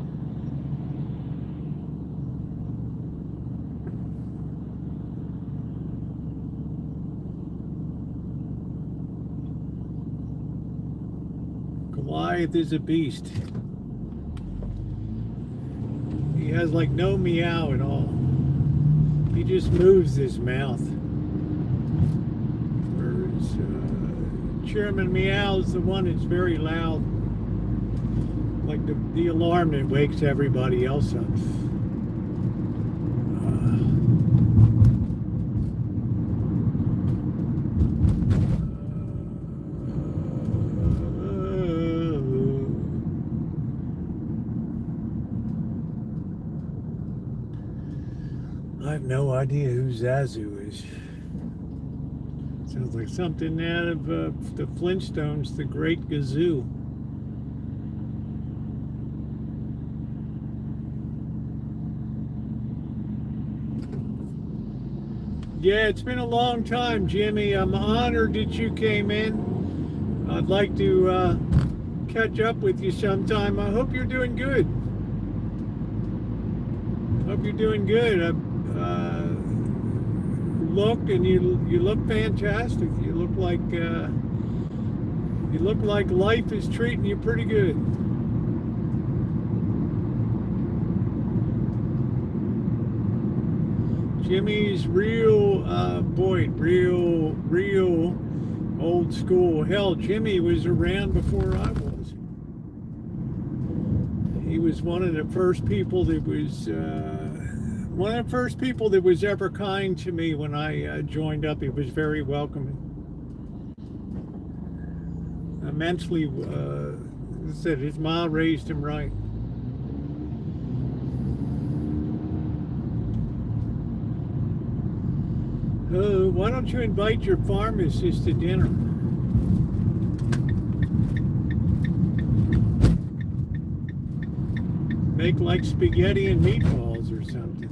Goliath is a beast. He has like no meow at all. He just moves his mouth. Whereas Chairman Meow is the one that's very loud. Like the alarm that wakes everybody else up. I have no idea who Zazu is. Sounds like something out of the Flintstones, the Great Gazoo. Yeah, it's been a long time, Jimmy. I'm honored that you came in. I'd like to catch up with you sometime. I hope you're doing good. Hope you're doing good. looked, and you look fantastic. You look like life is treating you pretty good. Jimmy's real real old school. Hell, Jimmy was around before I was. He was one of the first people that was ever kind to me when I joined up. He was very welcoming. Immensely, as I said, his mom raised him right. Why don't you invite your pharmacist to dinner? Make like spaghetti and meatballs or something.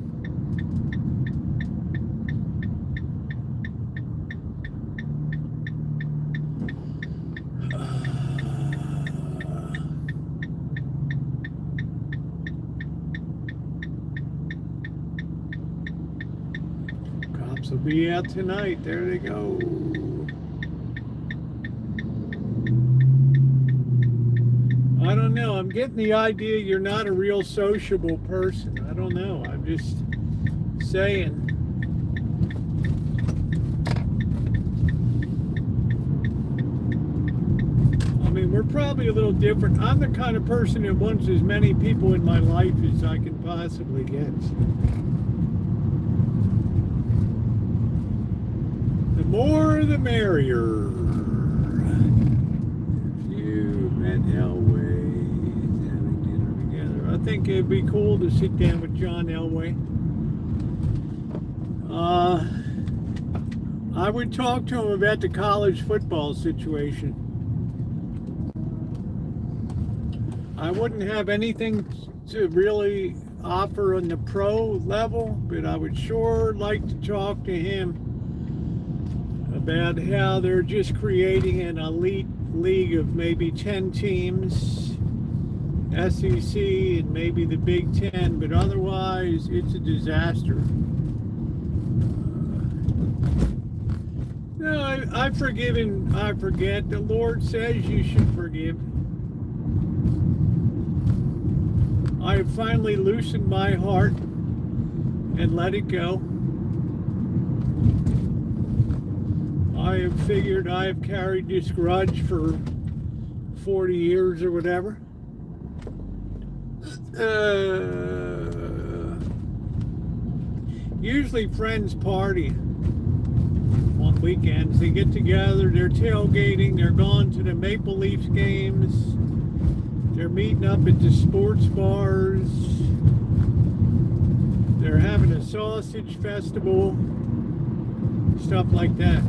Cops will be out tonight. There they go. I don't know. I'm getting the idea you're not a real sociable person. I don't know. I'm just saying. I mean, we're probably a little different. I'm the kind of person that wants as many people in my life as I can possibly get. The more, the merrier. If you met Elway, having dinner together, I think it'd be cool to sit down with John Elway. I would talk to him about the college football situation. I wouldn't have anything to really offer on the pro level, but I would sure like to talk to him about how they're just creating an elite league of maybe 10 teams, SEC and maybe the Big Ten, but otherwise it's a disaster. No, I've forgiven, I forget. The Lord says you should forgive. I have finally loosened my heart and let it go. I have figured I have carried this grudge for 40 years or whatever. Usually friends party on weekends. They get together, they're tailgating, they're going to the Maple Leafs games, they're meeting up at the sports bars, they're having a sausage festival, stuff like that.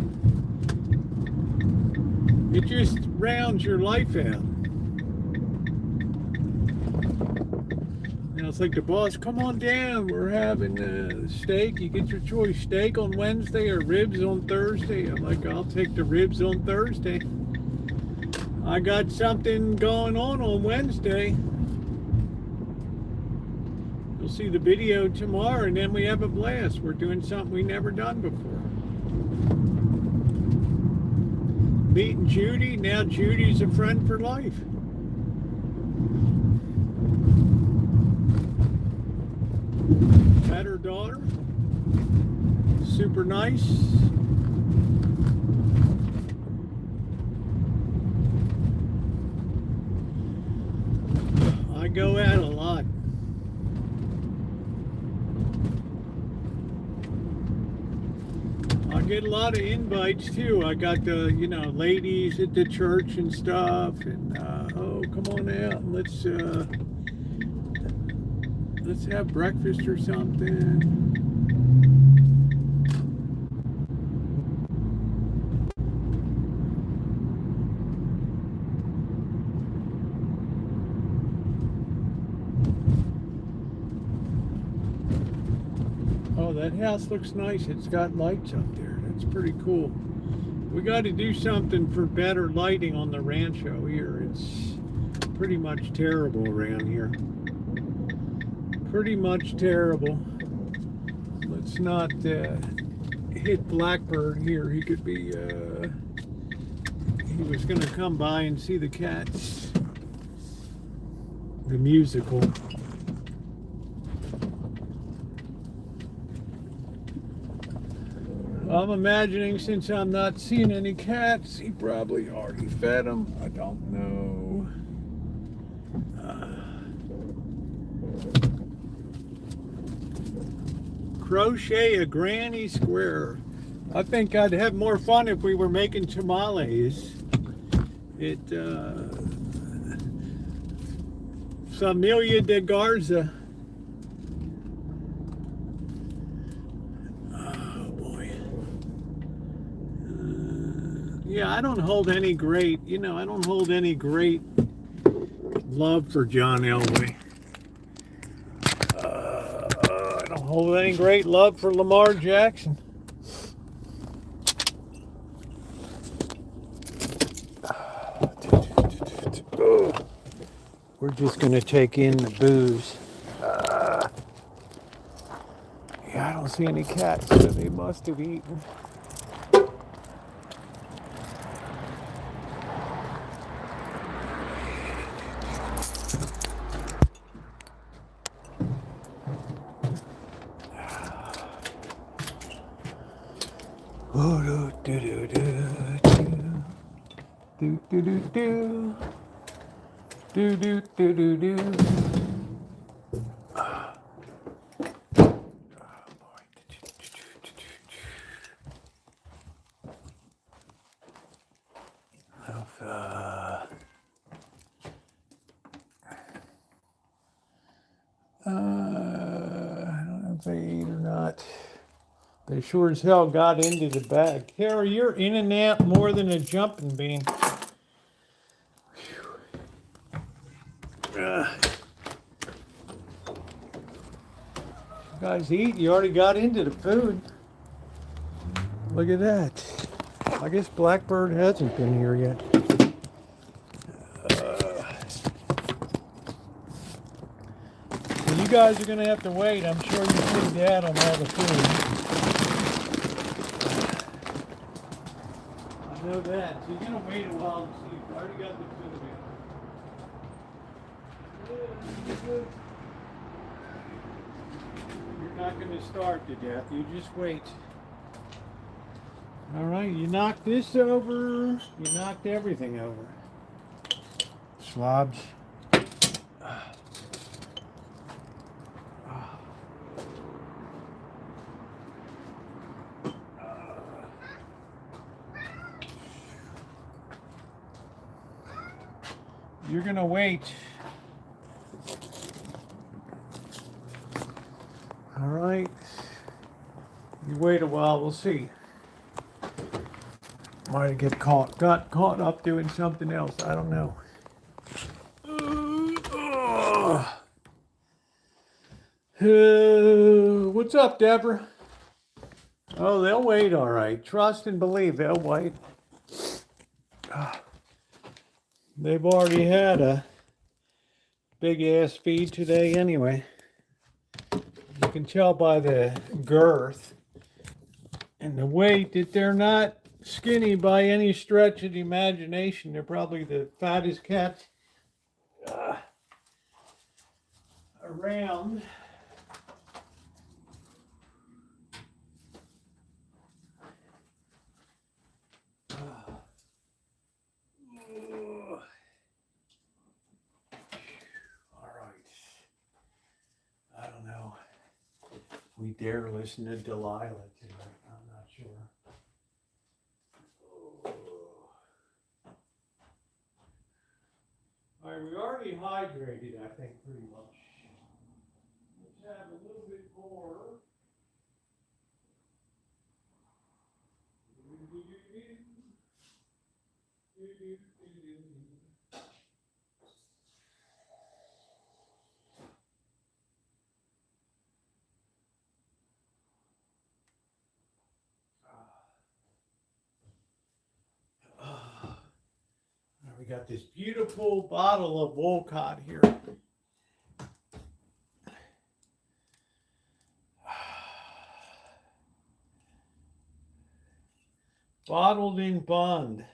It just rounds your life out. You know, it's like the boss, come on down, we're having steak. You get your choice, steak on Wednesday or ribs on Thursday. I'm like, I'll take the ribs on Thursday. I got something going on Wednesday. You'll see the video tomorrow, and then we have a blast. We're doing something we never done before. Meeting Judy. Now Judy's a friend for life. Met her daughter. Super nice. I go out a lot. I get a lot of invites too. I got the, you know, ladies at the church and stuff, and oh, come on out and let's have breakfast or something. Oh, that house looks nice. It's got lights up there. That's pretty cool. We got to do something for better lighting on the Rancho here. It's pretty much terrible around here. Pretty much terrible. Let's not hit Blackbird here, he could be, he was going to come by and see the Cats, the musical. I'm imagining, since I'm not seeing any cats, he probably already fed them. I don't know. Crochet a granny square. I think I'd have more fun if we were making tamales. Familia de Garza. Yeah, I don't hold any great, I don't hold any great love for John Elway. I don't hold any great love for Lamar Jackson. We're just going to take in the booze. Yeah, I don't see any cats, so they must have eaten. I don't know if they ate or not. They sure as hell got into the bag. Carrie, you're in and out more than a jumping bean. You guys eat, you already got into the food. Look at that. I guess Blackbird hasn't been here yet. So you guys are going to have to wait. I'm sure you've seen Dad on all the food. I know that. So you're going to wait a while to see. I already got the food in. You're not going to starve to death. You just wait. All right, you knocked this over. You knocked everything over. Slobs. You're going to wait. All right. You wait a while, we'll see. Might got caught up doing something else. I don't know. What's up, Deborah? Oh, they'll wait, all right. Trust and believe they'll wait. They've already had a big ass feed today anyway. You can tell by the girth and the weight that they're not skinny by any stretch of the imagination. They're probably the fattest cats around. I don't know if we dare listen to Delilah tonight. I'm not sure. All right, we already hydrated, I think, pretty much. Let's have a little bit more. We got this beautiful bottle of Wolcott here. Bottled in bond.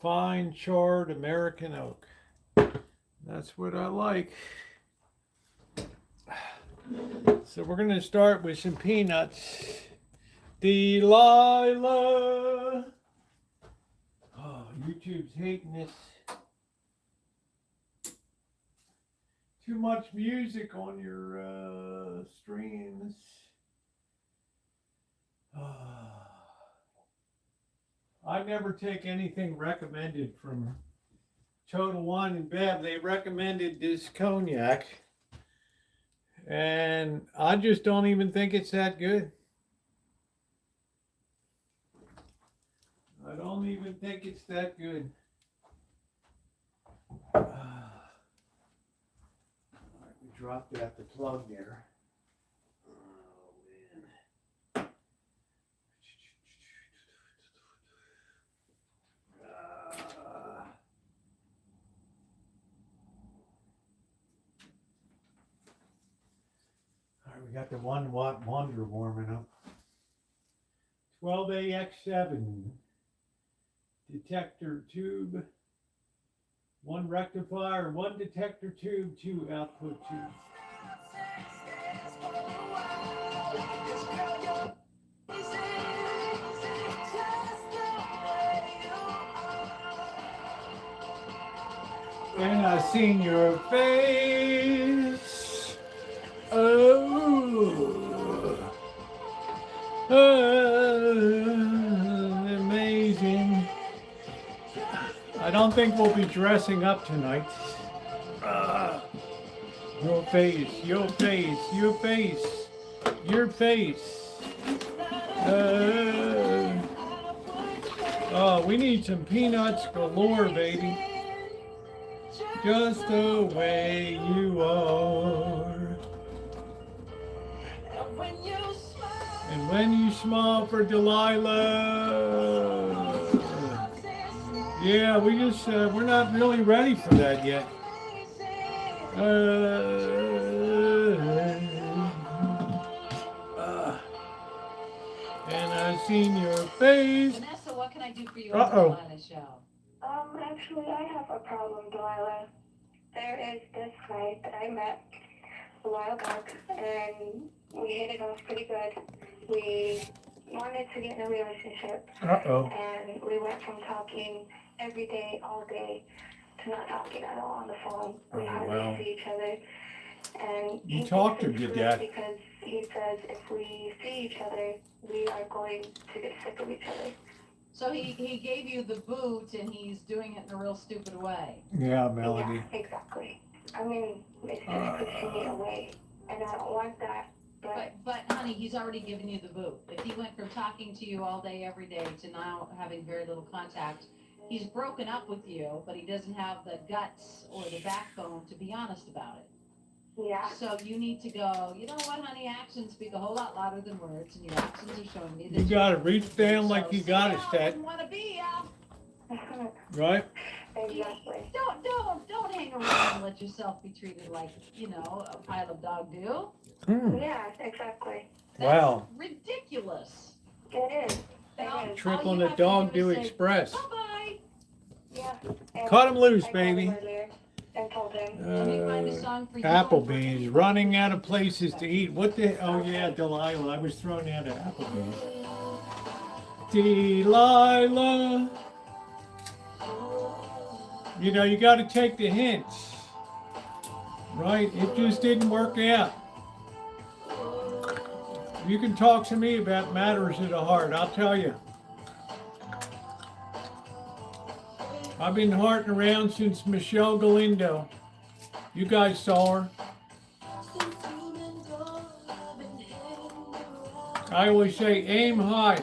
Fine charred American oak. That's what I like. So we're going to start with some peanuts. Delilah. Oh, YouTube's hating this. Too much music on your streams. I never take anything recommended from Total Wine and Bev. They recommended this cognac, and I just don't even think it's that good. I don't even think it's that good. All right, we dropped that, the plug there. Oh, man. All right, we got the 1-watt Wonder warming up. 12AX7. Detector tube, 1 rectifier, 1 detector tube, 2 output tubes. And I seen your face. Amazing. I don't think we'll be dressing up tonight. Your face, your face, your face, your face. Oh, we need some peanuts galore, baby. Just the way you are. And when you smile for Delilah. Yeah, we just, we're not really ready for that yet. And I've seen your face. Vanessa, what can I do for you on the Delilah show? Actually, I have a problem, Delilah. There is this guy that I met a while back, and we hit it off pretty good. We wanted to get in a relationship. And we went from talking every day, all day, to not talking at all on the phone. We hardly see each other. And You talk to your dad. Because he says if we see each other, we are going to get sick of each other. So he gave you the boot, and he's doing it in a real stupid way. Yeah, Melody. Yeah, exactly. I mean, it's just pushing me away, and I don't want that. But honey, he's already given you the boot. If he went from talking to you all day, every day, to now having very little contact, he's broken up with you, but he doesn't have the guts or the backbone to be honest about it. Yeah. So you need to go, you know what, honey, actions speak a whole lot louder than words, and your actions are showing me that You gotta reach down like you got it, I Stat. want to be, Right? Exactly. Don't hang around and let yourself be treated like, you know, a pile of dog do. Yeah, exactly. That's Wow. ridiculous. It is. Now, It is. Tripling all you the have to dog do do is say, express. Bye-bye. Yeah. And Cut him loose, I called baby. him earlier and told him. Let me find a song for you. Applebee's, running out of places to eat. What the? Oh yeah, Delilah. I was thrown out of Applebee's. Delilah. You know, you got to take the hints, right? It just didn't work out. You can talk to me about matters of the heart. I'll tell you. I've been hearting around since Michelle Galindo. You guys saw her. I always say aim high.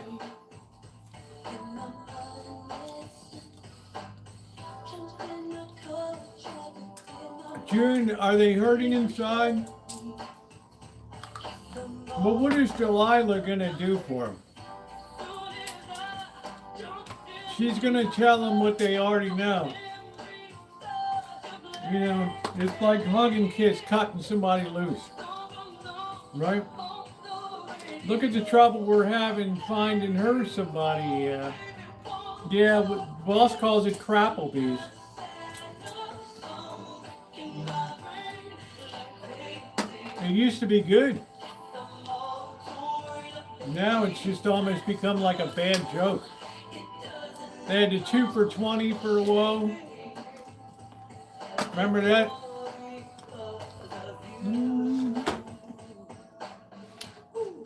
June, are they hurting inside? Well, what is Delilah gonna do for them? She's gonna tell them what they already know. You know, it's like hug and kiss, cutting somebody loose, right? Look at the trouble we're having finding her somebody. Yeah, boss calls it Crapplebees. It used to be good. Now it's just almost become like a bad joke. They had the 2 for $20 for a while. Remember that?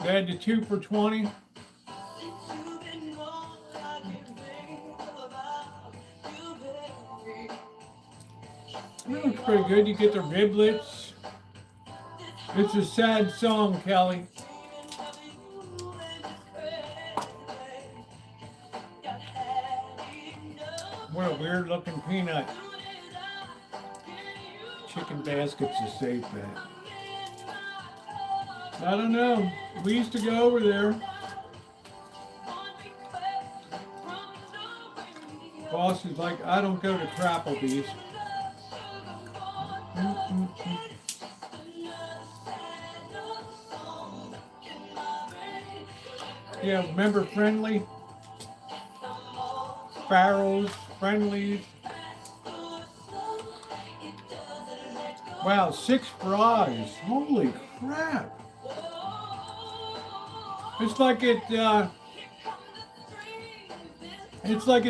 They had the 2 for $20. That looks pretty good. You get the riblets. It's a sad song, Kelly. What a weird looking peanut. Chicken basket's a safe bet. I don't know. We used to go over there. Boss is like, I don't go to Crapplebees. Yeah, remember Friendly? Farrell's, Friendlies. Wow, 6 fries. Holy crap. It's like at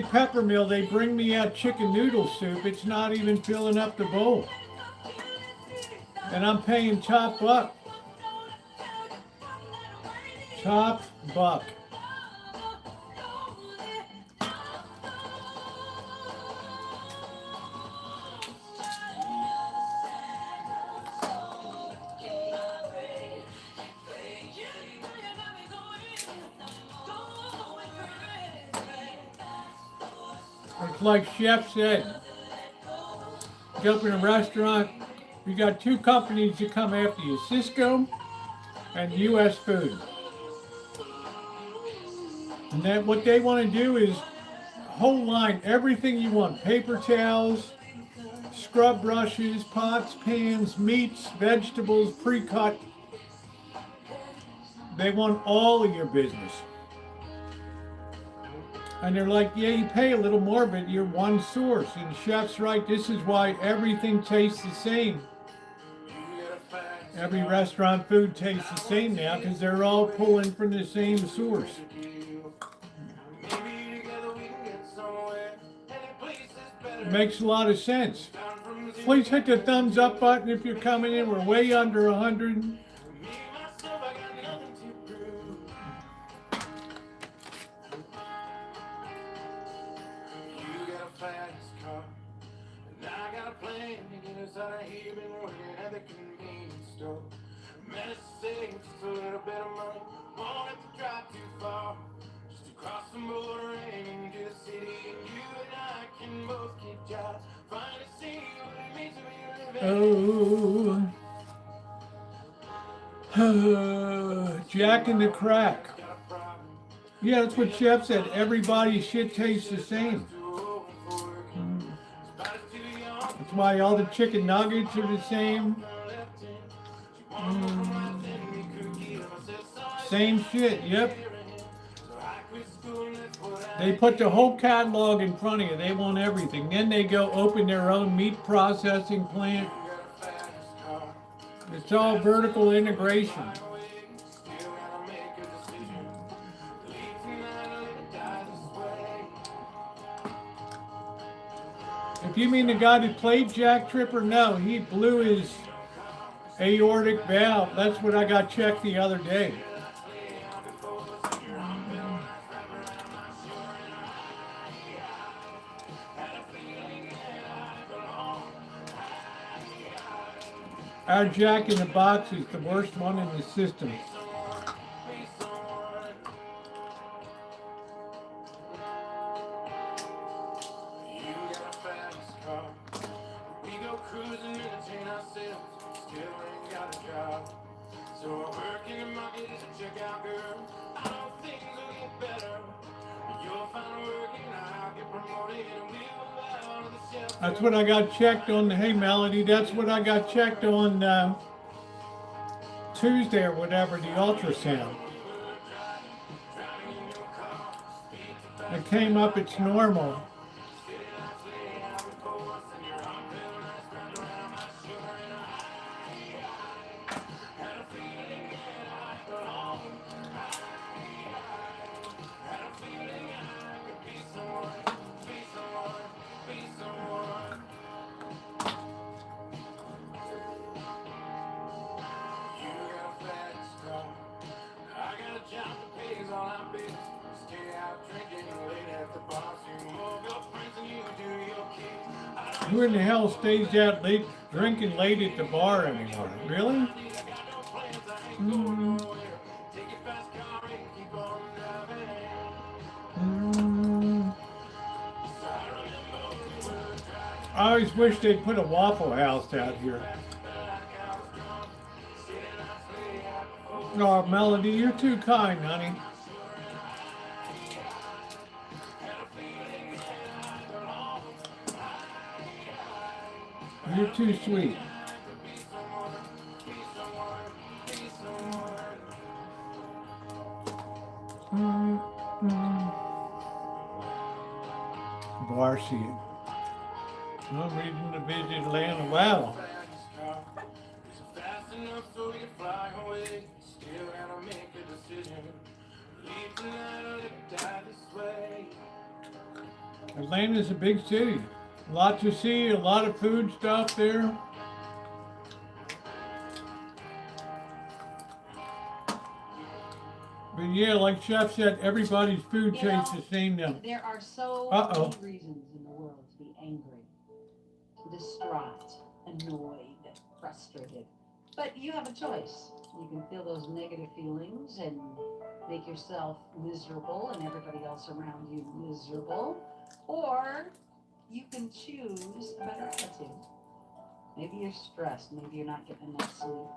Peppermill, they bring me out chicken noodle soup. It's not even filling up the bowl. And I'm paying top buck. Top buck. It's like Chef said, you open a restaurant, you got 2 companies that come after you, Cisco and US Food. And then what they want to do is whole line, everything you want, paper towels, scrub brushes, pots, pans, meats, vegetables, pre-cut. They want all of your business. And they're like, yeah, you pay a little more, but you're one source. And Chef's right, this is why everything tastes the same. Every restaurant food tastes the same now because they're all pulling from the same source. It makes a lot of sense. Please hit the thumbs up button if you're coming in. We're way under 100. Oh, Jack in the Crack. Yeah, that's what Chef said. Everybody's shit tastes the same. That's why all the chicken nuggets are the same. Same shit, yep. They put the whole catalog in front of you. They want everything. Then they go open their own meat processing plant. It's all vertical integration. If you mean the guy that played Jack Tripper, no, he blew his aortic valve. That's what I got checked the other day. Our Jack in the Box is the worst one in the system. That's what I got checked on. Hey, Melody, that's what I got checked on Tuesday or whatever, the ultrasound. It came up, it's normal. Who in the hell stays out late, drinking late at the bar anymore? Really? Mm. Mm. I always wish they'd put a Waffle House out here. Oh, Melody, you're too kind, honey. You're too sweet. Bar seat. I'm reading the Visit Atlanta. Wow. Atlanta's a big city. A lot to see, a lot of food stuff there. But yeah, like Chef said, everybody's food tastes the same now. There are so Uh-oh. many reasons in the world to be angry, distraught, annoyed, frustrated. But you have a choice. You can feel those negative feelings and make yourself miserable and everybody else around you miserable. Or you can choose a better attitude. Maybe you're stressed. Maybe you're not getting enough sleep.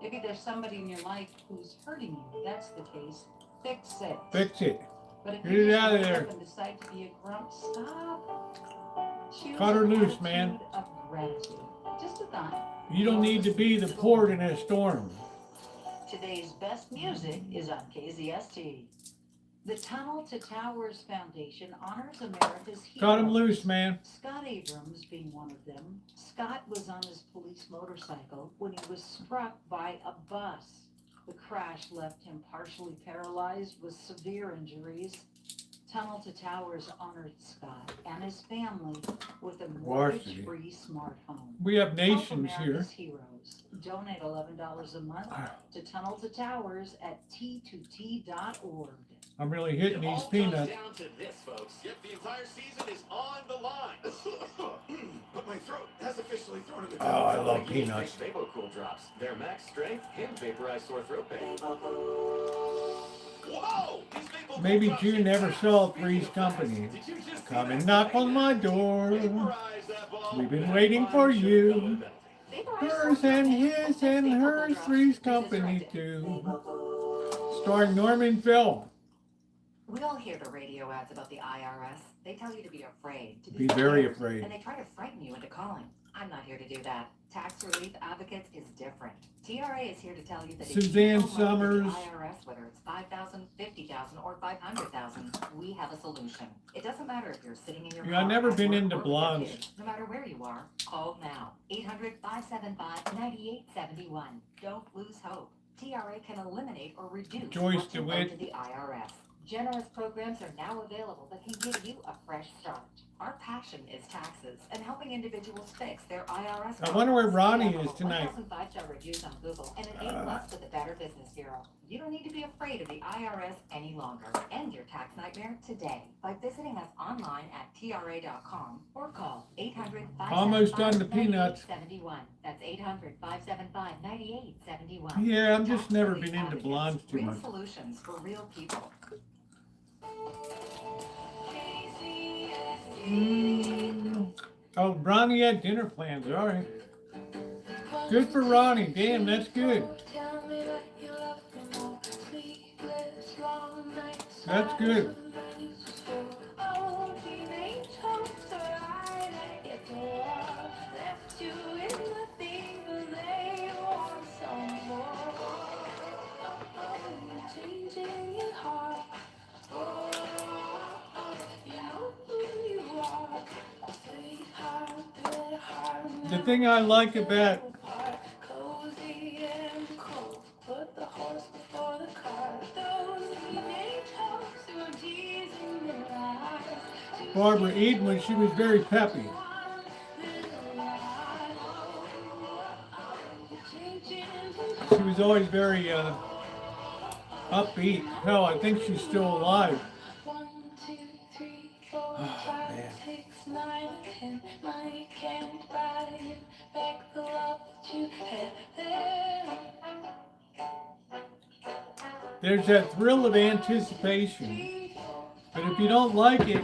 Maybe there's somebody in your life who's hurting you. If that's the case, fix it. Fix it. But if Get you it just out of wake there. up and decide to be a grump, stop. Choose Cut her an loose, attitude man. of gratitude. Just a thought. You don't need to be the port in a storm. Today's best music is on KZST. The Tunnel to Towers Foundation honors America's heroes. Cut him loose, man. Scott Abrams being one of them. Scott was on his police motorcycle when he was struck by a bus. The crash left him partially paralyzed with severe injuries. Tunnel to Towers honored Scott and his family with a mortgage-free smart home. We have Help nations here. America's heroes. Donate $11 a month to Tunnel to Towers at t2t.org. I'm really hitting these It peanuts. all comes down to this, folks. Yep, the entire season is on the line. But my throat has officially thrown in the Oh, I love peanuts. VapoCool drops. Their max strength and vaporize sore throat pain. Whoa! These VapoCool Maybe drops June hit never fast. saw Speaking Three's of Company. fast, did you just see Come that and knock on my door. Vaporize that ball. We've been That waiting fine for sugar you. pellet. Hers and his and hers, Three's Company too. Starring Norman Phil. We all hear the radio ads about the IRS. They tell you to be afraid. To Be very scared, afraid. And they try to frighten you into calling. I'm not here to do that. Tax Relief Advocates is different. TRA is here to tell you that Suzanne if you owe money to the Summers. IRS, whether it's $5,000, $50,000, or $500,000, we have a solution. It doesn't matter if you're sitting in your Yeah, car I've never at been work into or with your blondes. kids. No matter where you are, call now. 800-575-9871. Don't lose hope. TRA can eliminate or reduce Joyce what you owe DeWitt. to the IRS. Generous programs are now available that can give you a fresh start. Our passion is taxes and helping individuals fix their IRS. I wonder where problems. Ronnie We have is tonight. 1,000 five-star reviews on Google and an A+ with the Better Business Bureau. You don't need to be afraid of the IRS any longer. End your tax nightmare today by visiting us online at tra.com or call 800-575-9871. Almost done the peanuts. That's 800-575-9871. Yeah, I'm just Tax never Relief been into Advocates. blondes too Real much. solutions for real people. Oh, Ronnie had dinner plans. All right. Good for Ronnie. Damn, that's good. That's good. The thing I like about Barbara Eden was she was very peppy. She was always very upbeat. Hell, I think she's still alive. Oh, man. There's that thrill of anticipation. But if you don't like it,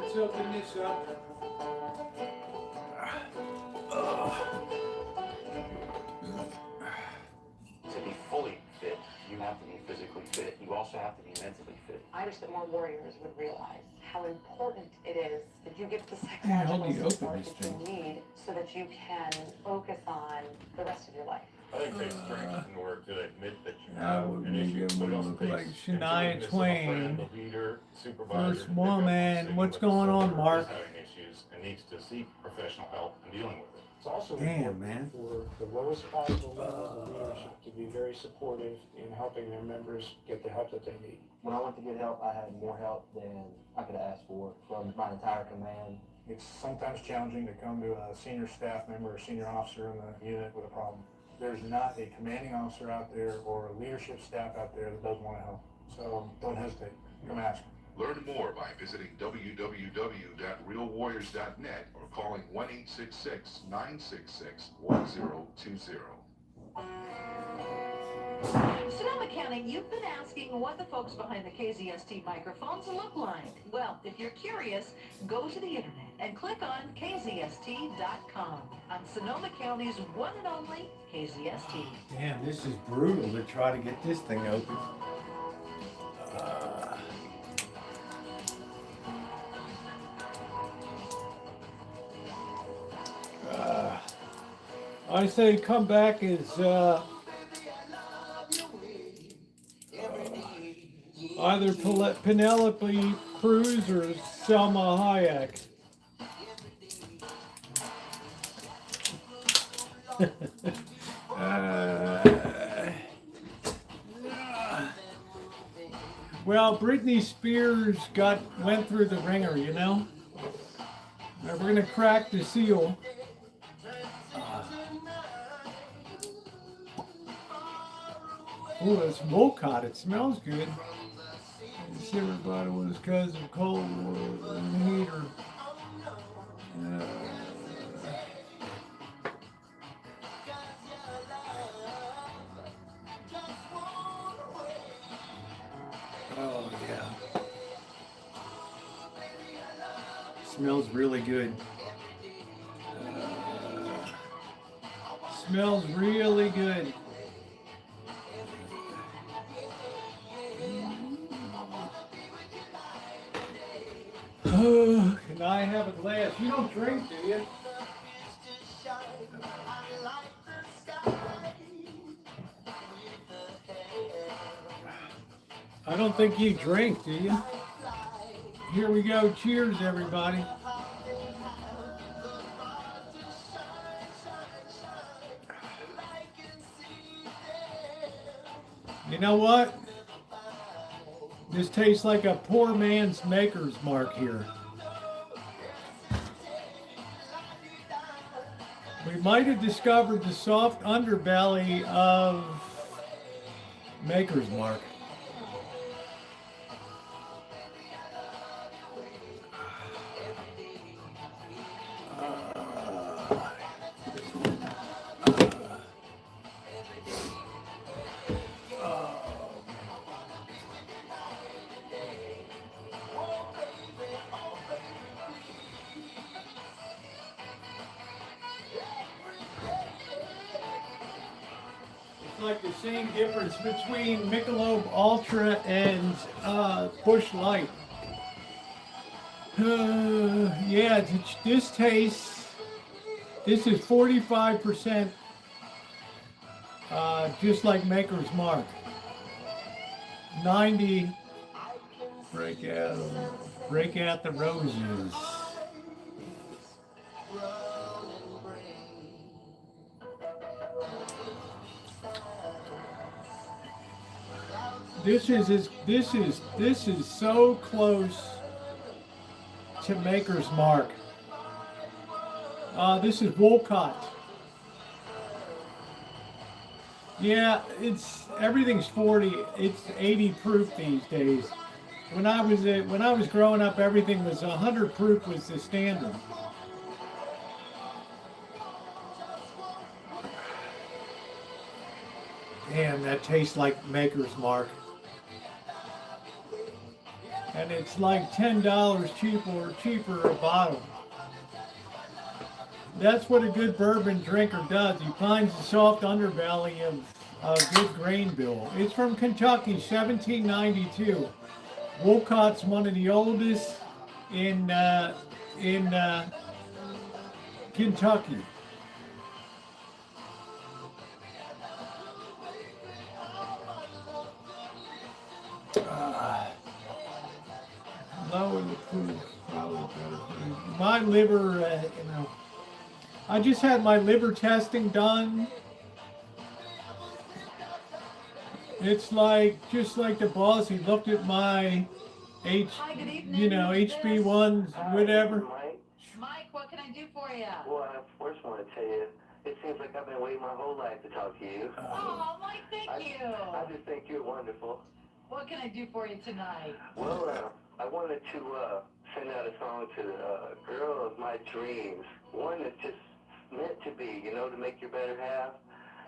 let's open this up. To be fully fit, you have to be physically fit. You also have to be mentally fit. I wish that more warriors would realize how important it is that you get the How do you psychological open support this that you need so that you can focus on the rest of your life. I think it takes strength in order to admit that you I have would an make issue. it But it also look takes like enjoying Shania this of a friend, Twain. the leader, supervisor, First to pick up and woman. say What's when going on, someone Mark? is having issues and needs to seek professional help in dealing with it. It's also Damn, important man. for the lowest possible levels of leadership to be very supportive in helping their members get the help that they need. When I went to get help, I had more help than I could ask for from my entire command. It's sometimes challenging to come to a senior staff member or senior officer in the unit with a problem. There's not a commanding officer out there or a leadership staff out there that doesn't want to help. So don't hesitate. Come ask. Learn more by visiting www.realwarriors.net or calling 1-866-966-1020. Sonoma County, you've been asking what the folks behind the KZST microphones look like. Well, if you're curious, go to the internet and click on kzst.com on Sonoma County's one and only KZST. Damn, this is brutal to try to get this thing open. I say come back as either Penelope Cruz or Selma Hayek. Well, Britney Spears went through the ringer, you know. We're gonna crack the seal. Oh, it's smoke hot. It smells good. It's everybody was because of cold war and heater. Oh yeah. Smells really good. Smells really good. Can I have a glass? You don't drink, do you? I don't think you drink, do you? Here we go. Cheers, everybody. You know what? This tastes like a poor man's Maker's Mark here. We might have discovered the soft underbelly of Maker's Mark. Like the same difference between Michelob Ultra and Busch Light. Yeah, this tastes. This is 45%, just like Maker's Mark. 90. Break out the roses. This is so close to Maker's Mark. This is Wolcott. Yeah, everything's 40. It's 80 proof these days. When I was growing up, everything was 100 proof was the standard. Damn, that tastes like Maker's Mark. And it's like $10 cheaper a bottle. That's what a good bourbon drinker does. He finds the soft underbelly of a good grain bill. It's from Kentucky, 1792. Wolcott's one of the oldest in Kentucky. Lower the proof, probably better proof. My liver, I just had my liver testing done. It's just like the boss. He looked at my HB1, whatever. Mike, what can I do for you? Well, I first want to tell you, it seems like I've been waiting my whole life to talk to you. Oh, Mike, thank you. I just think you're wonderful. What can I do for you tonight? Well, I wanted to send out a song to the girl of my dreams. One that's just meant to be, to make your better half.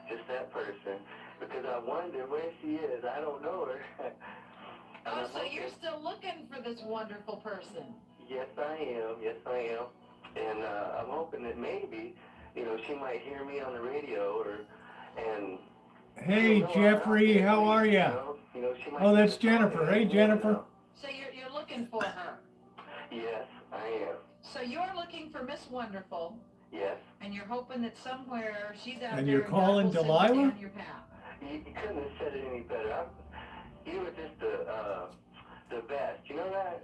Just that person. Because I wonder where she is. I don't know her. Oh, so you're still looking for this wonderful person? Yes, I am. Yes, I am. And I'm hoping that maybe, she might hear me on the radio Hey, Jeffrey, how are you? Oh, that's Jennifer. Hey, Jennifer. So you're looking for her? Yes, I am. So you're looking for Miss Wonderful? Yes. And you're hoping that somewhere she's out there. And you're calling Delilah? You couldn't have said it any better. You were just the best. You know that?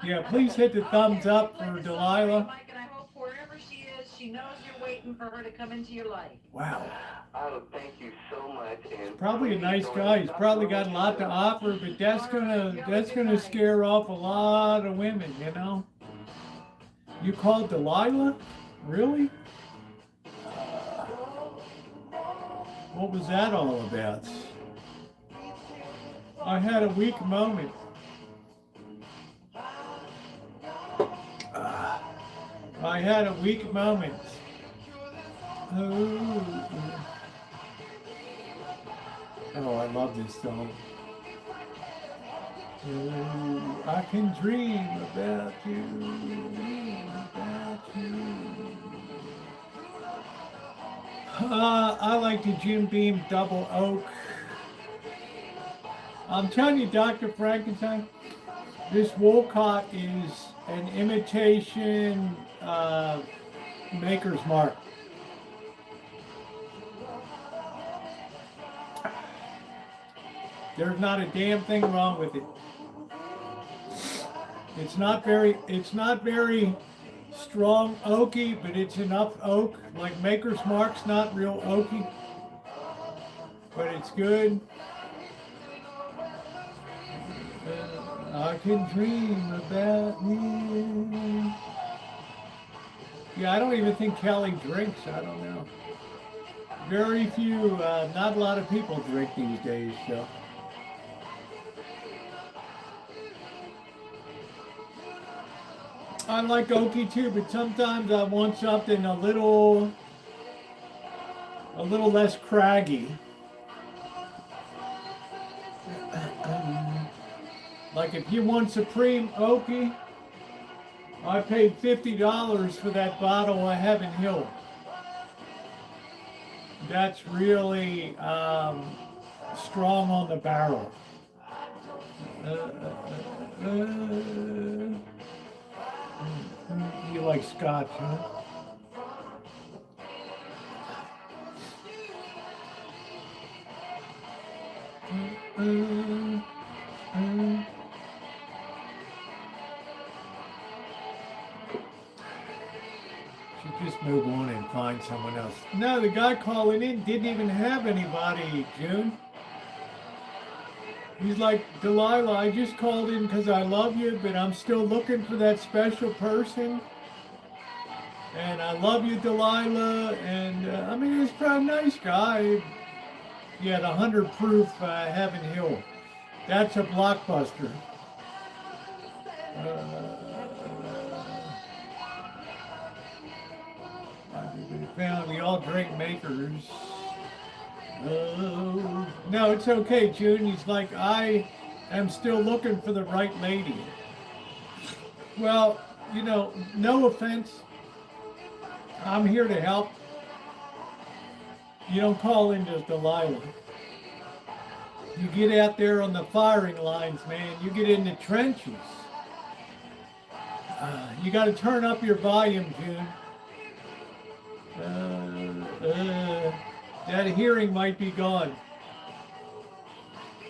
Yeah, please hit the thumbs up for Delilah. Mike, and I hope wherever she is, she knows you're waiting for her to come into your life. Wow. I would thank you so much. And probably a nice guy. He's probably got a lot to offer, but that's gonna scare off a lot of women, You called Delilah? Really? What was that all about? I had a weak moment. I had a weak moment. Oh, I love this song. Oh, I can dream about you, I like the Jim Beam Double Oak. I'm telling you, Dr. Frankenstein, This Wolcott is an imitation Maker's Mark. There's not a damn thing wrong with it. It's not very strong oaky, but it's enough oak. Like Maker's Mark's not real oaky, but it's good. I can dream about you. Yeah, I don't even think Kelly drinks. I don't know. Very few, not a lot of people drink these days, so. I like oaky too, but sometimes I want something a little less craggy. Like if you want Supreme Oaky, I paid $50 for that bottle of Heaven Hill. That's really strong on the barrel. You like scotch, huh? Should just move on and find someone else. No, the guy calling in didn't even have anybody, June. He's like, Delilah, I just called in because I love you, but I'm still looking for that special person. And I love you, Delilah. And I mean, he's probably a nice guy. Yeah, the 100 proof Heaven Hill. That's a blockbuster. Found we all drink Makers. No, it's okay, June. He's like, I am still looking for the right lady. Well, you know, no offense. I'm here to help. You don't call in just Delilah. You get out there on the firing lines, man. You get in the trenches. You got to turn up your volume, June. That hearing might be gone.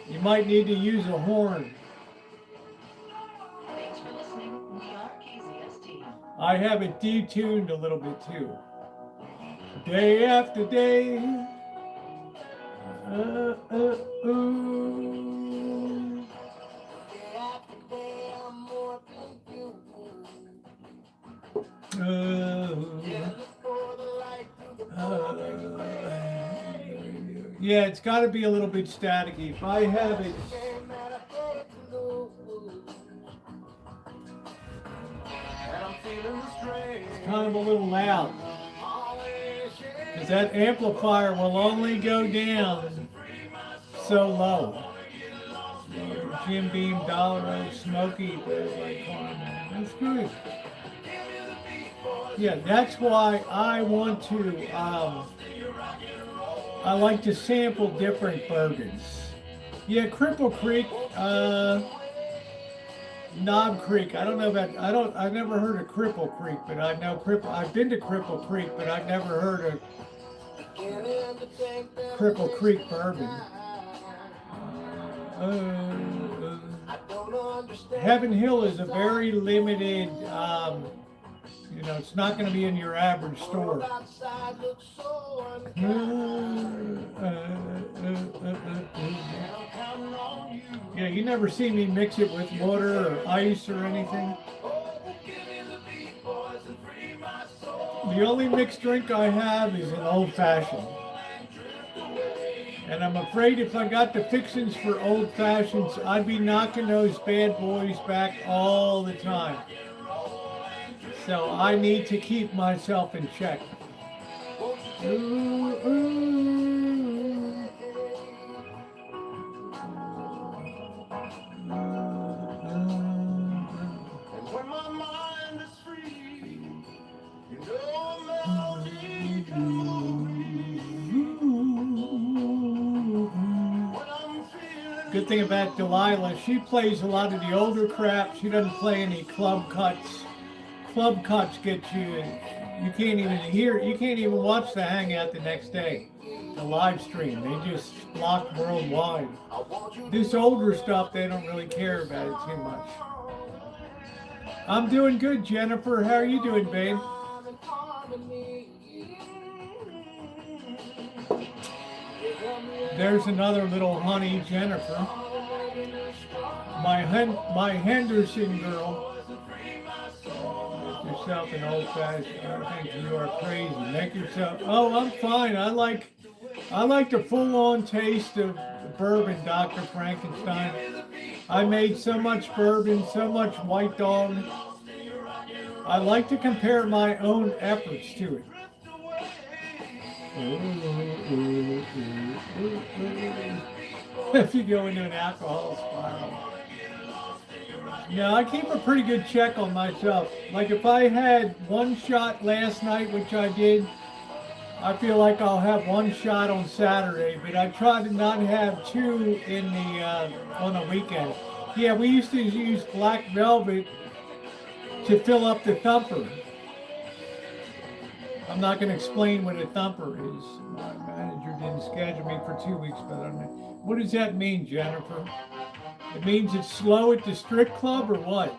You might need to use a horn. Thanks for listening. We are KZST. I have it detuned a little bit too. Day after day. Yeah, it's got to be a little bit staticky. If I have it, it's kind of a little loud. Because that amplifier will only go down so low. Jim Beam, Dollar, Smoky, that's good. Yeah, that's why I want to, I like to sample different bourbons. Yeah, Cripple Creek, Knob Creek. I don't know about, I've never heard of Cripple Creek, but I know I've been to Cripple Creek, but I've never heard of Cripple Creek bourbon. Heaven Hill is a very limited, you know, it's not going to be in your average store. Yeah, you never see me mix it with water or ice or anything. The only mixed drink I have is an old fashioned. And I'm afraid if I got the fixings for old fashions, I'd be knocking those bad boys back all the time. So I need to keep myself in check. Ooh, ooh. When my mind is free, you know melody comes. Good good thing about Delilah, she plays a lot of the older crap. She doesn't play any club cuts. Club cuts get you, you can't even hear, you can't even watch the Hangout the next day. The live stream, they just block worldwide. This older stuff, they don't really care about it too much. I'm doing good, Jennifer. How are you doing, babe? There's another little honey, Jennifer. My Henderson girl. Make yourself an old fashioned. I think you are crazy. Make yourself. Oh, I'm fine. I like the full-on taste of bourbon, Dr. Frankenstein. I made so much bourbon, so much White Dog. I like to compare my own efforts to it. If you go into an alcohol spiral. Now, I keep a pretty good check on myself. Like if I had one shot last night, which I did, I feel like I'll have one shot on Saturday, but I try to not have two in the on a weekend. Yeah, we used to use Black Velvet to fill up the thumper. I'm not going to explain what a thumper is. My manager didn't schedule me for 2 weeks, but I don't know. What does that mean, Jennifer? It means it's slow at the strip club or what?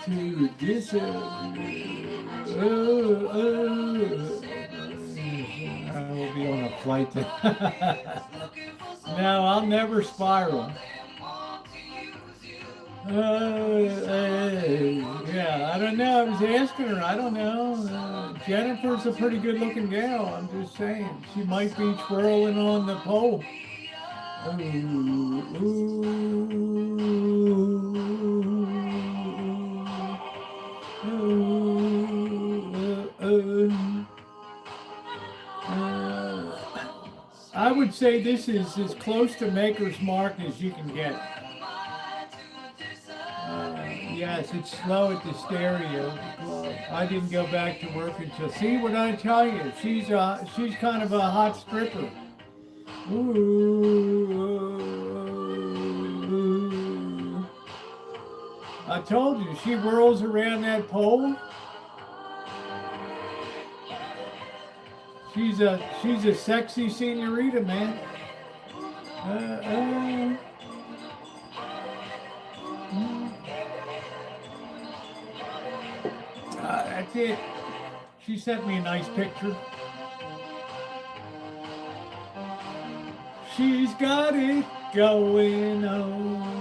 To disagree. I will be on a flight to... No, I'll never spiral. Yeah, I don't know. I was asking her. I don't know. Jennifer's a pretty good-looking gal. I'm just saying. She might be twirling on the pole. I would say this is as close to Maker's Mark as you can get. Yes, it's slow at the stereo. I didn't go back to work until. See what I tell you? She's kind of a hot stripper. Ooh. I told you, she whirls around that pole. She's a sexy senorita, man. That's it. She sent me a nice picture. She's got it going on.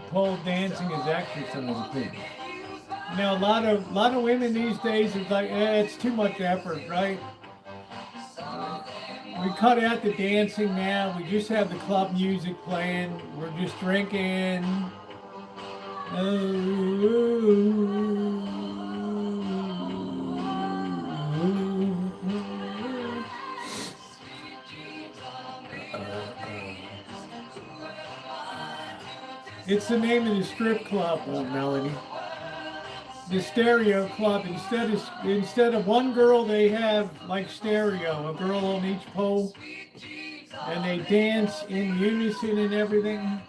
Pole dancing is exercise thing. You know, a lot of women these days is like, it's too much effort, right? We cut out the dancing now. We just have the club music playing. We're just drinking. It's the name of the strip club, Melanie. The stereo club. Instead of one girl, they have like stereo, a girl on each pole, and they dance in unison and everything.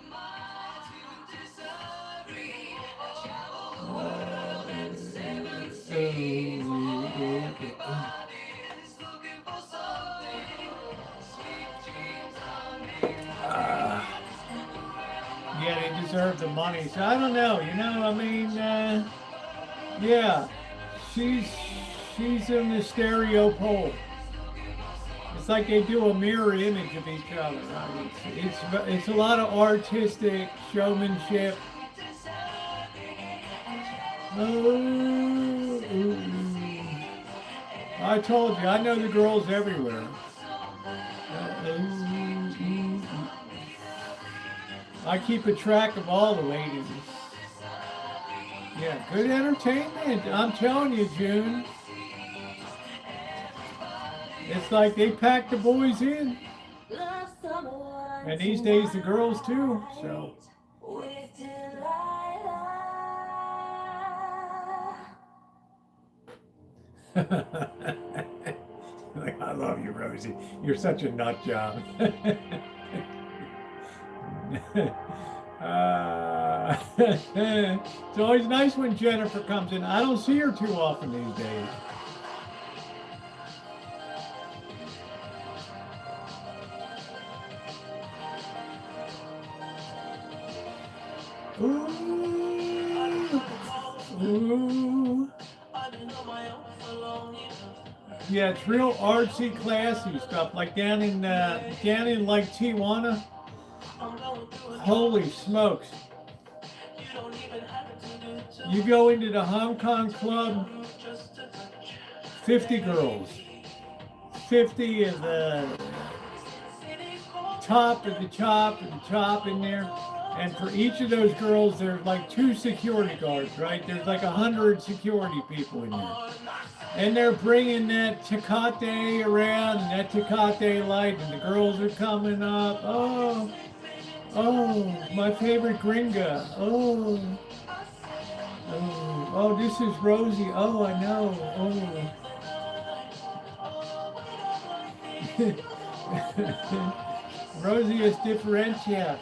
Yeah, they deserve the money. So I don't know, you know, I mean, yeah, she's in the stereo pole. It's like they do a mirror image of each other, right? It's a lot of artistic showmanship. I told you, I know the girls everywhere. I keep a track of all the ladies. Yeah, good entertainment. I'm telling you, June. It's like they pack the boys in. And these days the girls too, so. Like, I love you, Rosie. You're such a nut job. It's always nice when Jennifer comes in. I don't see her too often these days. Ooh. Ooh. Yeah, it's real artsy, classy stuff. Like down in like Tijuana. Holy smokes! You go into the Hong Kong club, 50 girls. 50 is the top of the chop in there. And for each of those girls, there's like 2 security guards, right? There's like 100 security people in there. And they're bringing that Tecate around and that Tecate light, and the girls are coming up. Oh, my favorite gringa. Oh, this is Rosie. Oh, I know. Oh. Rosie is differentiate.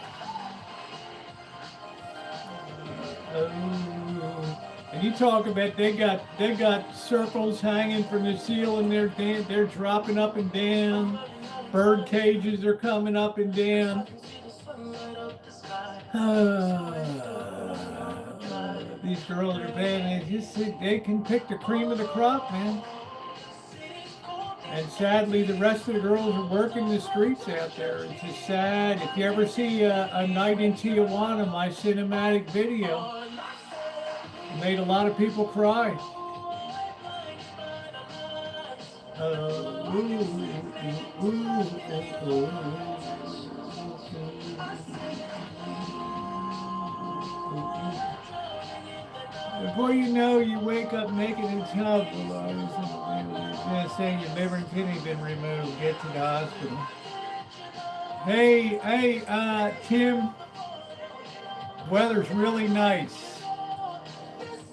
And you talk about they got circles hanging from the ceiling. They're dropping up and down. Bird cages are coming up and down. These girls are bad. They can pick the cream of the crop, man. And sadly, the rest of the girls are working the streets out there. It's just sad. If you ever see a night in Tijuana, my cinematic video, made a lot of people cry. Before you know, you wake up naked and tough. Saying your liver and kidney been removed. Get to the hospital. Hey, Tim. Weather's really nice.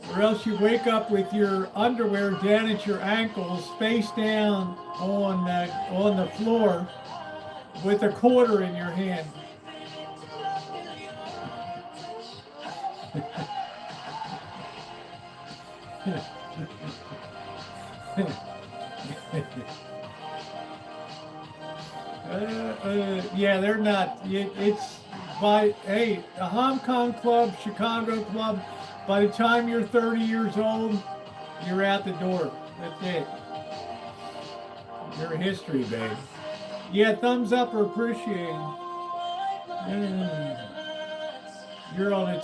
Or else you wake up with your underwear down at your ankles, face down on the floor, with a quarter in your hand. Yeah, they're not. It's by a Hong Kong club, Chicago club. By the time you're 30 years old, you're out the door. That's it. You're history, babe. Yeah, thumbs up are appreciated. You're on the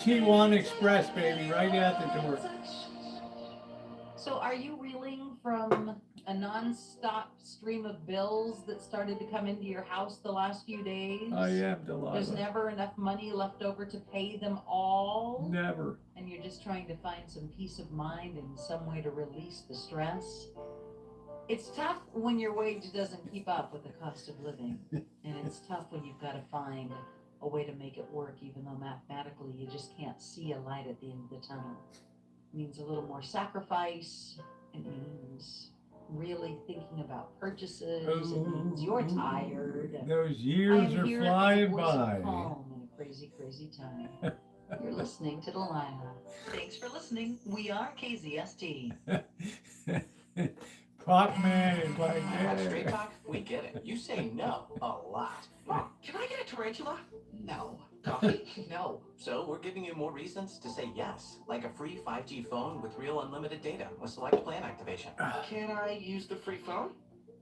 T1 Express, baby, right out the door. So are you reeling from a non-stop stream of bills that started to come into your house the last few days? I am, Delilah. There's never enough money left over to pay them all? Never. And you're just trying to find some peace of mind and some way to release the stress? It's tough when your wage doesn't keep up with the cost of living. And it's tough when you've got to find a way to make it work, even though mathematically you just can't see a light at the end of the tunnel. It means a little more sacrifice. It means really thinking about purchases. It means you're tired. Those years are flying by. Calm in a crazy, crazy time. You're listening to Delilah. Thanks for listening. We are KZST. Pop man is like At Straight that. Talk, we get it. You say no a lot. Mom, can I get a tarantula? No. Coffee? No. So we're giving you more reasons to say yes, like a free 5G phone with real unlimited data with select plan activation. Can I use the free phone?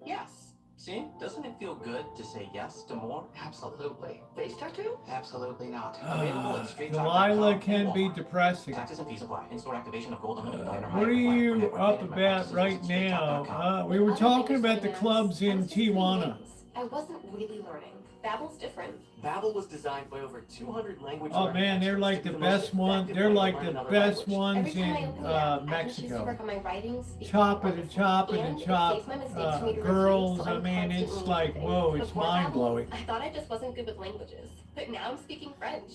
Yes. See, doesn't it feel good to say yes to more? Absolutely. Face tattoo? Absolutely not. Available at Delilah can be depressing. Taxes and fees apply. In-store activation of Gold Unlimited plan or What are you up about right now? We were talking about the clubs in Tijuana. I wasn't really learning. Babbel's different. Babbel was designed by over 200 language Oh learning man, they're experts like to the be most best one. effective They're way to like learn the another best language. ones Every time I in open the app, I can choose to Mexico. work on my writing, speaking, Chop or and chop and and it chop saves my mistakes for me to review, girls. so I I'm mean, it's constantly like improving. whoa, it's Before mind Babbel, blowing. I thought I just wasn't good with languages, but now I'm speaking French.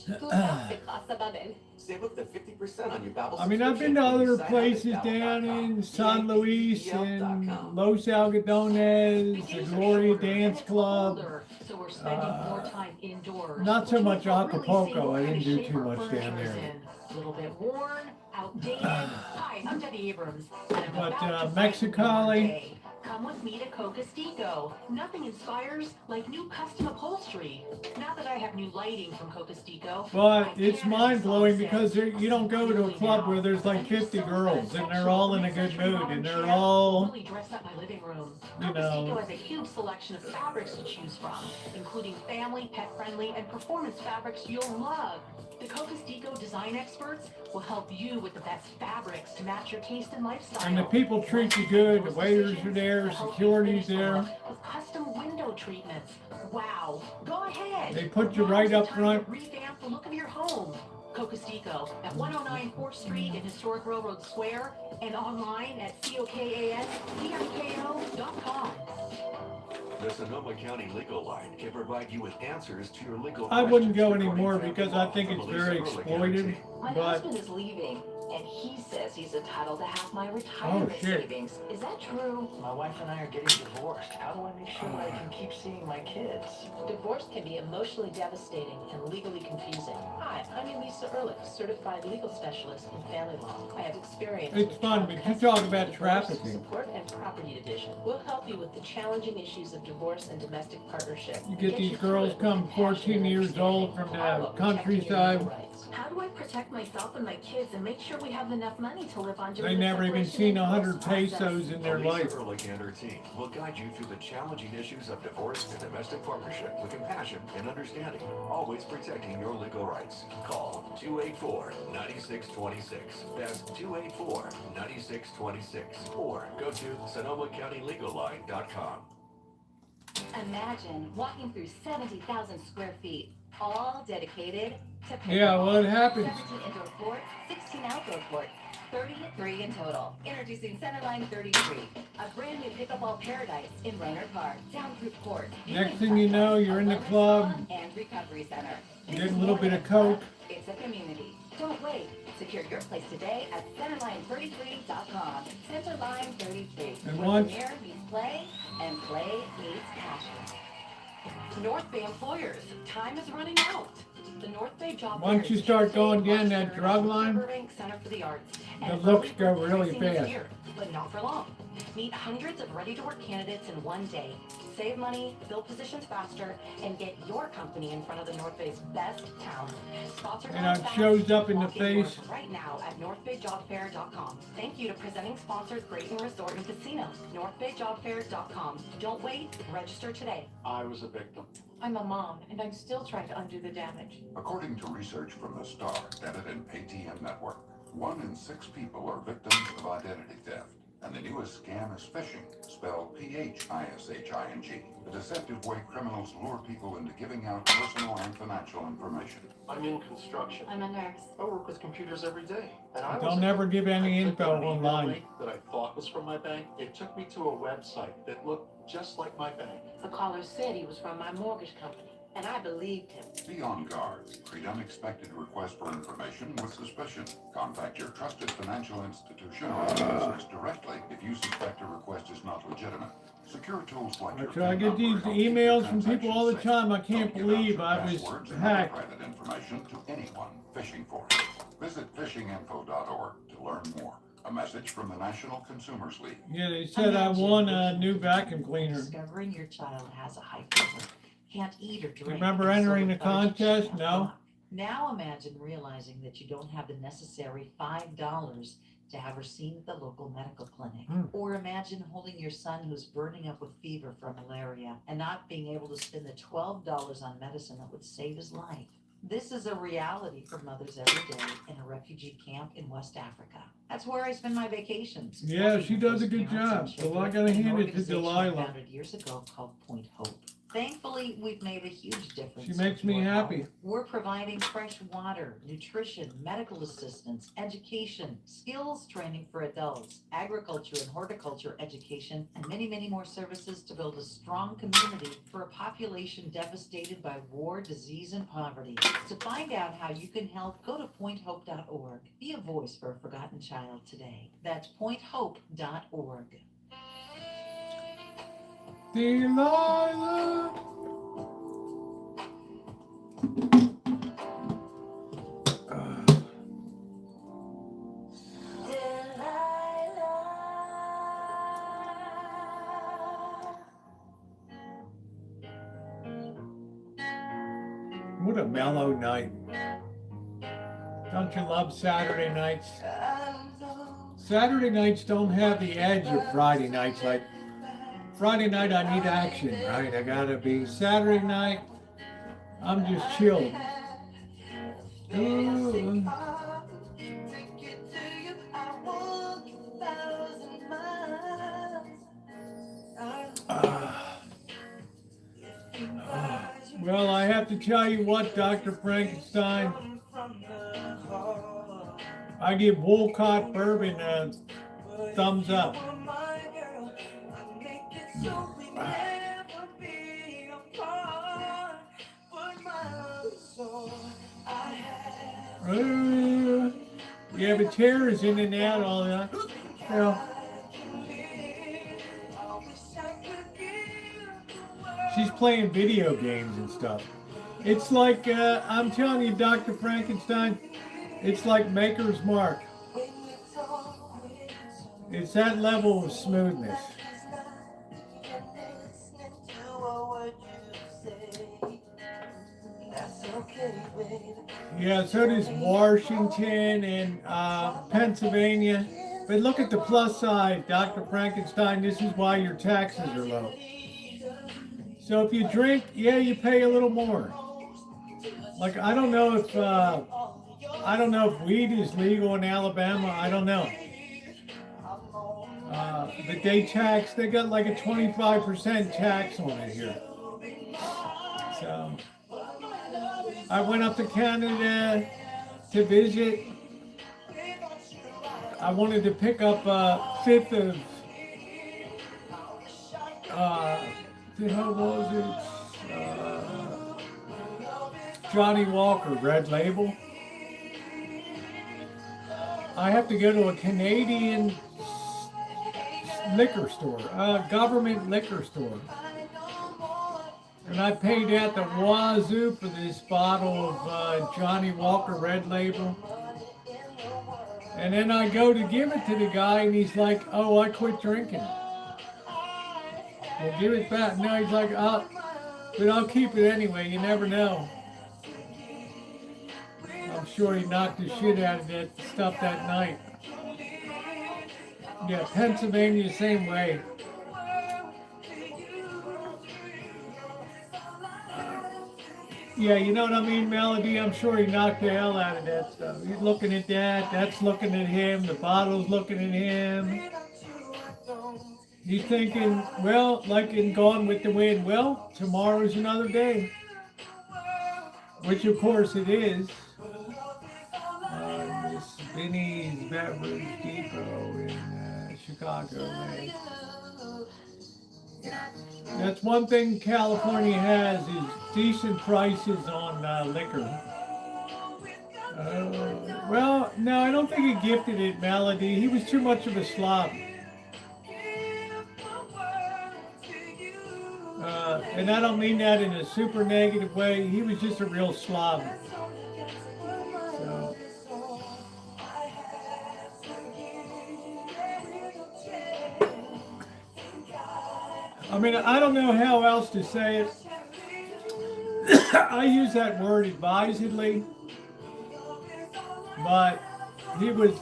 Save up to 50% on your Babbel I mean, I've been to subscription when you other sign up at places down babbel.com. in San Luis BABBL.com. and Los Algodones, the Gloria Dance Club. So we're spending more time indoors. Not so which much means we're really seeing Acapulco. I what didn't kind do of shape too our much furniture down is there. in. A little bit worn, outdated. Hi, I'm Debbie Abrams, and I'm But about to Mexicali. Come with me to Cocastico. Nothing inspires like new custom upholstery. Not that I have new lighting from Cocastico. But it's mind blowing because you don't go to a club where there's like 50 girls and they're all in a good mood and they're all, Really dress up my living room. you Cocastico know. has a huge selection of fabrics to choose from, including family, pet-friendly, and performance fabrics you'll love. The Cocastico design experts will help you with the best fabrics to match your taste and lifestyle. And the people treat you good. The waiters are there, security's there. With custom window treatments. Wow. Go ahead. They put you right up front. Revamp the look of your home. Cocastico at 109 4th Street in Historic Railroad Square and online at COKASPMKO.com. The Sonoma County Legal Line can provide you with answers to your legal I wouldn't go questions anymore regarding because family I law think from it's Elisa very Early exploited. Guarantee. My But husband is leaving, and he says he's entitled to half my retirement shit. savings. Is that true? My wife and I are getting divorced. How do I make sure that I can keep seeing my kids? Divorce can be emotionally devastating and legally confusing. Hi, I'm Elisa Ehrlich, certified legal specialist in family law. I have experience it's with fun, child but you custody, talk about divorce, trafficking. support, and property division. We'll help you with the challenging issues of divorce and domestic partnership. You get these you girls through it come with compassion 14 and years old understanding, from all the while protecting your countryside. legal rights. How do I protect myself and my kids and make sure we have enough money to live on They during the never even separation seen and divorce 100 pesos process? in their Elisa life. Ehrlich and her team will guide you through the challenging issues of divorce and domestic partnership with compassion and understanding, always protecting your legal rights. Call 284-9626. That's 284-9626. Or go to SonomaCountyLegalLine.com. Imagine walking through 70,000 square feet, all dedicated to pickleball. Yeah, well, it happens. 17 indoor courts, 16 outdoor courts, 33 in total. Introducing Centerline 33, a brand new pickleball paradise in Rohnert Park. Soundproof courts. Next thing you know, you're in the club, And recovery center. get a little bit of coke. It's a community. Don't wait. Secure your place today at centerline33.com. Centerline 33. And where once- Premier meets play and play meets passion. North Bay employers, time is running out. The North Bay Job Once Fair you is start Tuesday, going down March that 3rd drug at the line, Burbank Center for the Arts. the And looks early go bird really pricing is fast. here, but not for long. Meet hundreds of ready-to-work candidates in one day. Save money, fill positions faster, and get your company in front of the North Bay's best talent. Sponsored And by it Fast, shows up in the walk in face. work right now at northbayjobfair.com. Thank you to presenting sponsors Grayson Resort and Casino. northbayjobfair.com. Don't wait, register today. I was a victim. I'm a mom, and I'm still trying to undo the damage. According to research from the STAR Debit and PayTM network, 1 in 6 people are victims of identity theft. And the newest scam is phishing, spelled P-H-I-S-H-I-N-G, the deceptive way criminals lure people into giving out personal and financial information. I'm in construction. I'm a nurse. I work with computers every day. And I Don't never give any info an email online. link that I thought was from my bank. It took me to a website that looked just like my bank. The caller said he was from my mortgage company, and I believed him. Be on guard. Treat unexpected requests for information with suspicion. Contact your trusted financial institution or business directly if you suspect a request is not legitimate. Secure tools like your So I PIN get these number help keep your emails from people all the transactions time. I safe. can't Don't give out believe your I was passwords and hacked. other private information to anyone fishing for it. Visit fishinginfo.org to learn more. A message from the National Consumers League. Yeah, they said I won a new vacuum cleaner. Discovering your child has a high fever, can't eat or drink. Remember and so entering the lethargic contest? she can't No. walk. Now imagine realizing that you don't have the necessary $5 to have her seen at the local medical clinic. Or imagine holding your son who's burning up with fever from malaria and not being able to spend the $12 on medicine that would save his life. This is a reality for mothers every day in a refugee camp in West Africa. That's where I spend my vacations. Yeah, working she with does a those good parents and job. So I children gotta in an hand it to organization I Delilah. founded years ago called Point Hope. Thankfully, we've made a huge difference. She makes me in your happy. health. We're providing fresh water, nutrition, medical assistance, education, skills training for adults, agriculture and horticulture education, and many, many more services to build a strong community for a population devastated by war, disease, and poverty. To find out how you can help, go to pointhope.org. Be a voice for a forgotten child today. That's pointhope.org. Delilah. What a mellow night. Don't you love Saturday nights? Saturday nights don't have the edge of Friday nights. Like Friday night, I need action, right? I gotta be. Saturday night, I'm just chilled. Ooh. Well, I have to tell you what, Dr. Frankenstein, I give Wolcott Bourbon a thumbs up. Yeah, but Tara's in and out all the time. Yeah. She's playing video games and stuff. It's like, I'm telling you, Dr. Frankenstein, it's like Maker's Mark. It's that level of smoothness. Yeah, so does Washington and Pennsylvania. But look at the plus side, Dr. Frankenstein. This is why your taxes are low. So if you drink, yeah, you pay a little more. Like I don't know if weed is legal in Alabama. I don't know. But they got like a 25% tax on it here. So I went up to Canada to visit. I wanted to pick up a fifth of the hell was it? Johnny Walker Red Label. I have to go to a Canadian liquor store, government liquor store. And I paid at the wazoo for this bottle of Johnny Walker Red Label. And then I go to give it to the guy and he's like, oh, I quit drinking. Well, give it back. No, he's like, but I'll keep it anyway. You never know. I'm sure he knocked the shit out of that stuff that night. Yeah, Pennsylvania, same way. Yeah, you know what I mean, Melody? I'm sure he knocked the hell out of that stuff. He's looking at that, that's looking at him, the bottle's looking at him. He's thinking, well, like in Gone with the Wind, well, tomorrow's another day. Which, of course, it is. Miss Vinnie's Beverage Depot in Chicago. Right? That's one thing California has is decent prices on liquor. Well, no, I don't think he gifted it, Melody. He was too much of a slob. And I don't mean that in a super negative way. He was just a real slob. So. I mean, I don't know how else to say it. I use that word advisedly, but he was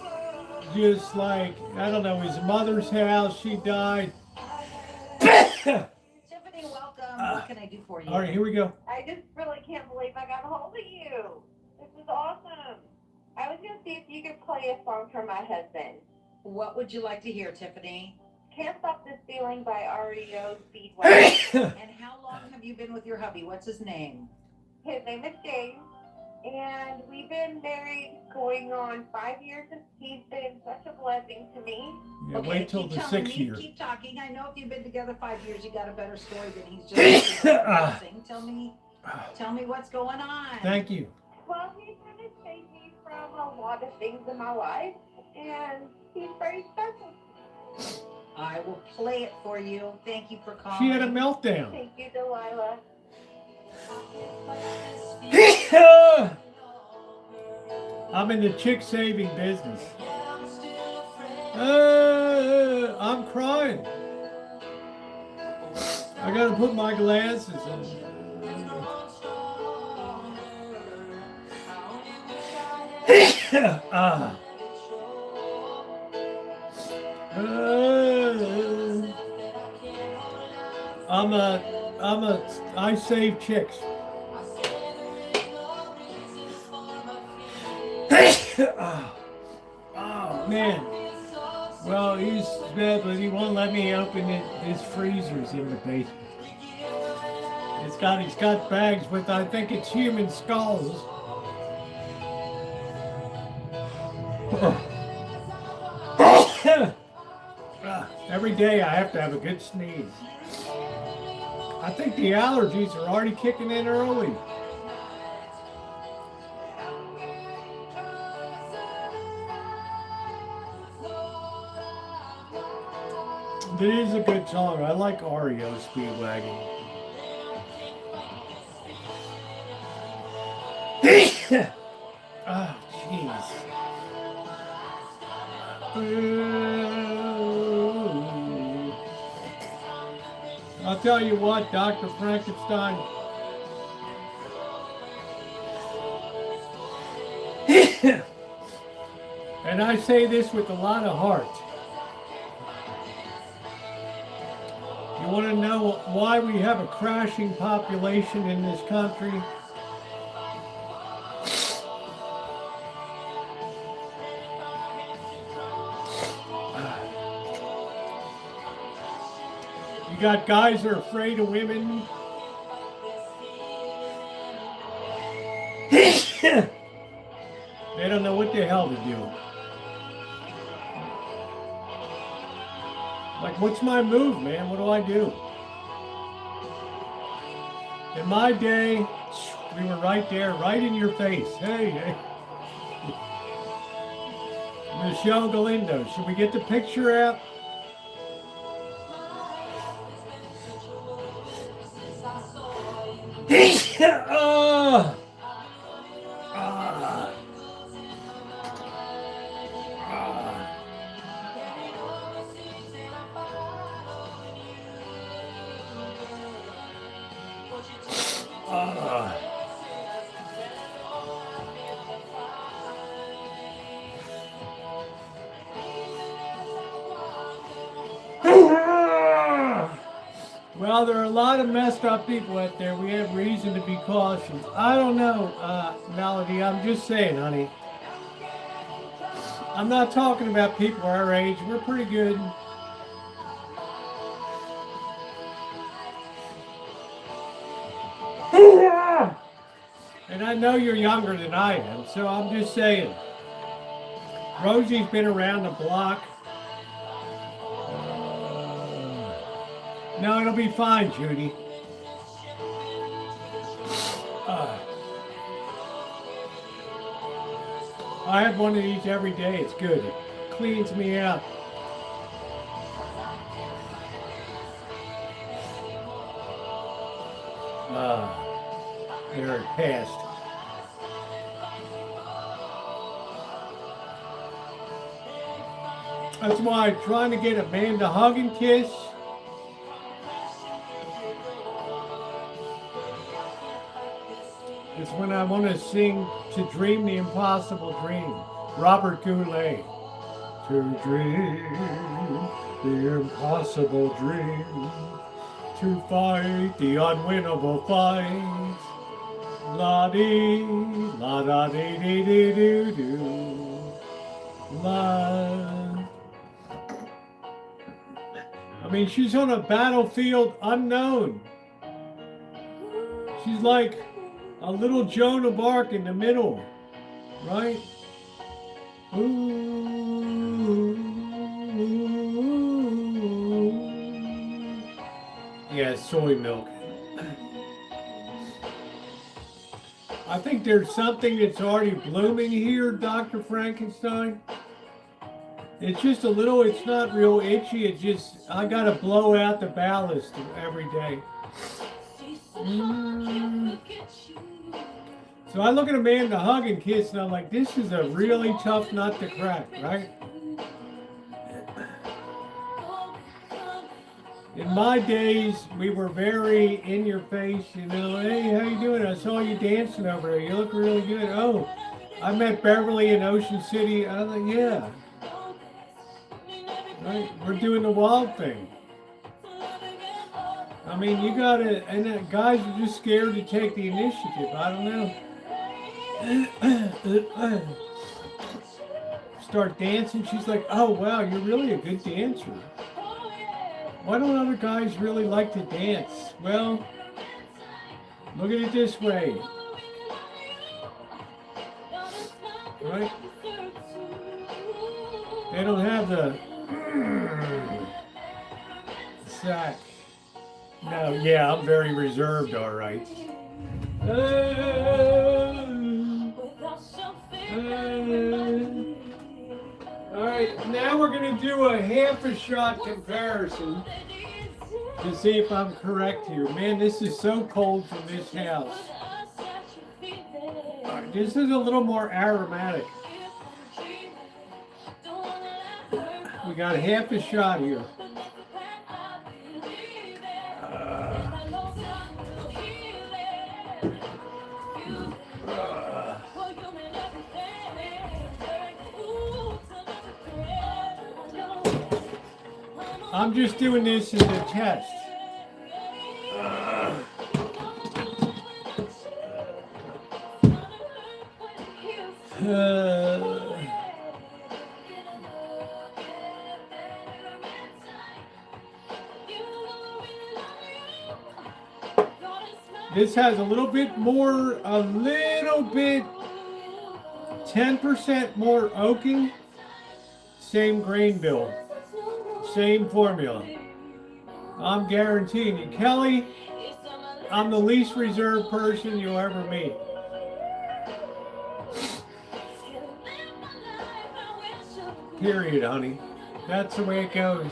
just like, I don't know, his mother's house, she died. Tiffany, welcome. What can I do for you? All right, here we go. I just really can't believe I got a hold of you. This is awesome. I was going to see if you could play a song for my husband. What would you like to hear, Tiffany? Can't Stop This Feeling by REO Speedway. And how long have you been with your hubby? What's his name? His name is James, and we've been married going on 5 years. He's been such a blessing to me. Yeah, wait till keep the telling 6th me, year. Keep talking. I know if you've been together 5 years, you got a better story than he's just blessing. Tell me what's going on. Thank you. Well, he kind of saved me from a lot of things in my life, and he's very special. I will play it for you. Thank you for calling. She had a meltdown. Thank you, Delilah. I'm in the chick saving business. I'm crying. I gotta put my glasses on. I save chicks. Oh man. Well, he's bad, but he won't let me open it. His freezer's in the basement. He's got bags with, I think it's human skulls. Every day I have to have a good sneeze. I think the allergies are already kicking in early. It is a good song. I like REO Speedwagon. Oh, jeez. I'll tell you what, Dr. Frankenstein. And I say this with a lot of heart. You want to know why we have a crashing population in this country? You got guys that are afraid of women. They don't know what the hell to do. Like, what's my move, man? What do I do? In my day, we were right there, right in your face. Hey, hey. Michelle Galindo, should we get the picture out? Well, there are a lot of messed up people out there. We have reason to be cautious. I don't know, Melody. I'm just saying, honey. I'm not talking about people our age. We're pretty good. And I know you're younger than I am, so I'm just saying. Rosie's been around the block. No, it'll be fine, Judy. I have one of these every day. It's good. It cleans me out. There it passed. That's why I'm trying to get a man to hug and kiss. It's when I want to sing To Dream the Impossible Dream. Robert Goulet. To dream the impossible dream. To fight the unwinnable fight. La-dee, la-da-dee-dee-dee-doo-doo. La. I mean, she's on a battlefield unknown. She's like a little Joan of Arc in the middle, right? Ooh. Yeah, soy milk. I think there's something that's already blooming here, Dr. Frankenstein. It's just a little, it's not real itchy. It just, I gotta blow out the ballast every day. So I look at a man to hug and kiss and I'm like, this is a really tough nut to crack, right? In my days, we were very in your face, you know, hey, how you doing? I saw you dancing over there. You look really good. Oh, I met Beverly in Ocean City. I was like, yeah. Right? We're doing the wild thing. I mean, you gotta, and guys are just scared to take the initiative. I don't know. Start dancing. She's like, oh, wow, you're really a good dancer. Why don't other guys really like to dance? Well, look at it this way. Right? They don't have the sack. No, yeah, I'm very reserved, all right. All right, now we're going to do a half a shot comparison to see if I'm correct here. Man, this is so cold from this house. All right, this is a little more aromatic. We got a half a shot here. I'm just doing this as a test. This has a little bit 10% more oaking, same grain bill. Same formula. I'm guaranteeing you. Kelly, I'm the least reserved person you'll ever meet. Period, honey. That's the way it goes.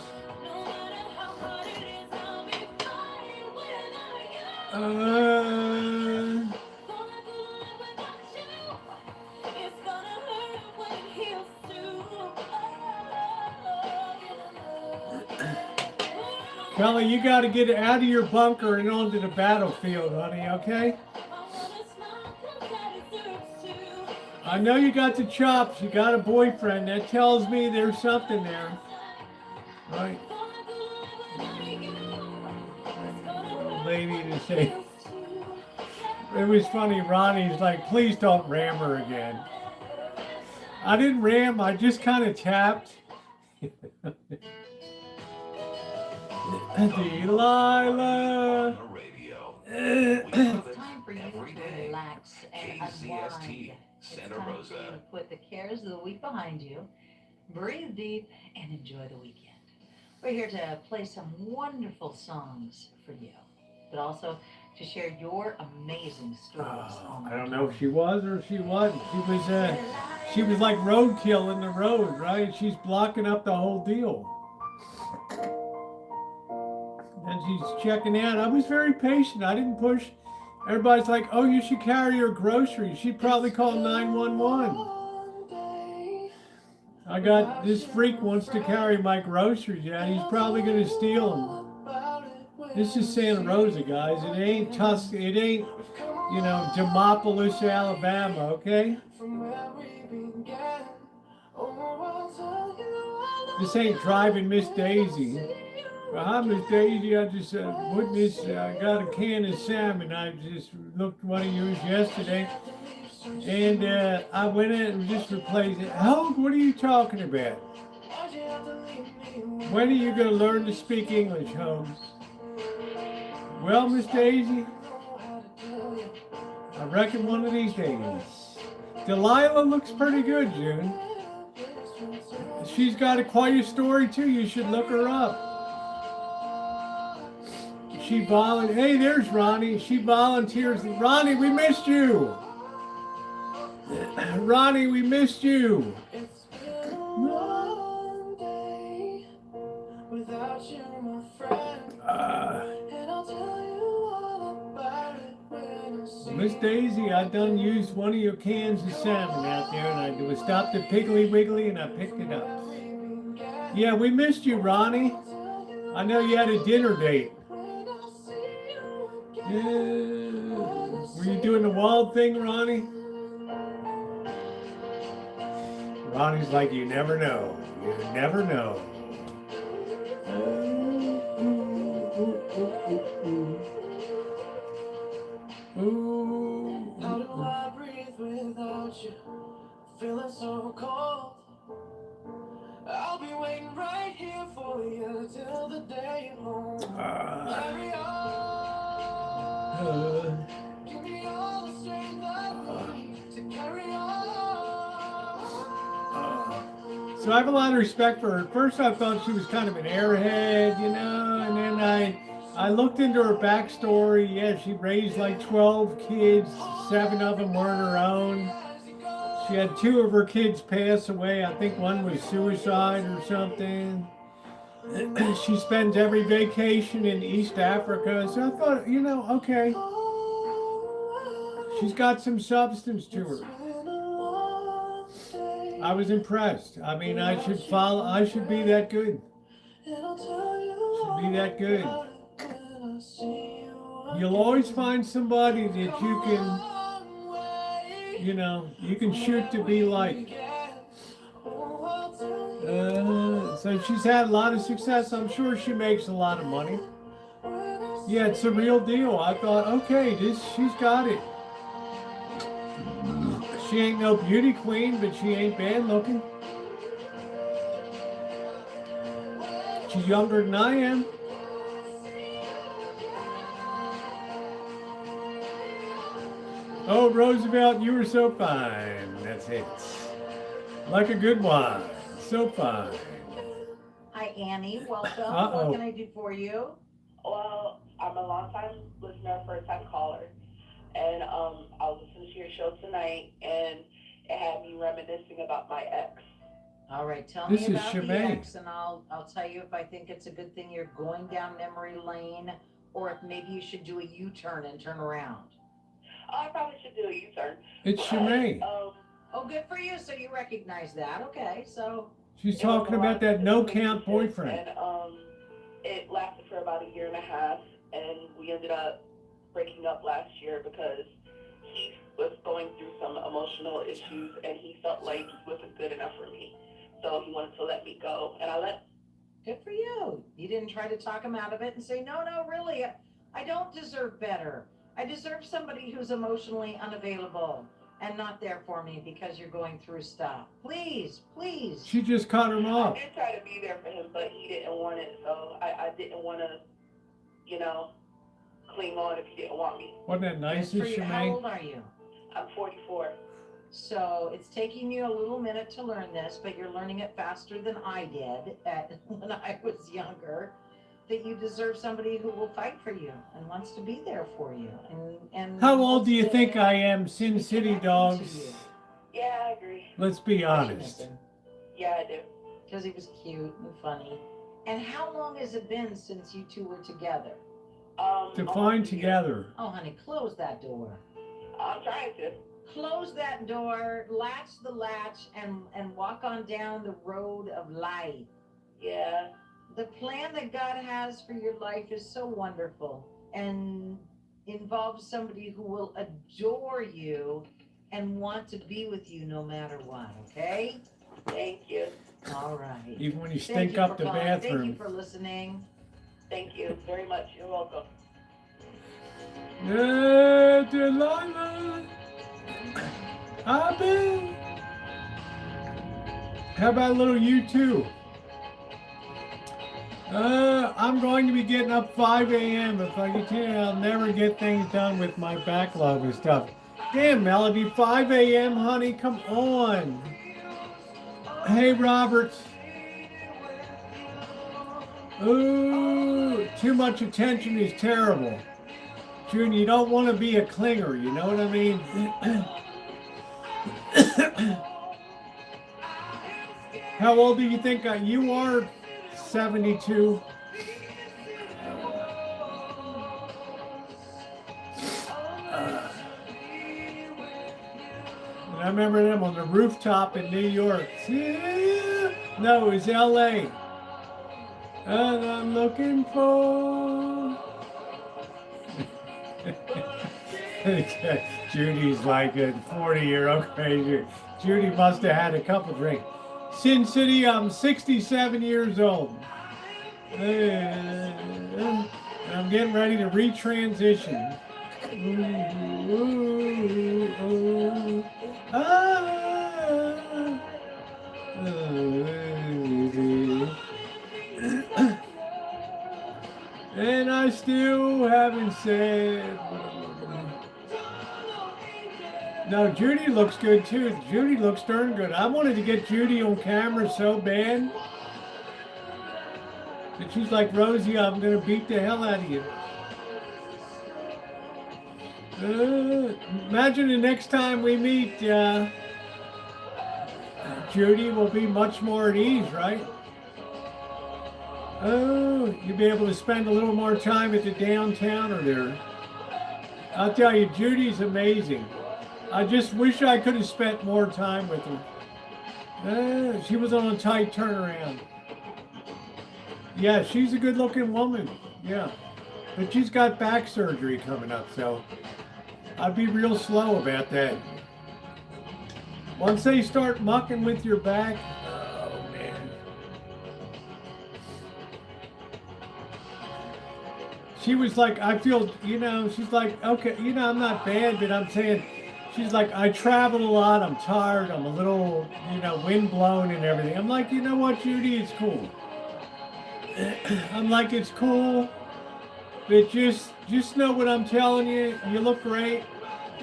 Kelly, you got to get out of your bunker and onto the battlefield, honey, okay? I know you got the chops. You got a boyfriend. That tells me there's something there. Right? Lady to say. It was funny. Ronnie's like, please don't ram her again. I didn't ram. I just kind of tapped. Delilah. It's time for you to relax and unwind. Santa Rosa. It's time for you to put the cares of the week behind you, breathe deep, and enjoy the weekend. We're here to play some wonderful songs for you, but also to share your amazing stories. I don't know if she was or she wasn't. She was like roadkill in the road, right? She's blocking up the whole deal. And she's checking out. I was very patient. I didn't push. Everybody's like, oh, you should carry your groceries. She'd probably call 911. I got this freak wants to carry my groceries. Yeah, he's probably going to steal them. This is Santa Rosa, guys. It ain't it ain't, you know, Demopolis, Alabama, okay? This ain't driving Miss Daisy. Hi, Miss Daisy. I just witnessed, I got a can of salmon. I just looked one of yours yesterday. And I went in and just replaced it. Oh, what are you talking about? When are you going to learn to speak English, Holmes? Well, Miss Daisy, I reckon one of these days. Delilah looks pretty good, June. She's got quite a story, too. You should look her up. Hey, there's Ronnie. She volunteers. Ronnie, we missed you. Ronnie, we missed you. Miss Daisy, I done used one of your cans of salmon out there, and I was stopped at Piggly Wiggly, and I picked it up. Yeah, we missed you, Ronnie. I know you had a dinner date. Yeah. Were you doing the wild thing, Ronnie? Ronnie's like, you never know. You never know. How do I breathe without you? Feeling so cold. I'll be waiting right here for you till the day you're home. Carry on. Give me all the strength I need to carry on. So I have a lot of respect for her. At first I thought she was kind of an airhead, you know, and then I looked into her backstory. Yeah, she raised like 12 kids. 7 of them weren't her own. She had 2 of her kids pass away. I think one was suicide or something. She spends every vacation in East Africa. So I thought, you know, okay. She's got some substance to her. I was impressed. I mean, I should be that good. Should be that good. You'll always find somebody that you can, you know, you can shoot to be like. So she's had a lot of success. I'm sure she makes a lot of money. Yeah, it's a real deal. I thought, okay, she's got it. She ain't no beauty queen, but she ain't bad looking. She's younger than I am. Oh, Roosevelt, you were so fine. That's it. Like a good wine. So fine. Hi, Annie. Welcome. Uh-oh. What can I do for you? Well, I'm a long-time listener, first-time caller. And I was listening to your show tonight, and it had me reminiscing about my ex. All right, tell This me is about the Shemaine. ex, and I'll tell you if I think it's a good thing you're going down memory lane, or if maybe you should do a U-turn and turn around. I probably should do a U-turn. It's Shemaine. Oh, good for you. So you recognize that. Okay, so. She's talking about that no-count boyfriend. And it lasted for about 1.5 years, and we ended up breaking up last year because he was going through some emotional issues, and he felt like he wasn't good enough for me. So he wanted to let me go, and I let. Good for you. You didn't try to talk him out of it and say, no, really, I don't deserve better. I deserve somebody who's emotionally unavailable and not there for me because you're going through stuff. Please. She just cut him off. I did try to be there for him, but he didn't want it, so I didn't want to, you know, cling on if he didn't want me. Wasn't that nice of Shemaine? How old are you? I'm 44. So it's taking you a little minute to learn this, but you're learning it faster than I did when I was younger. That you deserve somebody who will fight for you and wants to be there for you. And How old do you think I am, Sin City Dogs? Yeah, I agree. Let's be honest. Yeah, I do. Because he was cute and funny. And how long has it been since you two were together? Define together. Oh, honey, close that door. I'm trying to. Close that door, latch the latch, and walk on down the road of life. Yeah. The plan that God has for your life is so wonderful and involves somebody who will adore you and want to be with you no matter what, okay? Thank you. All right. Even when you stink up the bathroom. Thank you for listening. Thank you very much. You're welcome. Yeah, Delilah. I've been. How about a little U2? I'm going to be getting up 5 a.m. If I continue, I'll never get things done with my backlog and stuff. Damn, Melody, 5 a.m., honey, come on. Hey, Roberts. Ooh, too much attention is terrible. June, you don't want to be a clinger, you know what I mean? How old do you think you are? 72. And I remember them on the rooftop in New York. No, it was LA. And I'm looking for... Judy's like a 40-year-old crazy. Judy must have had a couple drinks. Sin City, I'm 67 years old. And I'm getting ready to retransition. And I still haven't said. No, Judy looks good too. Judy looks darn good. I wanted to get Judy on camera so bad. But she's like, Rosie, I'm going to beat the hell out of you. Imagine the next time we meet, Judy will be much more at ease, right? Oh, you'll be able to spend a little more time at the downtowner there. I'll tell you, Judy's amazing. I just wish I could have spent more time with her. She was on a tight turnaround. Yeah, she's a good-looking woman. Yeah. But she's got back surgery coming up, so I'd be real slow about that. Once they start mucking with your back, oh, man. She was like, I feel, she's like, okay, I'm not bad, but I'm saying, she's like, I travel a lot, I'm tired, I'm a little, wind blown and everything. I'm like, you know what, Judy, it's cool. I'm like, it's cool, but just know what I'm telling you. You look great.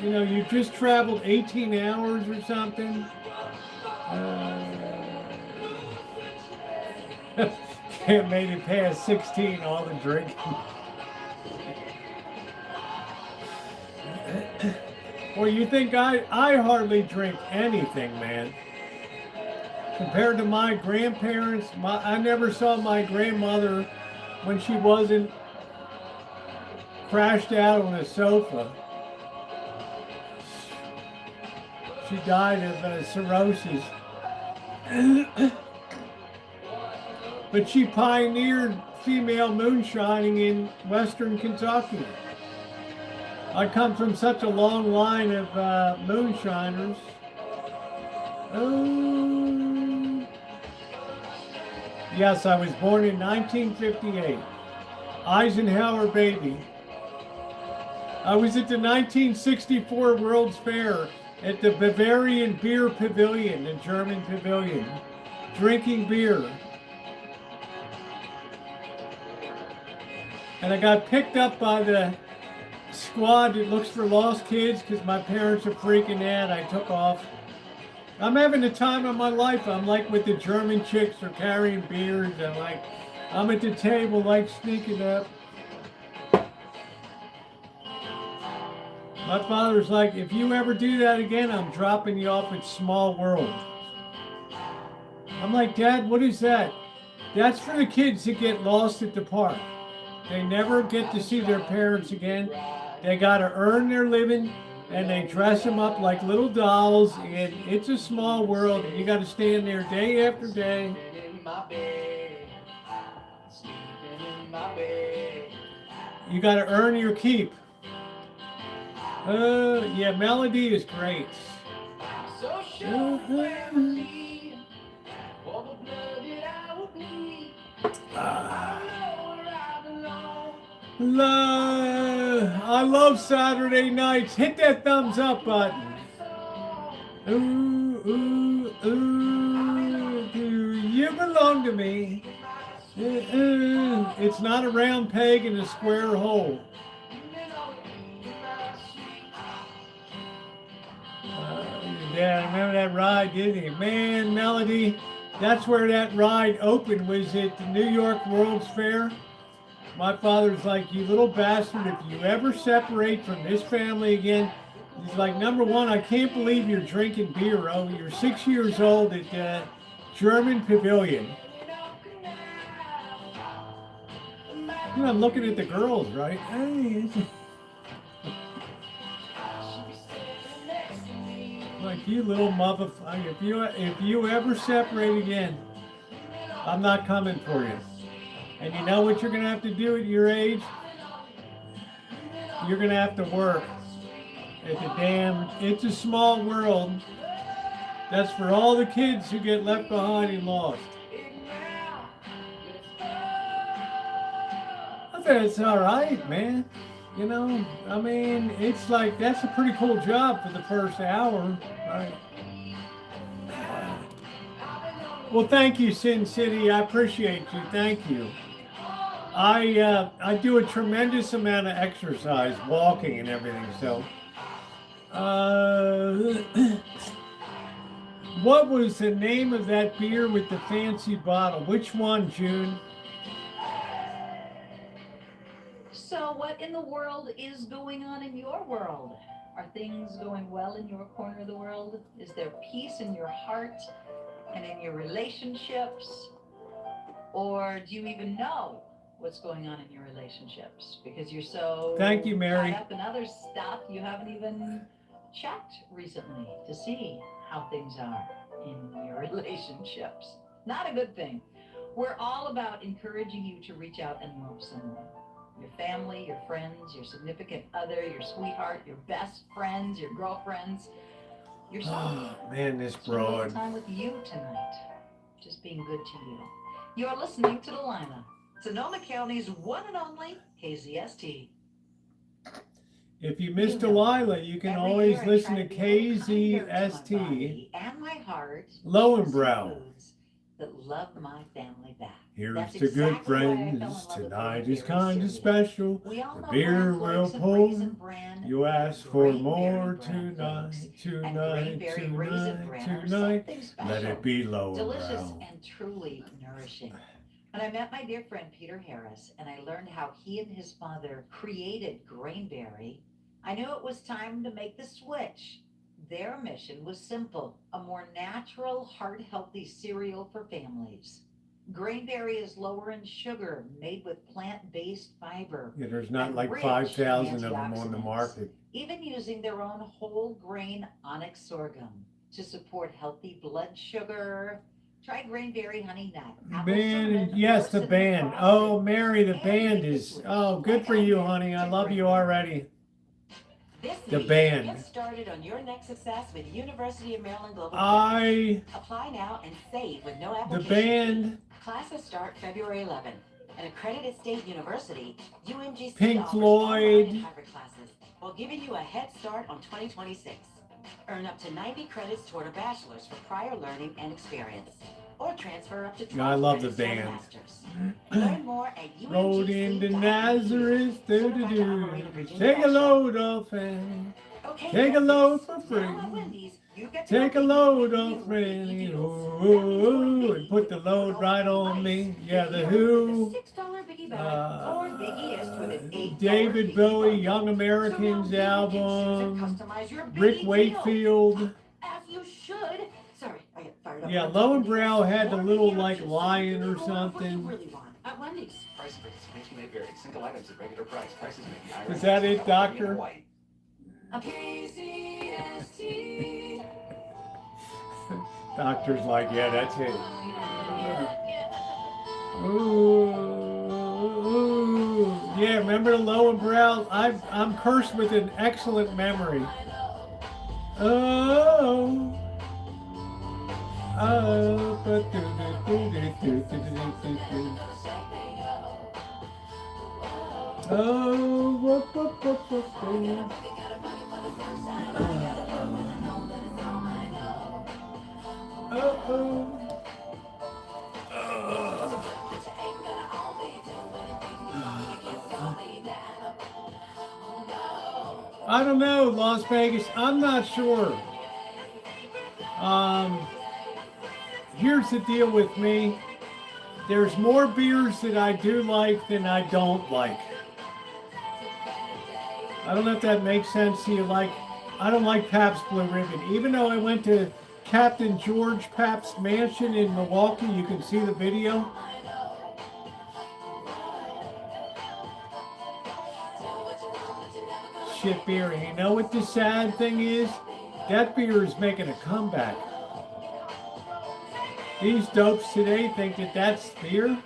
You just traveled 18 hours or something. Can't make it past 16, all the drinking. Well, you think I hardly drink anything, man. Compared to my grandparents, I never saw my grandmother when she wasn't crashed out on a sofa. She died of cirrhosis. But she pioneered female moonshining in Western Kentucky. I come from such a long line of moonshiners. Oh. Yes, I was born in 1958. Eisenhower baby. I was at the 1964 World's Fair at the Bavarian Beer Pavilion, the German pavilion, drinking beer. And I got picked up by the squad that looks for lost kids because my parents are freaking out. I took off. I'm having the time of my life. I'm like with the German chicks who are carrying beers. I'm at the table like sneaking up. My father's like, if you ever do that again, I'm dropping you off at Small World. I'm like, Dad, what is that? That's for the kids that get lost at the park. They never get to see their parents again. They got to earn their living, and they dress them up like little dolls, and it's a small world, and you got to stand there day after day. You got to earn your keep. Yeah, Melody is great. I love Saturday nights. Hit that thumbs up button. Ooh, ooh, ooh, do you belong to me? It's not a round peg in a square hole. Yeah, I remember that ride, didn't you? Man, Melody, that's where that ride opened, was at the New York World's Fair. My father's like, you little bastard, if you ever separate from this family again, he's like, number one, I can't believe you're drinking beer. Oh, you're 6 years old at German Pavilion. You know, I'm looking at the girls, right? Hey, like, you little motherfucker, if you ever separate again, I'm not coming for you. And you know what you're gonna have to do at your age? You're gonna have to work at the damn It's a Small World. That's for all the kids who get left behind and lost. I bet it's all right, man. You know, I mean, it's like, that's a pretty cool job for the first hour, right? Well, thank you, Sin City. I appreciate you. Thank you. I do a tremendous amount of exercise, walking and everything. So, what was the name of that beer with the fancy bottle? Which one, June? So what in the world is going on in your world? Are things going well in your corner of the world? Is there peace in your heart and in your relationships? Or do you even know what's going on in your relationships? Because you're so Thank you, Mary. caught up in other stuff, you haven't even checked recently to see how things are in your relationships. Not a good thing. We're all about encouraging you to reach out and love someone. Your family, your friends, your significant other, your sweetheart, your best friends, your girlfriends, yourself. Oh, man, this Spend a little broad. time with you tonight. Just being good to you. You're listening to Delilah, Sonoma County's one and only KZST. If you miss Delilah, you can always listen to KZST. And my heart. Lowenbrow. That love my family back. Here's That's to good exactly why I fell in friends. love with Tonight Grain is Berry kind of cereal. special. We all The know beer Bran will Flakes and pour. Raisin Bran You and ask for Grain more Berry Bran tonight, Flakes. tonight, And Grain Berry Raisin tonight, Bran are tonight. something special. Let it be Delicious Lowenbrow. and truly nourishing. When I met my dear friend Peter Harris and I learned how he and his father created Grainberry, I knew it was time to make the switch. Their mission was simple: a more natural, heart-healthy cereal for families. Grainberry is lower in sugar, made with plant-based fiber. Yeah, there's not and like rich 5,000 of them on the antioxidants, market. even using their own whole grain onyx sorghum to support healthy blood sugar. Try Grainberry Honey Nut. apple Man, cinnamon, yes, or the cinnamon band. frosting. Oh, Mary, the And band make the is, switch, oh, good like for I you, did, honey. I to love you Grainberry. already. This The week, band. Get started on your next success with University of Maryland Global I, Credits. Apply now and save with no the application band, fee. Classes start February 11th. An accredited state university, UMGC Pink offers Floyd. online and hybrid classes while giving you a head start on 2026. Earn up to 90 credits toward a bachelor's for prior learning and experience. Or transfer up to 12 I love the credits toward a band. master's. Learn more at Rode into UMGC.edu. Nazareth, Certified to do-do-do. operate a Virginia Take a Fashion. load off and Okay, take a that's load it. for Now free. at Wendy's, you get to Take a go load big off with Franny, Biggie Deals. ooh, and put the load right on me. Yeah, the Who, $6 Biggie bag or Biggieist with an $8 David Biggie Bowie, bundle. Young Americans So now you can choose and album, customize your Rick Biggie Wakefield. deal. As you should. Sorry, I get fired up. Yeah, I'm talking to you. Lowenbrow had the More little Biggie like options, lion so or you can order what you something. really want at Wendy's. Price may vary. Single items at regular price. Prices may be higher. Is that it, California and Doctor? Hawaii. Doctor's like, yeah, that's it. Ooh, ooh. Yeah, remember the Lowenbrow? I'm cursed with an excellent memory. Oh. Oh, but oh, whoop, whoop, whoop, whoop, whoop. Oh, oh. I don't know, Las Vegas. I'm not sure. Here's the deal with me. There's more beers that I do like than I don't like. I don't know if that makes sense to you. Like, I don't like Pabst Blue Ribbon. Even though I went to Captain George Pabst's mansion in Milwaukee, you can see the video. Shit beer. And you know what the sad thing is? That beer is making a comeback. These dopes today think that that's beer.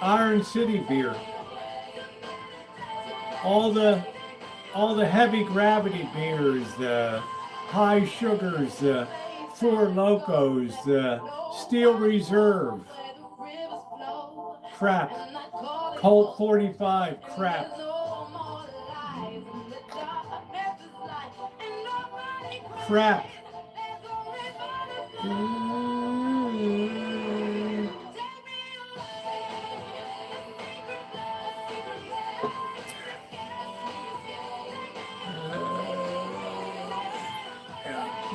Iron City beer. All the heavy gravity beers, the high sugars, the Four Locos, the Steel Reserve. Crap. Colt 45, crap. Crap.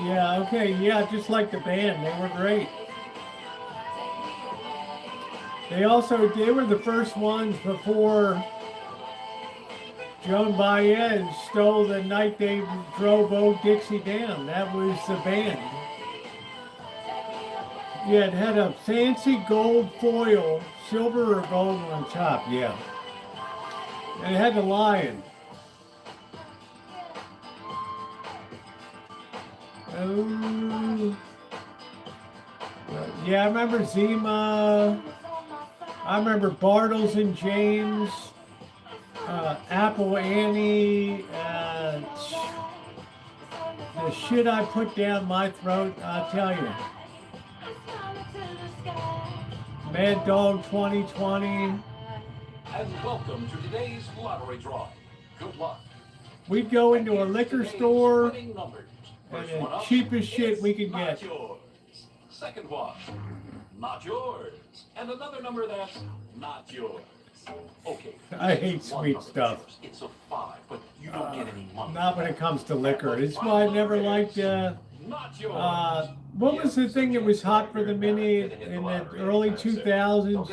Yeah, okay, yeah, just like the band, they were great. They were the first ones before Joan Baez stole the night they drove Old Dixie down. That was the band. Yeah, it had a fancy gold foil, silver or gold on top, yeah. And it had the lion. Oh. Yeah, I remember Zima. I remember Bartles and James. Apple Annie. The shit I put down my throat, I'll tell you. Mad Dog 2020. And welcome to today's lottery draw. Good luck. We'd go into a liquor store and the cheapest shit we could get. Yours. Second one, not yours. And another number that's not yours. Okay. I hate sweet stuff. It's a 5, but you don't get any money. Not when it comes to liquor. It's why I never liked, what was the thing that was hot for the minute in the early 2000s?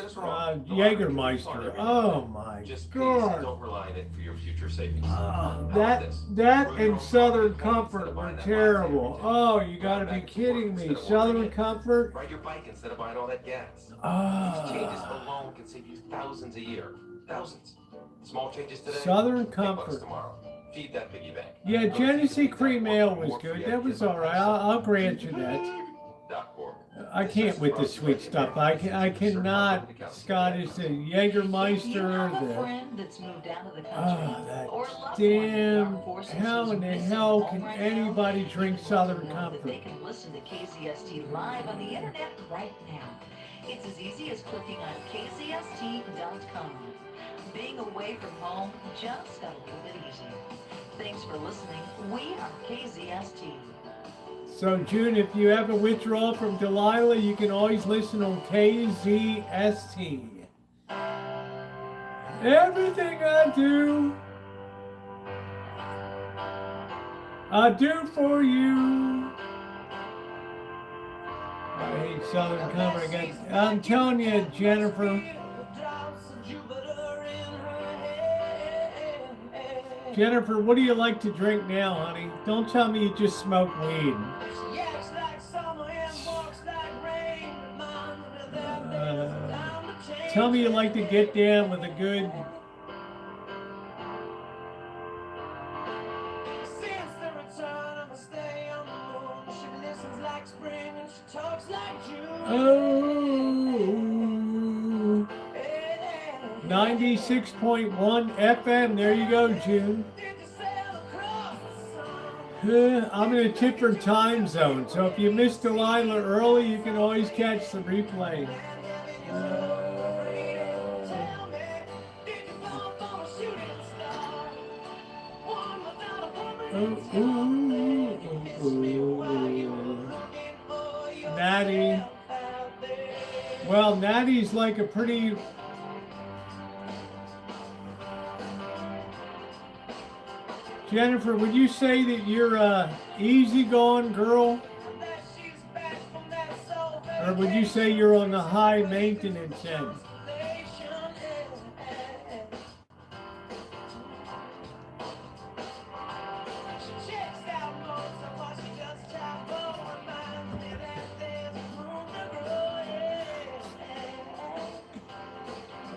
Jägermeister. Oh my God. Don't rely on it for your future savings. That and Southern Comfort were terrible. Oh, you gotta be kidding me. Southern Comfort? Ride your bike instead of buying all that gas. These changes alone can save you thousands a year. Thousands. Small changes today. Southern big bucks Comfort. tomorrow. Feed that piggy bank. Yeah, Genesee Cream Ale was good. That was all right. I'll grant you that. I can't with the sweet stuff. I cannot. Scottish, the Jägermeister, That's moved out of the country. that damn. How in the hell can anybody drink Southern Comfort? They can listen to KZST live on the internet right now. It's as easy as clicking on kzst.com. Being away from home just got a little bit easier. Thanks for listening. We are KZST. So, June, if you have a withdrawal from Delilah, you can always listen on KZST. Everything I do for you. I hate Southern Comfort. I'm telling you, Jennifer. Jennifer, what do you like to drink now, honey? Don't tell me you just smoke weed. Tell me you like to get down with a good... Oh, 96.1 FM. There you go, June. I'm in a different time zone, so if you missed Delilah early, you can always catch the replay. Natty. Well, Natty's like a pretty Jennifer, would you say that you're a easygoing girl? Or would you say you're on the high maintenance end?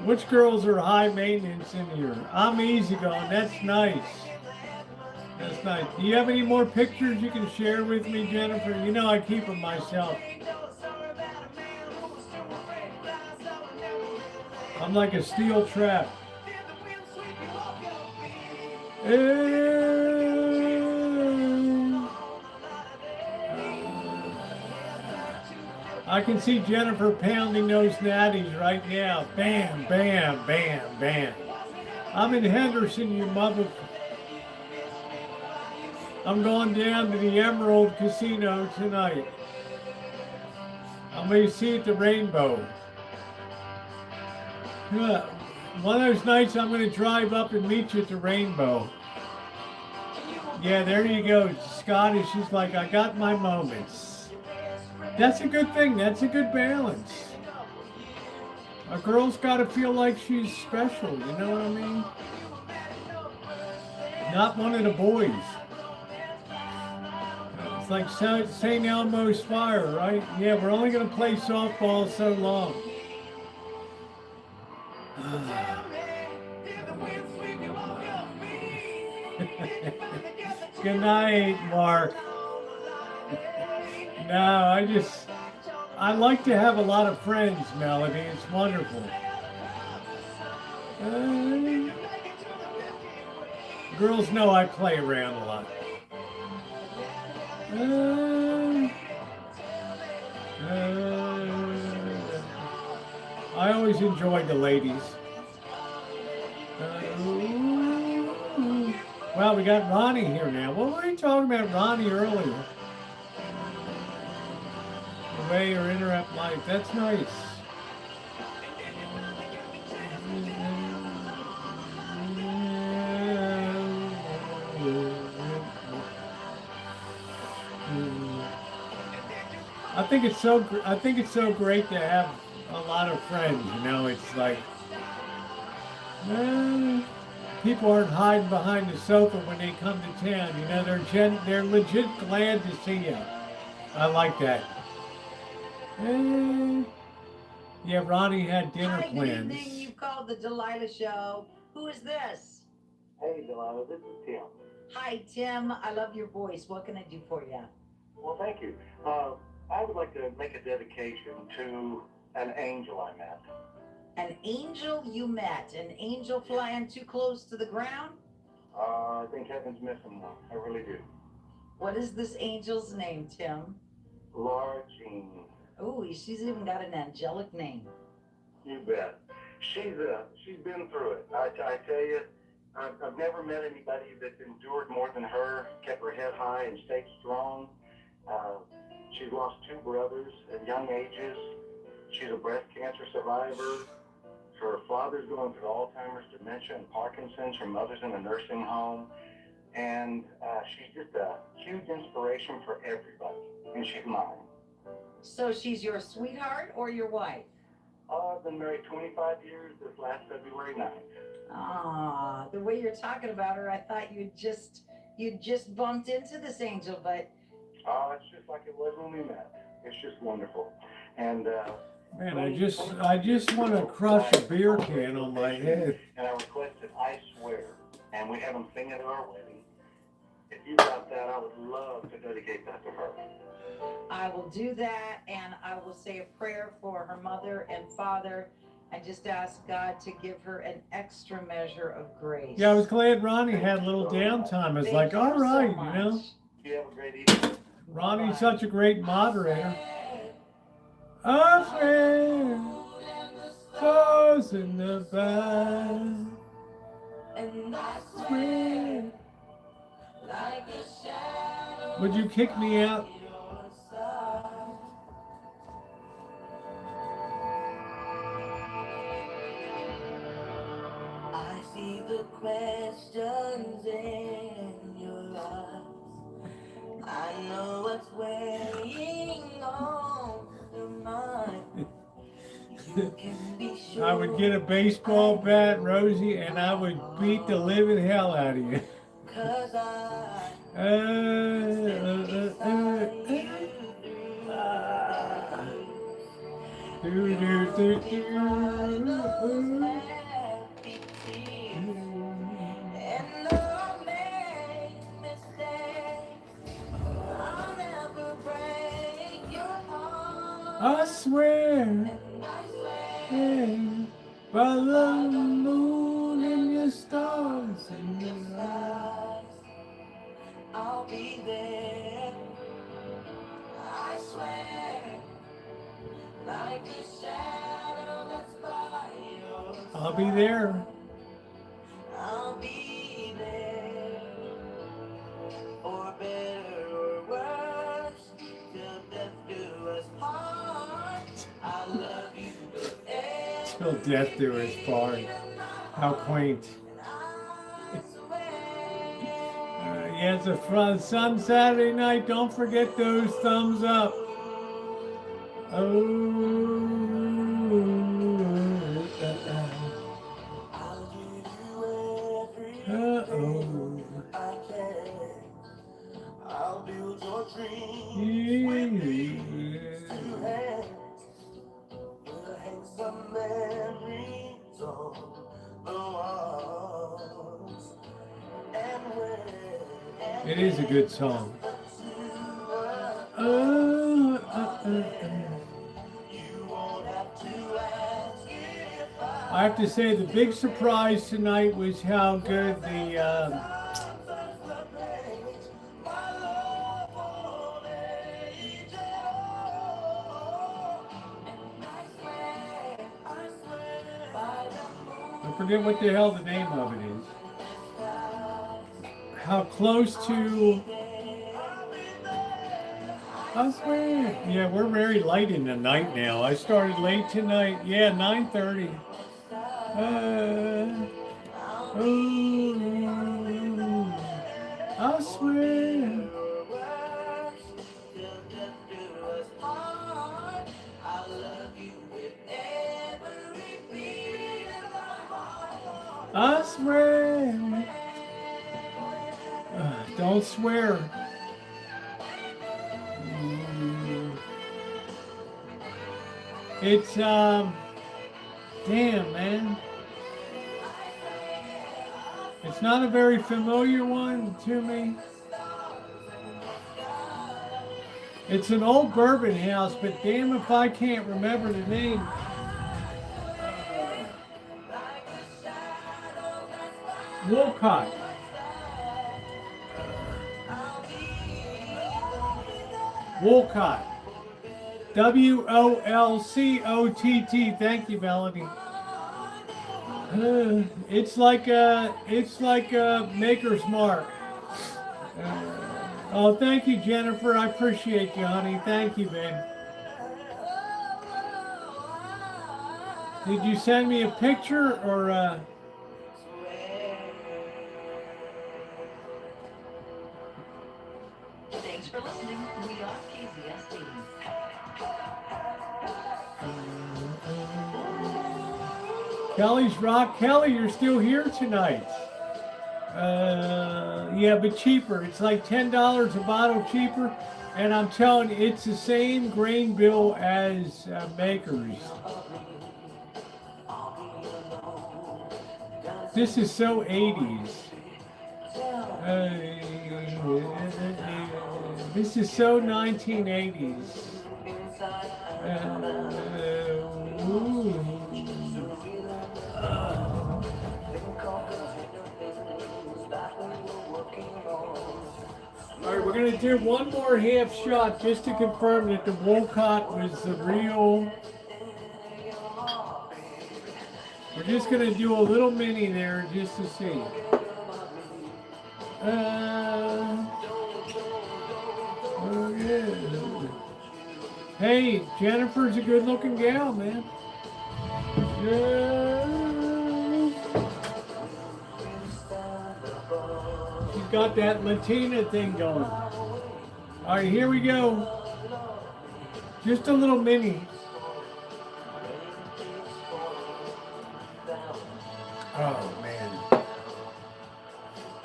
Which girls are high maintenance in here? I'm easygoing. That's nice. That's nice. Do you have any more pictures you can share with me, Jennifer? You know I keep them myself. I'm like a steel trap. I can see Jennifer pounding those natties right now. Bam, bam, bam, bam. I'm in Henderson, you mother. I'm going down to the Emerald Casino tonight. I'm going to see at the Rainbow. One of those nights I'm going to drive up and meet you at the Rainbow. Yeah, there you go. Scottish is like, I got my moments. That's a good thing. That's a good balance. A girl's got to feel like she's special. You know what I mean? Not one of the boys. It's like St. Elmo's Fire, right? Yeah, we're only going to play softball so long. Good night, Mark. No, I like to have a lot of friends, Melody. It's wonderful. Girls know I play around a lot. I always enjoy the ladies. Well, we got Ronnie here now. What were you talking about Ronnie earlier? Away or interrupt life. That's nice. I think it's so great to have a lot of friends. You know, it's like people aren't hiding behind the sofa when they come to town. You know, they're legit glad to see you. I like that. Yeah, Ronnie had dinner Hi, plans. good evening. You've called the Delilah Show. Who is this? Hey, Delilah, this is Tim. Hi, Tim. I love your voice. What can I do for you? Well, thank you. I would like to make a dedication to an angel I met. An angel you met? An angel flying too close to the ground? I think heaven's missing one. I really do. What is this angel's name, Tim? Laura Jean. Oh, she's even got an angelic name. You bet. She's been through it. I tell you, I've never met anybody that's endured more than her, kept her head high and stayed strong. She's lost 2 brothers at young ages. She's a breast cancer survivor. Her father's going through Alzheimer's, dementia, and Parkinson's. Her mother's in a nursing home. And she's just a huge inspiration for everybody. And she's mine. So she's your sweetheart or your wife? I've been married 25 years this last February 9th. Ah, the way you're talking about her, I thought you'd just bumped into this angel, but... It's just like it was when we met. It's just wonderful. And, man, I just want to crush a beer can on my head. And I requested I Swear, and we have them sing at our wedding. If you got that, I would love to dedicate that to her. I will do that, and I will say a prayer for her mother and father, and just ask God to give her an extra measure of grace. Yeah, I was glad Ronnie had a little downtime. I was like, all right, you know. You have a great evening. Ronnie's such a great moderator. I swear, stars in the back. And I swear. like a shadow. Would you kick me out? I see the questions in I know what's weighing on your mind. You can be sure. I would get a baseball bat, Rosie, and I would beat the living hell out of you. 'Cause I and I'll make mistakes. I'll never break your heart. I swear, yeah, by the moon and your stars and your eyes, I'll be there. I swear, like a shadow that's by your side. I'll be there. I'll be there. For better or worse, till death do us part. I love you forever. Till death do us part. How quaint. Yeah, it's a fun Saturday night. Don't forget those thumbs up. I'll build your dreams with two hands. We'll hang some memories on the walls. And when It is a good song. I have to say the big surprise tonight was how good the I forget what the hell the name of it is. How close to I swear. Yeah, we're very light in the night now. I started late tonight. Yeah, 9:30. I swear. I swear. Don't swear. It's damn, man. It's not a very familiar one to me. It's an old bourbon house, but damn if I can't remember the name. Wolcott. Wolcott. Wolcott. Thank you, Melanie. It's like a Maker's Mark. Oh, thank you, Jennifer. I appreciate you, honey. Thank you, babe. Did you send me a picture or? Thanks for listening. We are KZSD. Kelly's Rock. Kelly, you're still here tonight. Yeah, but cheaper. It's like $10 a bottle cheaper. And I'm telling you, it's the same grain bill as Maker's. This is so 80s. This is so 1980s. All right, we're going to do one more half shot just to confirm that the Wolcott was the real. We're just going to do a little mini there just to see. Oh yeah. Hey, Jennifer's a good-looking gal, man. Yeah. She's got that Latina thing going. All right, here we go. Just a little mini. Oh man.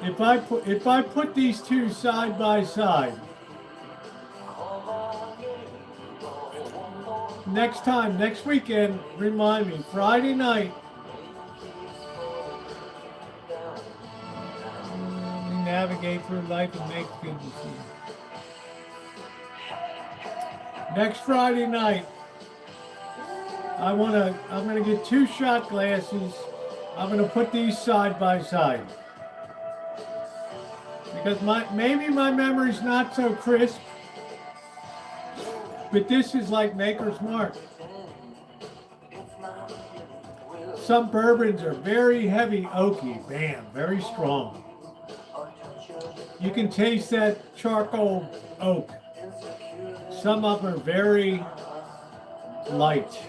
If I put these two side by side, next weekend, remind me, Friday night. We navigate through life and make good decisions. Next Friday night, I'm gonna get 2 shot glasses. I'm gonna put these side by side because maybe my memory's not so crisp, but this is like Maker's Mark. Some bourbons are very heavy oaky, bam, very strong. You can taste that charcoal oak. Some of them are very light.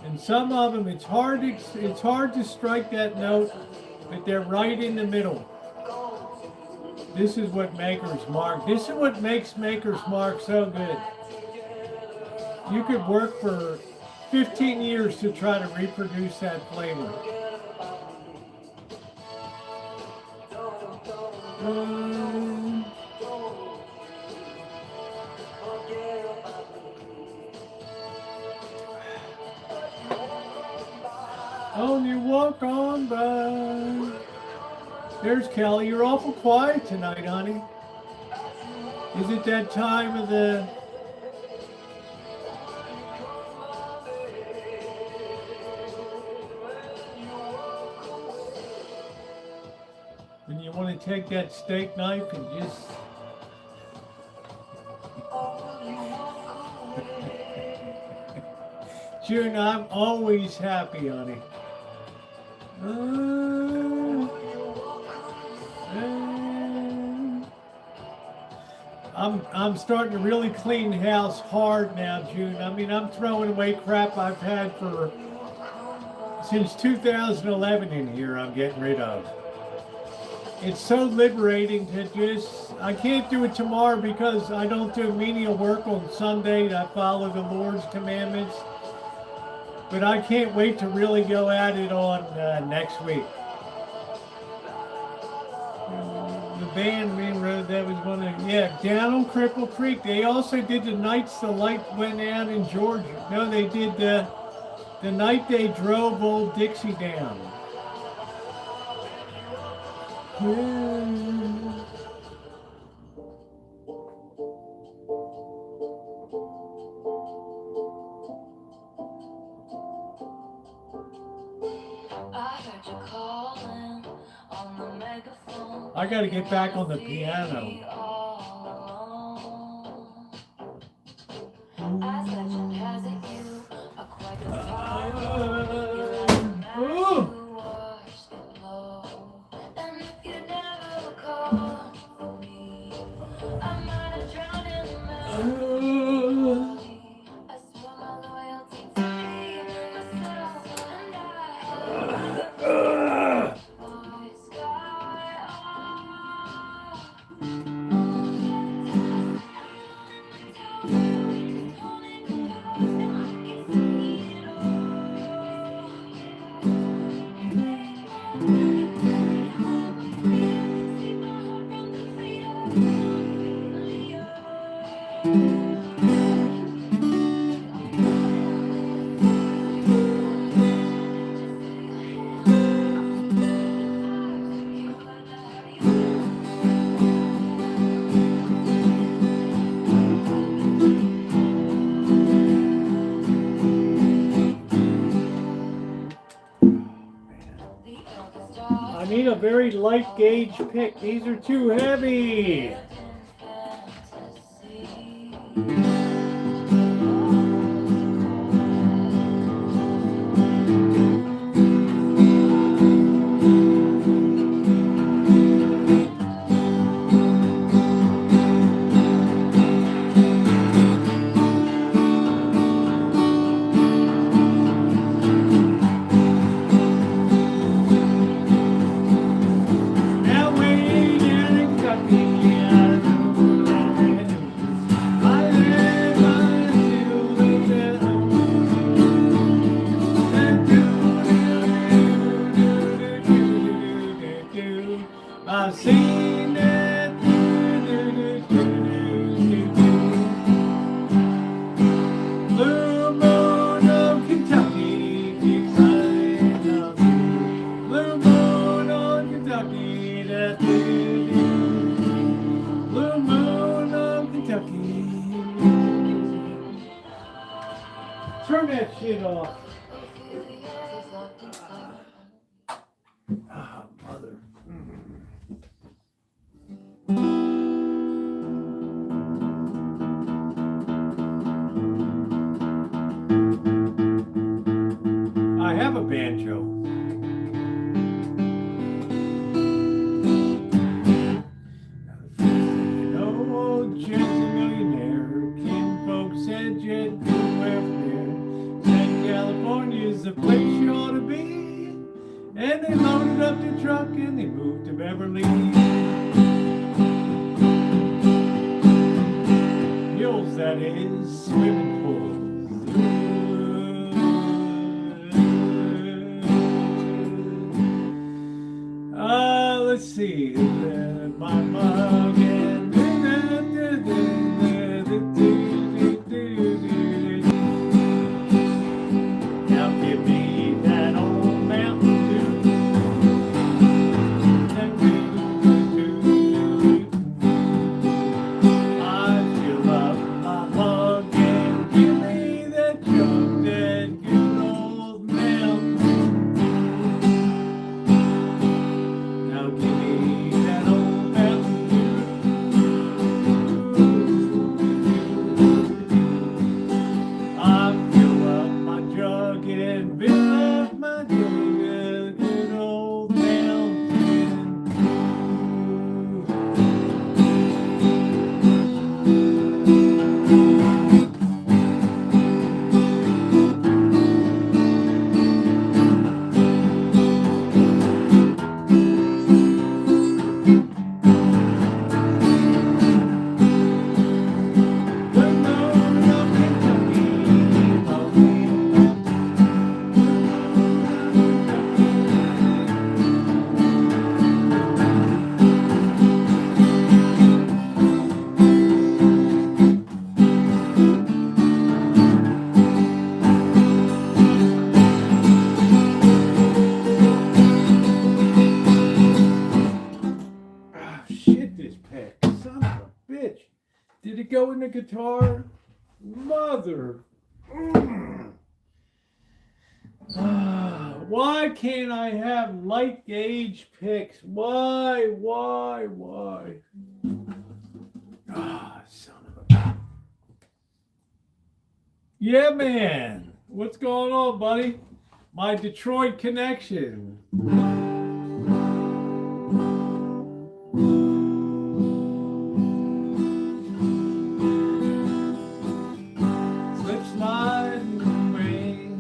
And some of them, it's hard to strike that note, but they're right in the middle. This is what Maker's Mark. This is what makes Maker's Mark so good. You could work for 15 years to try to reproduce that flavor. Only walk on by. There's Kelly. You're awful quiet tonight, honey. Is it that time of the... when you want to take that steak knife and just... June, I'm always happy, honey. I'm starting to really clean the house hard now, June. I mean, I'm throwing away crap I've had since 2011 in here. I'm getting rid of. It's so liberating to just, I can't do it tomorrow because I don't do menial work on Sunday. I follow the Lord's commandments. But I can't wait to really go at it on next week. The band we wrote, that was one of, yeah, down on Cripple Creek. They also did the nights the light went out in Georgia. No, they did the night they drove old Dixie down. I got to get back on the piano. I need a very light gauge pick. These are too heavy. Now way down in Kentucky, turn that shit off. Ah, mother. I have a banjo. Old Jet's a millionaire. Kin folks said Jet good welfare. Said California's the place you ought to be. And they loaded up the truck and they moved to Beverly. Hills, that is, swimming pools. Let's see. My mug and now give me that old Mountain Dew. I fill up my mug and give me that jug, that good old Mountain Dew. Now give me that old Mountain Dew. I fill up my jug and fill up my jug, good old Mountain Dew. Ah, shit, this pack. Son of a bitch. Did it go in the guitar? Mother. Why can't I have light gauge picks? Why? Ah, son of a... Yeah, man. What's going on, buddy? My Detroit connection. Slip sliding away.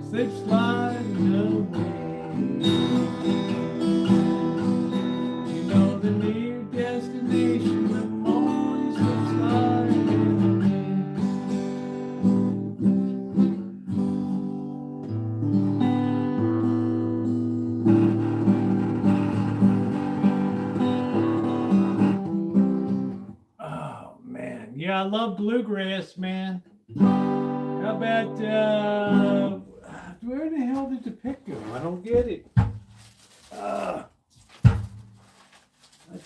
Slip sliding away. You know the near destination, the morning slip sliding away. Oh man, yeah, I love bluegrass, man. How about where the hell did the pick go? I don't get it. I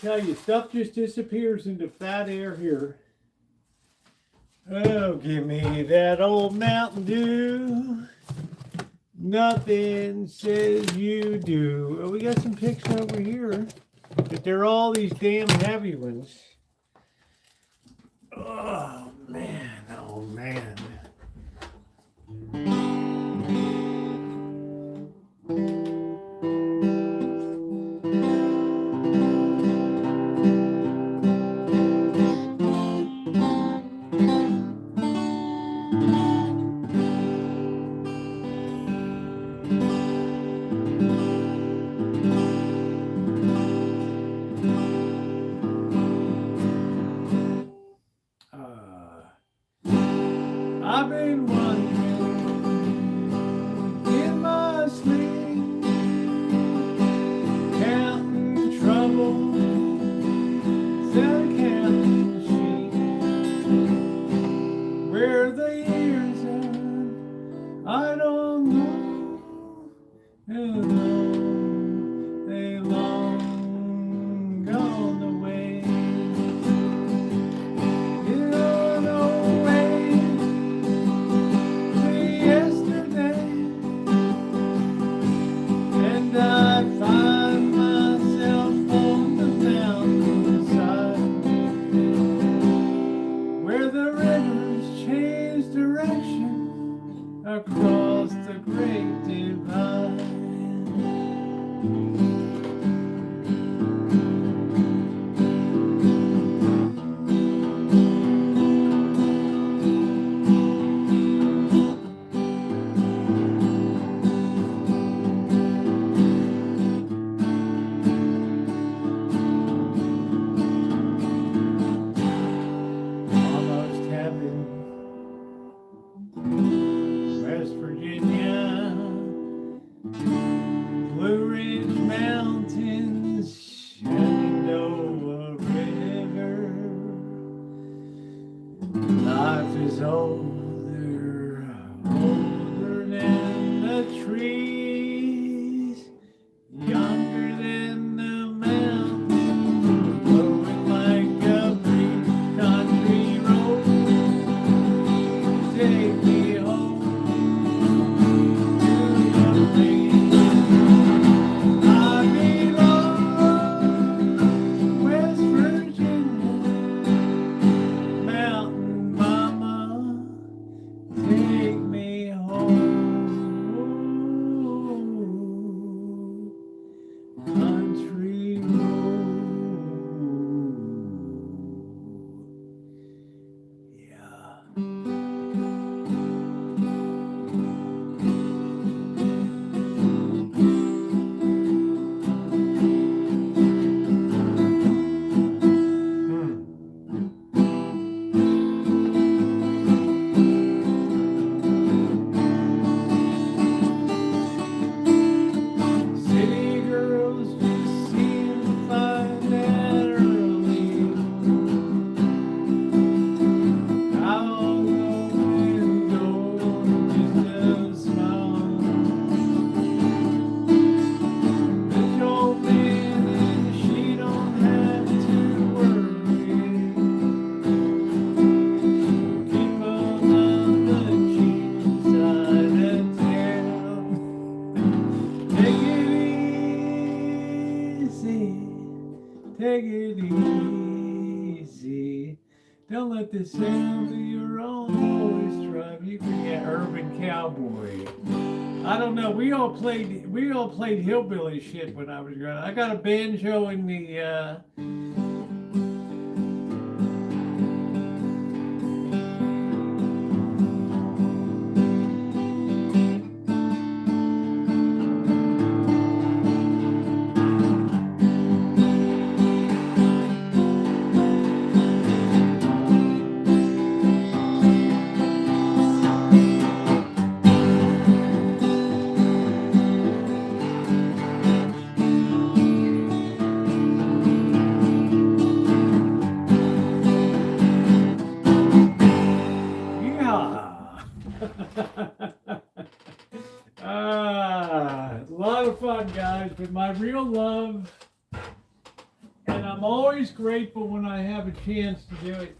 tell you, stuff just disappears into fat air here. Oh, give me that old Mountain Dew. Nothing says you do. Oh, we got some picks over here, but they're all these damn heavy ones. Oh man, oh man. Take it easy. Don't let the sound of your own voice drive you. Yeah, Urban Cowboy. I don't know. We all played hillbilly shit when I was growing up. I got a banjo in the a lot of fun, guys, but my real love, and I'm always grateful when I have a chance to do it,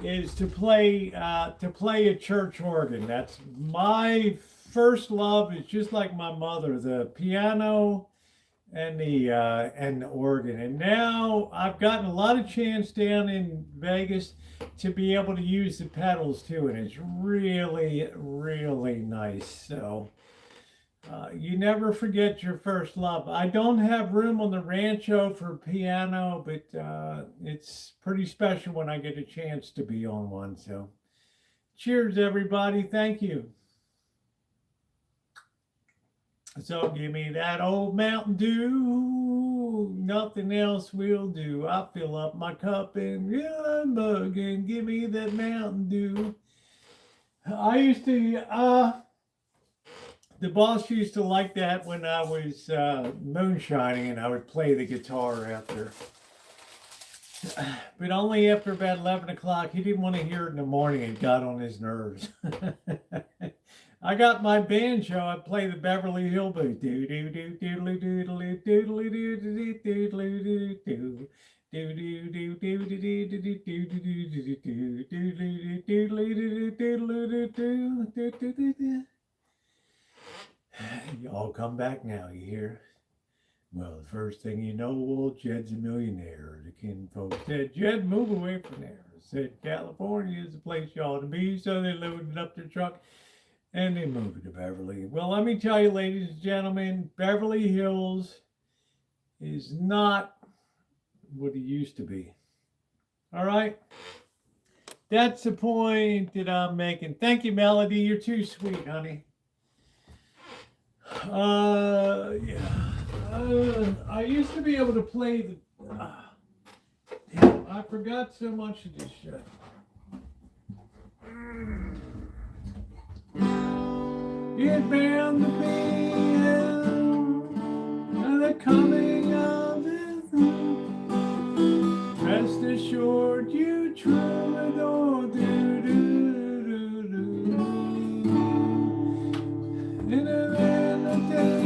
is to play a church organ. That's my first love. It's just like my mother, the piano and the organ. And now I've gotten a lot of chance down in Vegas to be able to use the pedals too, and it's really, really nice. So you never forget your first love. I don't have room on the Rancho for piano, but it's pretty special when I get a chance to be on one. So cheers, everybody. Thank you. So give me that old Mountain Dew, nothing else will do. I fill up my cup and mug and give me that Mountain Dew. I used to, the boss used to like that when I was moonshining and I would play the guitar after. But only after about 11 o'clock. He didn't want to hear it in the morning. It got on his nerves. I got my banjo. I play the Beverly Hillbillies. Do do do doodly doodly doodly doodly doodly doo. Do do do do do do do do do do do. Y'all come back now, you hear? Well, the first thing you know, old Jed's a millionaire. The kinfolk said, Jed, move away from there. Said, California is the place you ought to be. So they loaded up their truck and they moved to Beverly. Well, let me tell you, ladies and gentlemen, Beverly Hills is not what it used to be. All right? That's the point that I'm making. Thank you, Melody. You're too sweet, honey. I used to be able to play the... damn, I forgot so much of this shit. It's bound to be the coming of his own. Rest assured, you troubadour, do do do do. In a land of take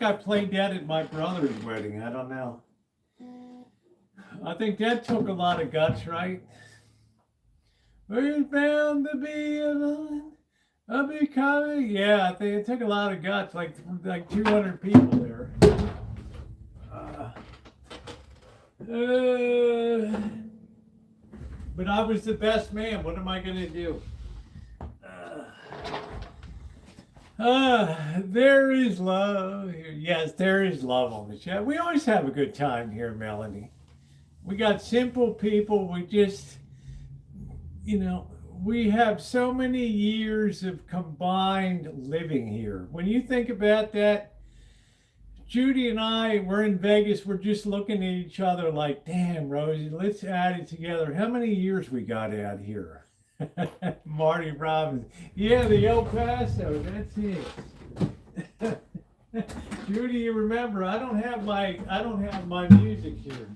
I played that at my brother's wedding. I don't know. I think that took a lot of guts, right? We're bound to be a becoming. Yeah, I think it took a lot of guts, like 200 people there. But I was the best man. What am I going to do? There is love here. Yes, there is love on the chat. We always have a good time here, Melanie. We got simple people. We just, we have so many years of combined living here. When you think about that, Judy and I, we're in Vegas. We're just looking at each other like, damn, Rosie, let's add it together. How many years we got out here? Marty Robbins. Yeah, the El Paso, that's it. Judy, you remember, I don't have my music here.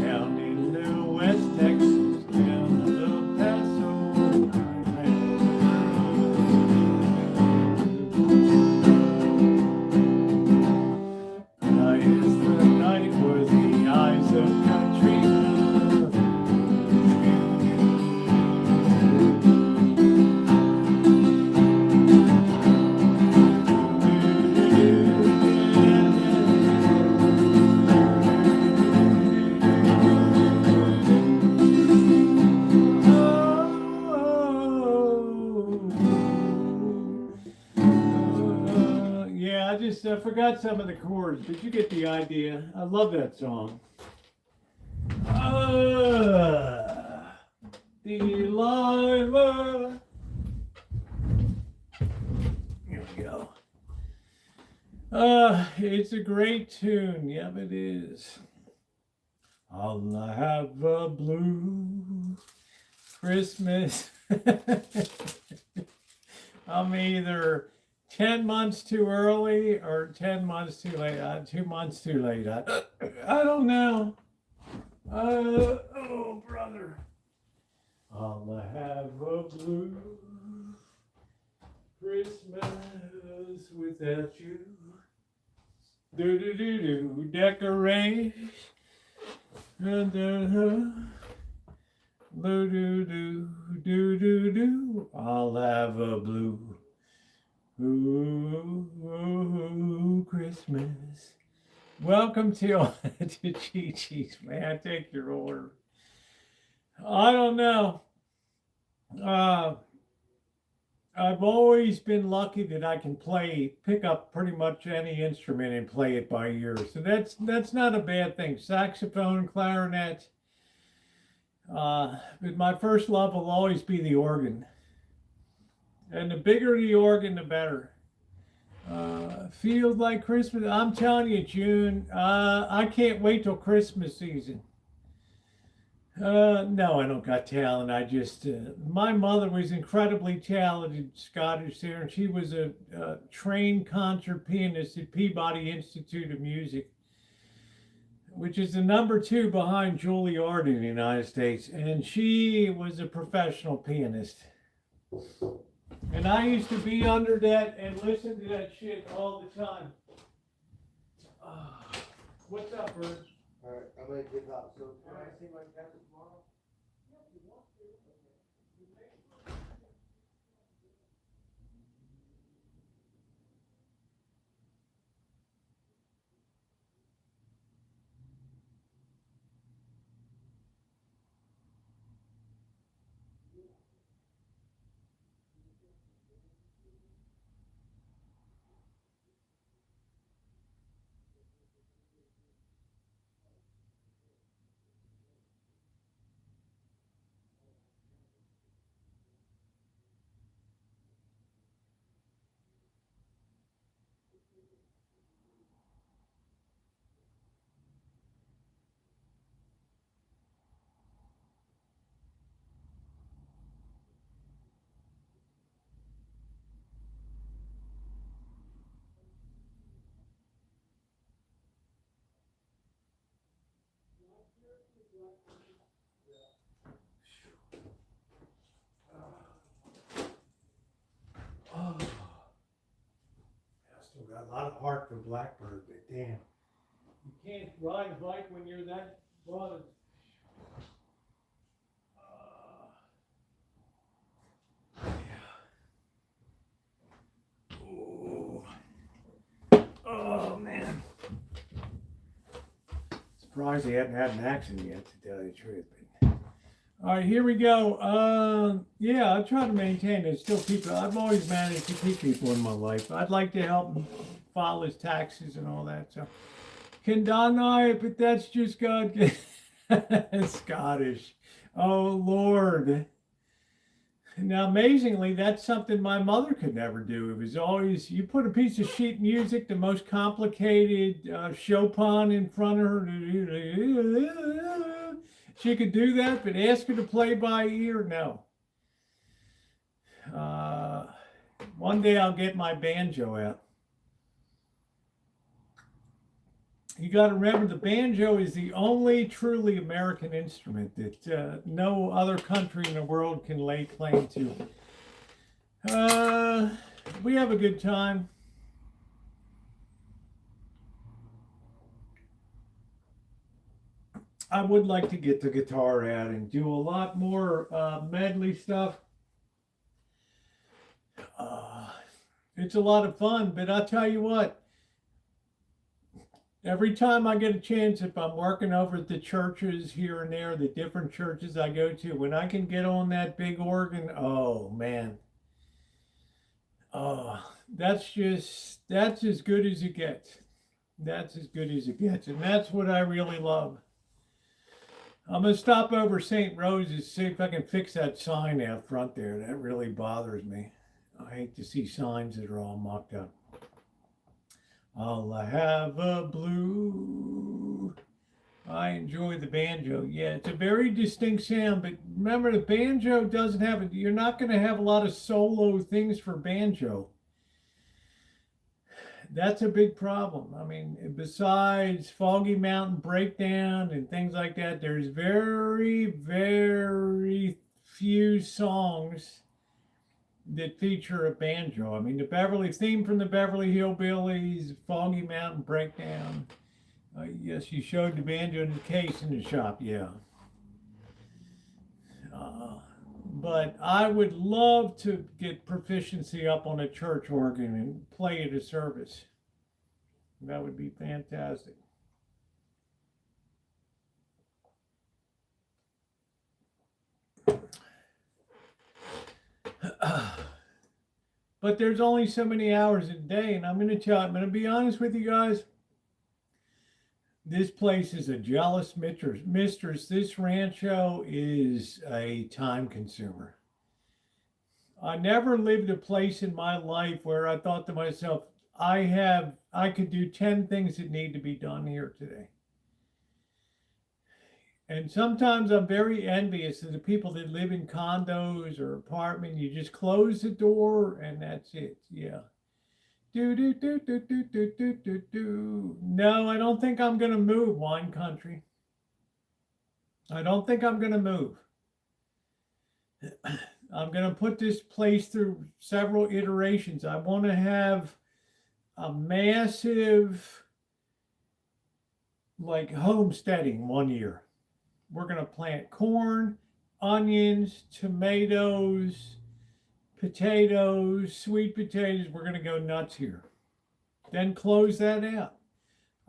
Down in Little West Texas, down in El Paso, night is the night where the eyes of Katrina. I forgot some of the chords, but you get the idea. I love that song. Delilah. Here we go. It's a great tune. Yep, it is. I'll have a blue Christmas. I'm either 10 months too early or 10 months too late. 2 months too late. I don't know. Oh, brother. I'll have a blue Christmas without you. Do decorate. Do. I'll have a blue. Ooh, Christmas. Welcome to Chi-Chi's. May I take your order? I don't know. I've always been lucky that I can pick up pretty much any instrument and play it by ear. So that's not a bad thing. Saxophone, clarinet. But my first love will always be the organ. And the bigger the organ, the better. Feels like Christmas. I'm telling you, June, I can't wait till Christmas season. No, I don't got talent. I just, my mother was incredibly talented Scottish singer, and she was a trained concert pianist at Peabody Institute of Music, which is the #2 behind Juilliard in the United States. And she was a professional pianist. And I used to be under that and listen to that shit all the time. What's up, Bert? All right, I'm gonna get out. So can I see my camera tomorrow? Oh, I still got a lot of heart for Blackbird, but damn, you can't ride a bike when you're that bothered. Oh man, surprised he hadn't had an accident yet, to tell you the truth. But all right, here we go. Yeah, I try to maintain it. Still people. I've always managed to keep people in my life. I'd like to help him file his taxes and all that. So Can deny it, but that's just God. Scottish. Oh, Lord. Now, amazingly, that's something my mother could never do. It was always, you put a piece of sheet music, the most complicated Chopin in front of her. She could do that, but ask her to play by ear, no. One day I'll get my banjo out. You got to remember, the banjo is the only truly American instrument that no other country in the world can lay claim to. We have a good time. I would like to get the guitar out and do a lot more medley stuff. It's a lot of fun, but I'll tell you what, every time I get a chance, if I'm working over at the churches here and there, the different churches I go to, when I can get on that big organ, oh man. Oh, that's as good as it gets. That's as good as it gets. And that's what I really love. I'm going to stop over St. Rose's, see if I can fix that sign out front there. That really bothers me. I hate to see signs that are all mucked up. I'll have a blue. I enjoy the banjo. Yeah, it's a very distinct sound, but remember the banjo doesn't have it. You're not going to have a lot of solo things for banjo. That's a big problem. I mean, besides Foggy Mountain Breakdown and things like that, there's very, very few songs that feature a banjo. I mean, the Beverly theme from the Beverly Hillbillies, Foggy Mountain Breakdown. Yes, you showed the banjo in the case in the shop, yeah. But I would love to get proficiency up on a church organ and play at a service. That would be fantastic. But there's only so many hours a day, and I'm going to be honest with you guys. This place is a jealous mistress. This Rancho is a time consumer. I never lived a place in my life where I thought to myself, I could do 10 things that need to be done here today. And sometimes I'm very envious of the people that live in condos or apartments. You just close the door and that's it. Yeah. No, I don't think I'm going to move, wine country. I don't think I'm going to move. I'm going to put this place through several iterations. I want to have a massive, like, homesteading 1 year. We're going to plant corn, onions, tomatoes, potatoes, sweet potatoes. We're going to go nuts here. Then close that out.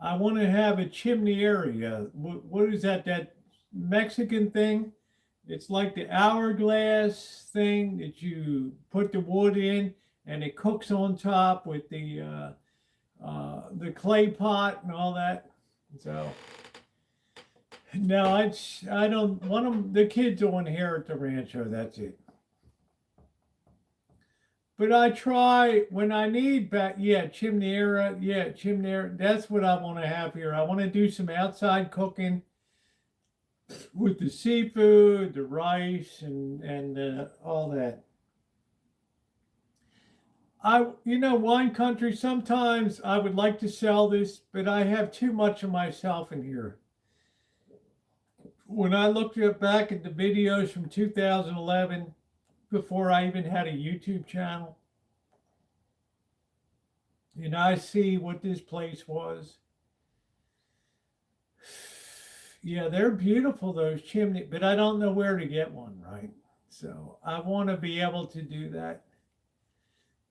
I want to have a chimney area. What is that? That Mexican thing? It's like the hourglass thing that you put the wood in and it cooks on top with the clay pot and all that. So no, I don't want the kids will inherit the Rancho. That's it. But I try when I need back. Yeah, chimney area. Yeah, chimney area. That's what I want to have here. I want to do some outside cooking with the seafood, the rice, and all that. Wine country, sometimes I would like to sell this, but I have too much of myself in here. When I looked back at the videos from 2011, before I even had a YouTube channel, and I see what this place was. Yeah, they're beautiful, those chimneys, but I don't know where to get one, right? So I want to be able to do that.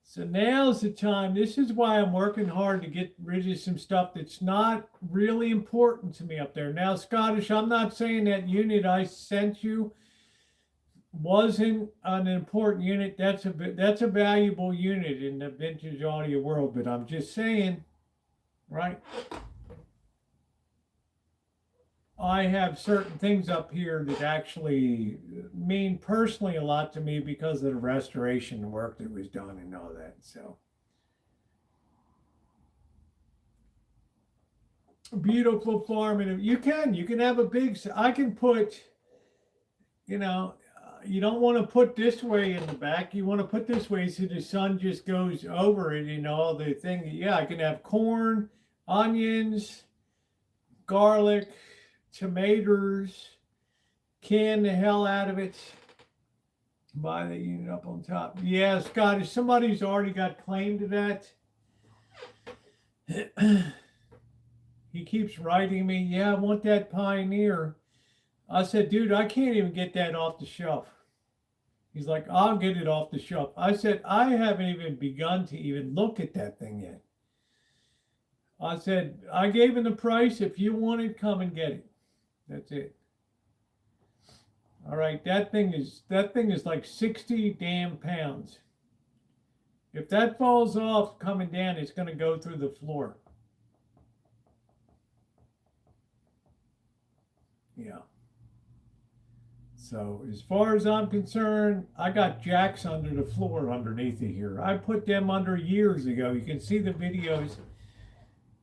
So now's the time. This is why I'm working hard to get rid of some stuff that's not really important to me up there. Now, Scottish, I'm not saying that unit I sent you wasn't an important unit. That's a valuable unit in the vintage audio world, but I'm just saying, right? I have certain things up here that actually mean personally a lot to me because of the restoration work that was done and all that. So beautiful farm, and you can have a big. I can put, you know, you don't want to put this way in the back. You want to put this way so the sun just goes over it and all the thing. Yeah, I can have corn, onions, garlic, tomatoes, can the hell out of it. Buy the unit up on top. Yeah, Scott, if somebody's already got claim to that, he keeps writing me, yeah, I want that Pioneer. I said, dude, I can't even get that off the shelf. He's like, I'll get it off the shelf. I said, I haven't even begun to even look at that thing yet. I said, I gave him the price. If you want it, come and get it. That's it. All right, that thing is like 60 damn pounds. If that falls off coming down, it's going to go through the floor. Yeah. So as far as I'm concerned, I got jacks under the floor underneath it here. I put them under years ago. You can see the videos,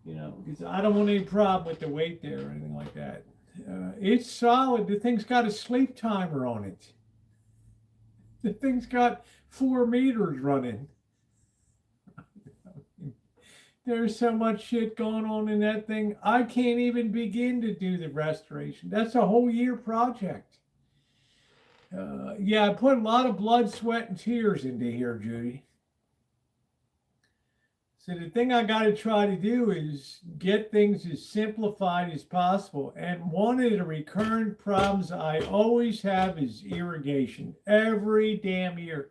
you know, because I don't want any problem with the weight there or anything like that. It's solid. The thing's got a sleep timer on it. The thing's got 4 meters running. There's so much shit going on in that thing. I can't even begin to do the restoration. That's a whole year project. Yeah, I put a lot of blood, sweat, and tears into here, Judy. So the thing I got to try to do is get things as simplified as possible. And one of the recurrent problems I always have is irrigation every damn year,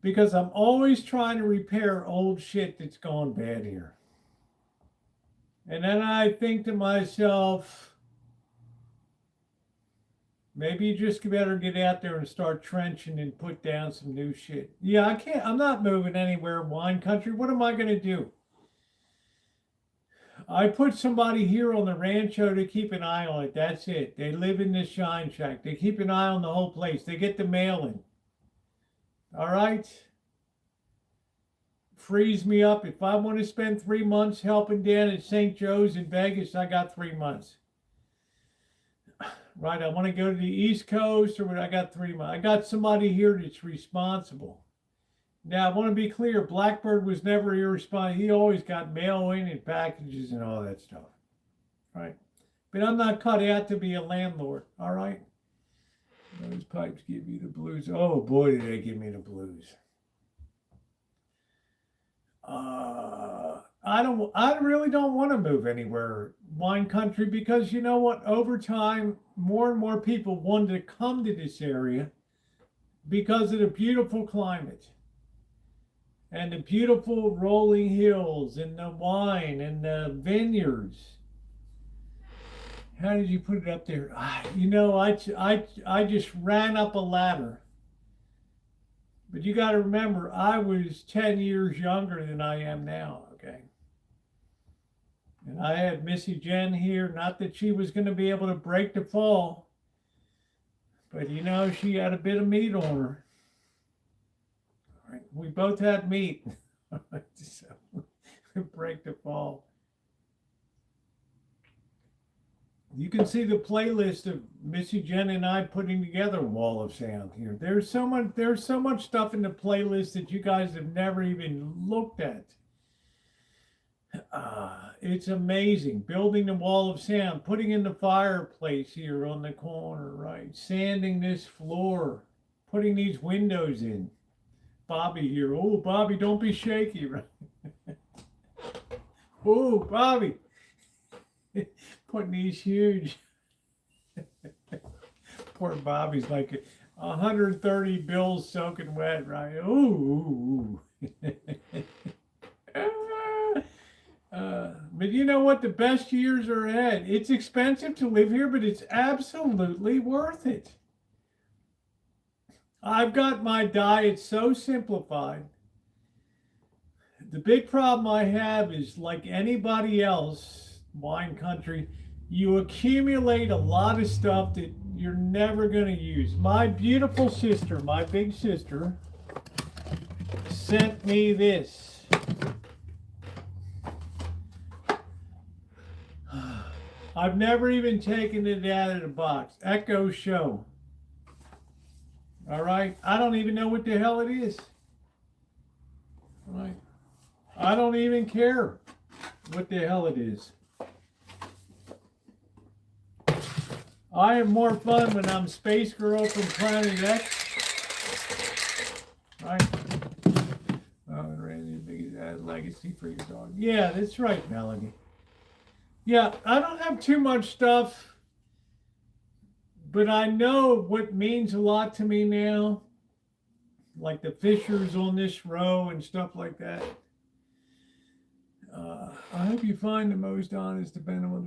because I'm always trying to repair old shit that's gone bad here. And then I think to myself, maybe you just better get out there and start trenching and put down some new shit. Yeah, I can't. I'm not moving anywhere in wine country. What am I going to do? I put somebody here on the Rancho to keep an eye on it. That's it. They live in this shine shack. They keep an eye on the whole place. They get the mail in. All right? Frees me up. If I want to spend 3 months helping down at St. Joe's in Vegas, I got 3 months. Right, I want to go to the East Coast, or what? I got 3 months. I got somebody here that's responsible. Now, I want to be clear, Blackbird was never irresponsible. He always got mail in and packages and all that stuff. Right? But I'm not cut out to be a landlord, all right? Those pipes give me the blues. Oh, boy, did they give me the blues. I really don't want to move anywhere wine country, because you know what? Over time, more and more people wanted to come to this area because of the beautiful climate and the beautiful rolling hills and the wine and the vineyards. How did you put it up there? You know, I just ran up a ladder. But you got to remember, I was 10 years younger than I am now, okay? And I had Missy Jen here, not that she was going to be able to break the fall, but you know, she had a bit of meat on her. All right, we both had meat. So, break the fall. You can see the playlist of Missy Jen and I putting together Wall of Sound here. There's so much stuff in the playlist that you guys have never even looked at. It's amazing. Building the Wall of Sound, putting in the fireplace here on the corner, right? Sanding this floor, putting these windows in. Bobby here. Oh, Bobby, don't be shaky, right? Oh, Bobby. Putting these huge. Poor Bobby's like 130 bills soaking wet, right? Ooh. But you know what? The best years are ahead. It's expensive to live here, but it's absolutely worth it. I've got my diet so simplified. The big problem I have is, like anybody else, wine country, you accumulate a lot of stuff that you're never going to use. My beautiful sister, my big sister, sent me this. I've never even taken it out of the box. Echo Show. All right. I don't even know what the hell it is. All right. I don't even care what the hell it is. I have more fun when I'm Space Girl from Planet X. Right? Oh, and Randy, big legacy for your dog. Yeah, that's right, Melanie. Yeah, I don't have too much stuff, but I know what means a lot to me now, like the fishers on this row and stuff like that. I hope you find the most honest, dependable.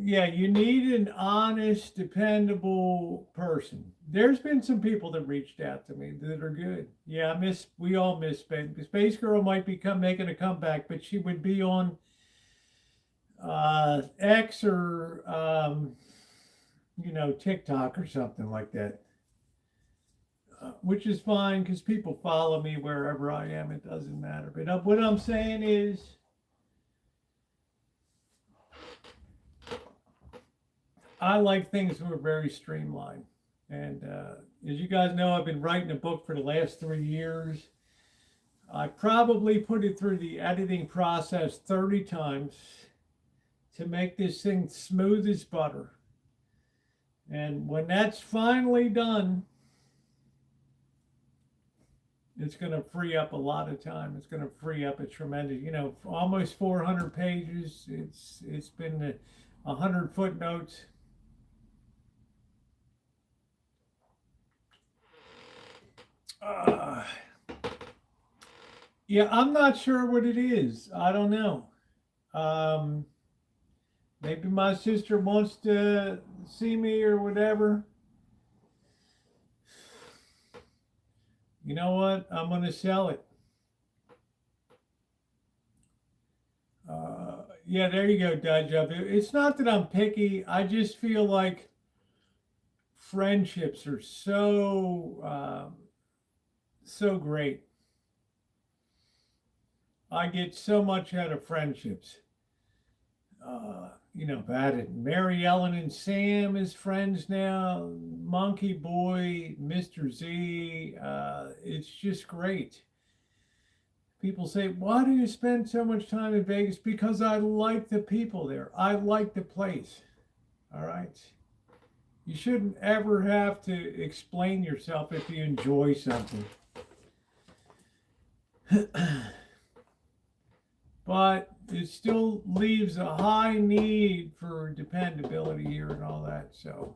Yeah, you need an honest, dependable person. There's been some people that reached out to me that are good. Yeah, we all miss Space. Space Girl might be making a comeback, but she would be on X or TikTok or something like that, which is fine because people follow me wherever I am. It doesn't matter. But what I'm saying is, I like things that are very streamlined. And as you guys know, I've been writing a book for the last 3 years. I probably put it through the editing process 30 times to make this thing smooth as butter. And when that's finally done, it's going to free up a lot of time. It's going to free up a tremendous, almost 400 pages. It's been 100 footnotes. Yeah, I'm not sure what it is. I don't know. Maybe my sister wants to see me or whatever. You know what? I'm going to sell it. Yeah, there you go, Dudge Up. It's not that I'm picky. I just feel like friendships are so great. I get so much out of friendships. Mary Ellen and Sam is friends now. Monkey Boy, Mr. Z. It's just great. People say, why do you spend so much time in Vegas? Because I like the people there. I like the place. All right. You shouldn't ever have to explain yourself if you enjoy something. But it still leaves a high need for dependability here and all that. So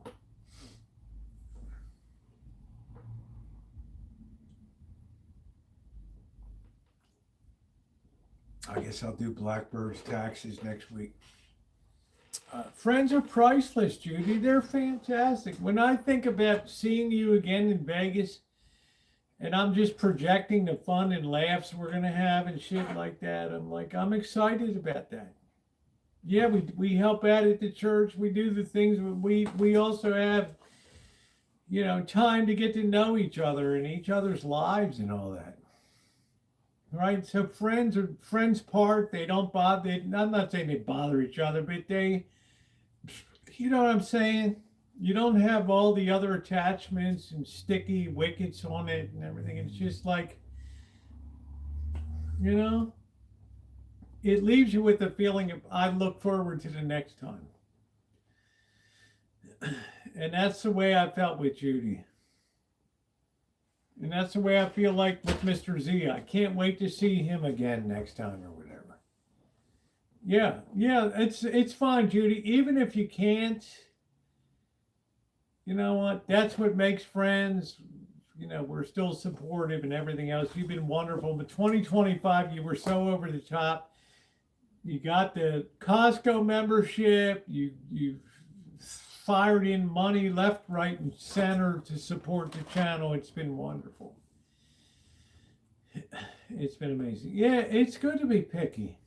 I guess I'll do Blackbird's taxes next week. Friends are priceless, Judy. They're fantastic. When I think about seeing you again in Vegas, and I'm just projecting the fun and laughs we're going to have and shit like that, I'm excited about that. Yeah, we help out at the church. We do the things. We also have, time to get to know each other and each other's lives and all that. Right? So friends part. They don't bother. I'm not saying they bother each other, but they, you know what I'm saying? You don't have all the other attachments and sticky wickets on it and everything. It's just like, it leaves you with the feeling of, I look forward to the next time. And that's the way I felt with Judy. And that's the way I feel like with Mr. Z. I can't wait to see him again next time or whatever. Yeah, it's fine, Judy. Even if you can't, you know what? That's what makes friends. We're still supportive and everything else. You've been wonderful. But 2025, you were so over the top. You got the Costco membership. You fired in money left, right, and center to support the channel. It's been wonderful. It's been amazing. Yeah, it's good to be picky.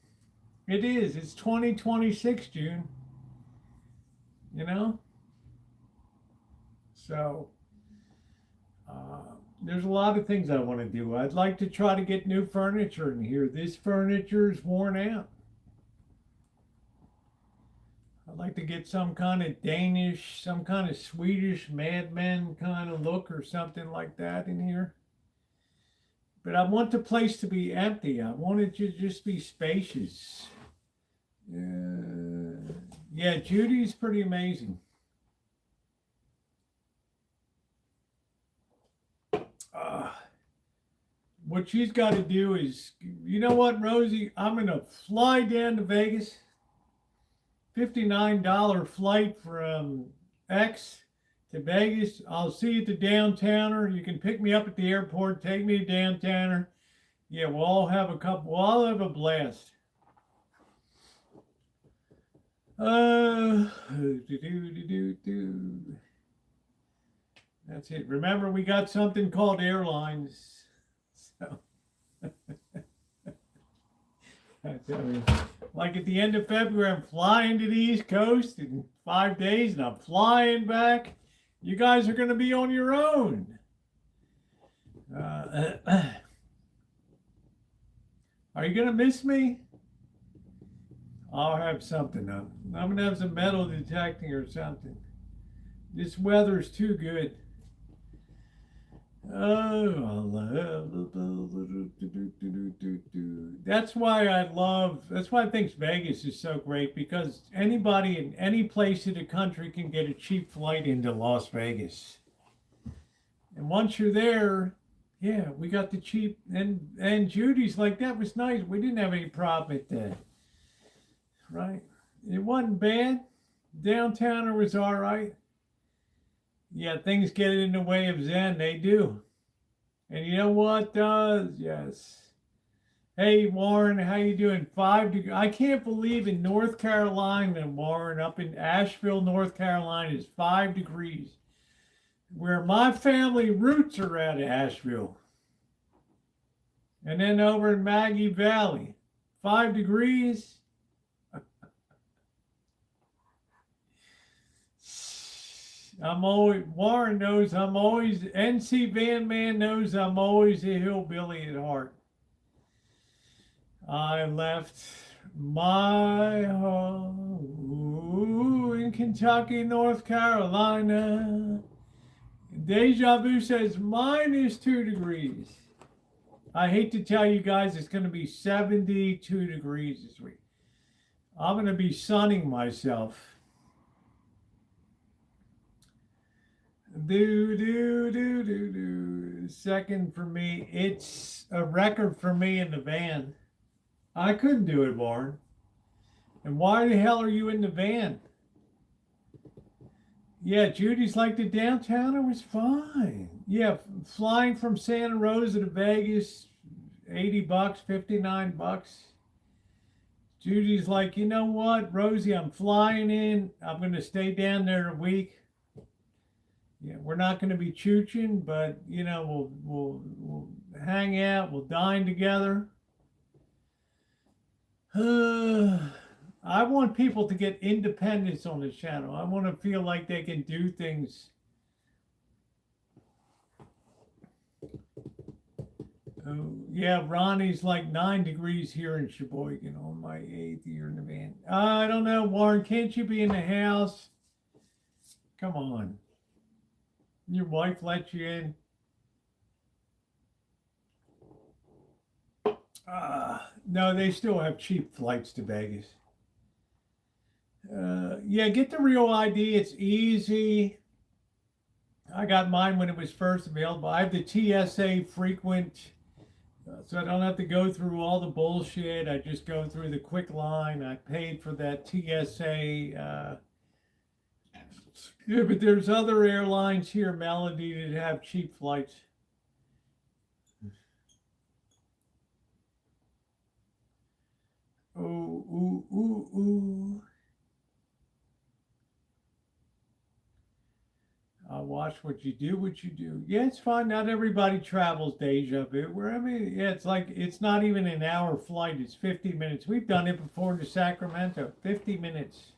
It is. It's 2026, June. you know? So, there's a lot of things I want to do. I'd like to try to get new furniture in here. This furniture is worn out. I'd like to get some kind of Danish, some kind of Swedish Mad Men kind of look or something like that in here. But I want the place to be empty. I want it to just be spacious. Yeah, Judy's pretty amazing. What she's got to do is, you know what, Rosie? I'm going to fly down to Vegas. $59 flight from X to Vegas. I'll see you at the Downtowner. You can pick me up at the airport, take me to Downtowner. Yeah, we'll all have a couple. We'll all have a blast. That's it. Remember, we got something called airlines. So, I tell you, like at the end of February, I'm flying to the East Coast in 5 days, and I'm flying back. You guys are going to be on your own. Are you going to miss me? I'll have something. I'm going to have some metal detecting or something. This weather's too good. That's why I think Vegas is so great, because anybody in any place in the country can get a cheap flight into Las Vegas. And once you're there, yeah, we got the cheap, and Judy's like, that was nice. We didn't have any problem at that. Right? It wasn't bad. Downtowner was all right. Yeah, things get in the way of Zen. They do. And you know what does? Yes. Hey, Warren, how you doing? 5 degrees. I can't believe in North Carolina, Warren, up in Asheville, North Carolina, is 5 degrees. Where my family roots are at Asheville. And then over in Maggie Valley, 5 degrees. Warren knows NC Van Man knows I'm always a hillbilly at heart. I left my home in Kentucky, North Carolina. Deja Vu says -2 degrees. I hate to tell you guys, it's going to be 72 degrees this week. I'm going to be sunning myself. Second for me. It's a record for me in the van. I couldn't do it, Warren. And why the hell are you in the van? Yeah, Judy's like, the Downtowner was fine. Yeah, flying from Santa Rosa to Vegas, $80, $59. Judy's like, you know what, Rosie, I'm flying in. I'm going to stay down there a week. Yeah, we're not going to be chooching, but you know, we'll hang out, we'll dine together. I want people to get independence on this channel. I want to feel like they can do things. Oh, yeah, Ronnie's like 9 degrees here in Sheboygan on my 8th year in the van. I don't know, Warren, can't you be in the house? Come on. Your wife let you in? No, they still have cheap flights to Vegas. Yeah, get the real ID. It's easy. I got mine when it was first available. I have the TSA frequent, so I don't have to go through all the bullshit. I just go through the quick line. I paid for that TSA. Yeah, but there's other airlines here, Melody, that have cheap flights. Ooh. I'll watch what you do. Yeah, it's fine. Not everybody travels Deja Vu. Yeah, it's like, it's not even an hour flight. It's 50 minutes. We've done it before to Sacramento. 50 minutes.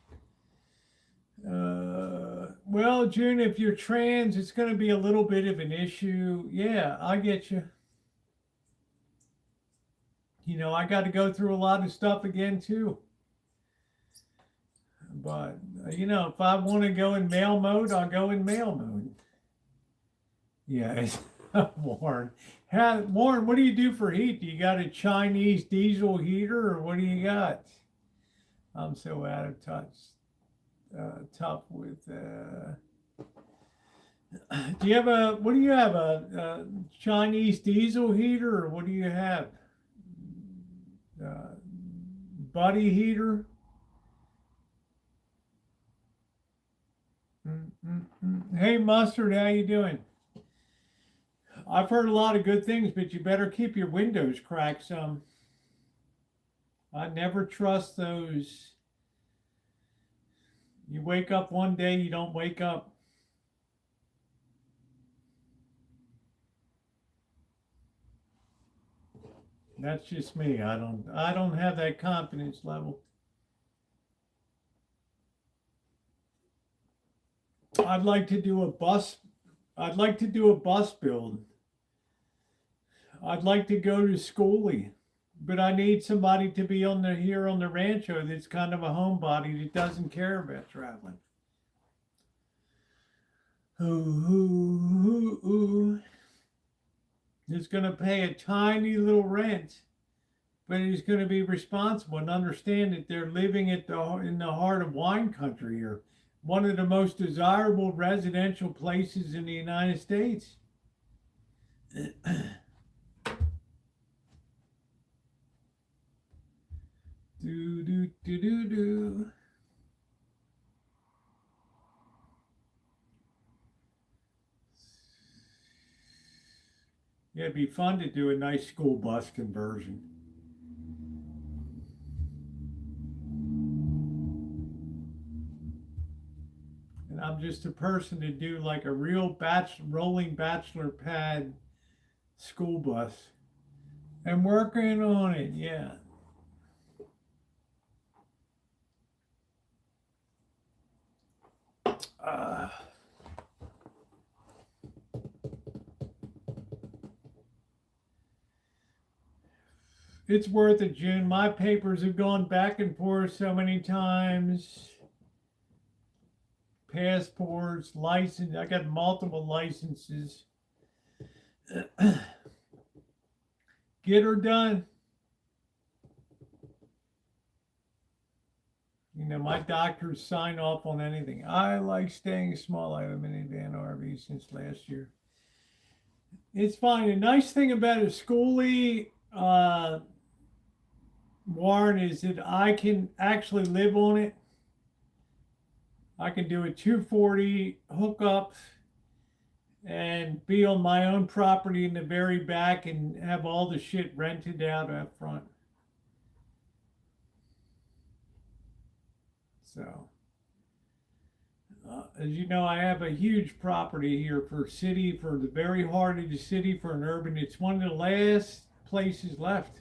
Well, June, if you're trans, it's going to be a little bit of an issue. Yeah, I get you. You know, I got to go through a lot of stuff again, too. But, you know, if I want to go in male mode, I'll go in male mode. Yeah, Warren. Warren, what do you do for heat? Do you got a Chinese diesel heater, or what do you got? I'm so out of touch. Tough with. Do you have what do you have? A Chinese diesel heater, or what do you have? Buddy heater? Hey, Mustard, how you doing? I've heard a lot of good things, but you better keep your windows cracked some. I never trust those. You wake up one day, you don't wake up. That's just me. I don't have that confidence level. I'd like to do a bus build. I'd like to go to schoolie, but I need somebody to be here on the Rancho that's kind of a homebody that doesn't care about traveling. He's going to pay a tiny little rent, but he's going to be responsible and understand that they're living in the heart of wine country here. One of the most desirable residential places in the United States. Do. Yeah, it'd be fun to do a nice school bus conversion. And I'm just a person to do like a real rolling bachelor pad school bus. I'm working on it, yeah. It's worth it, June. My papers have gone back and forth so many times. Passports, license. I got multiple licenses. Get her done. You know, my doctors sign off on anything. I like staying small. I have a minivan RV since last year. It's fine. The nice thing about a schoolie, Warren, is that I can actually live on it. I can do a 240 hookup and be on my own property in the very back and have all the shit rented out up front. So, as you know, I have a huge property here for the very heart of the city, for an urban. It's one of the last places left.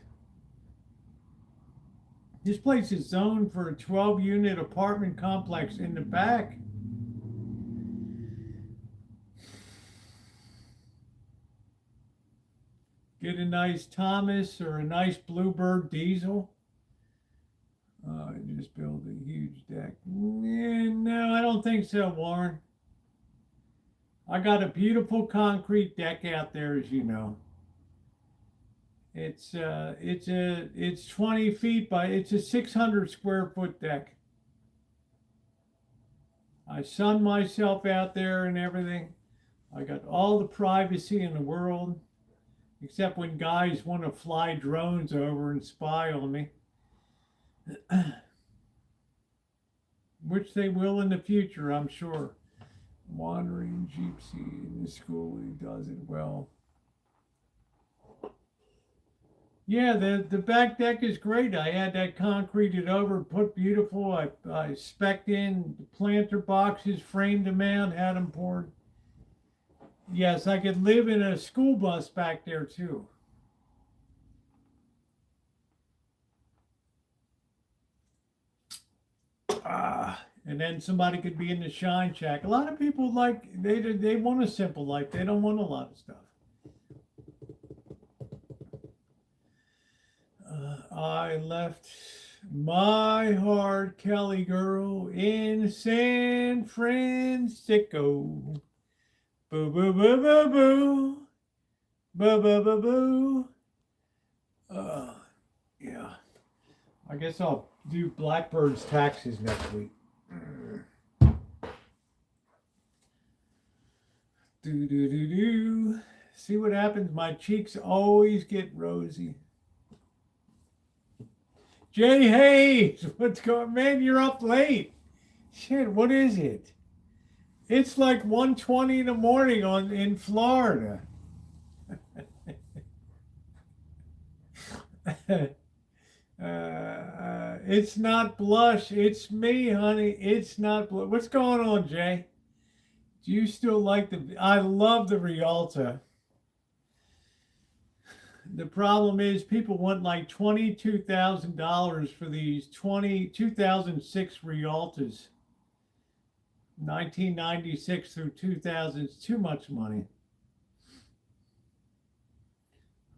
This place is zoned for a 12-unit apartment complex in the back. Get a nice Thomas or a nice Bluebird diesel. Just build a huge deck. No, I don't think so, Warren. I got a beautiful concrete deck out there, as you know. It's 20 feet by, it's a 600 square foot deck. I sun myself out there and everything. I got all the privacy in the world, except when guys want to fly drones over and spy on me. Which they will in the future, I'm sure. Wandering gypsy in the school, he does it well. Yeah, the back deck is great. I had that concreted over, put beautiful. I spec'd in the planter boxes, framed them out, had them poured. Yes, I could live in a school bus back there too. And then somebody could be in the shine shack. A lot of people like, they want a simple life. They don't want a lot of stuff. I left my heart, Kelly girl, in San Francisco. Boo, boo, boo, boo, boo. Boo, boo, boo, boo. Yeah. I guess I'll do Blackbird's taxes next week. Do. See what happens. My cheeks always get rosy. Jay Hayes, what's going? Man, you're up late. Shit, what is it? It's like 1:20 in the morning in Florida. It's not blush. It's me, honey. It's not blush. What's going on, Jay? Do you still like I love the Rialta. The problem is people want like $22,000 for these 2006 Rialtas. 1996 through 2000 is too much money.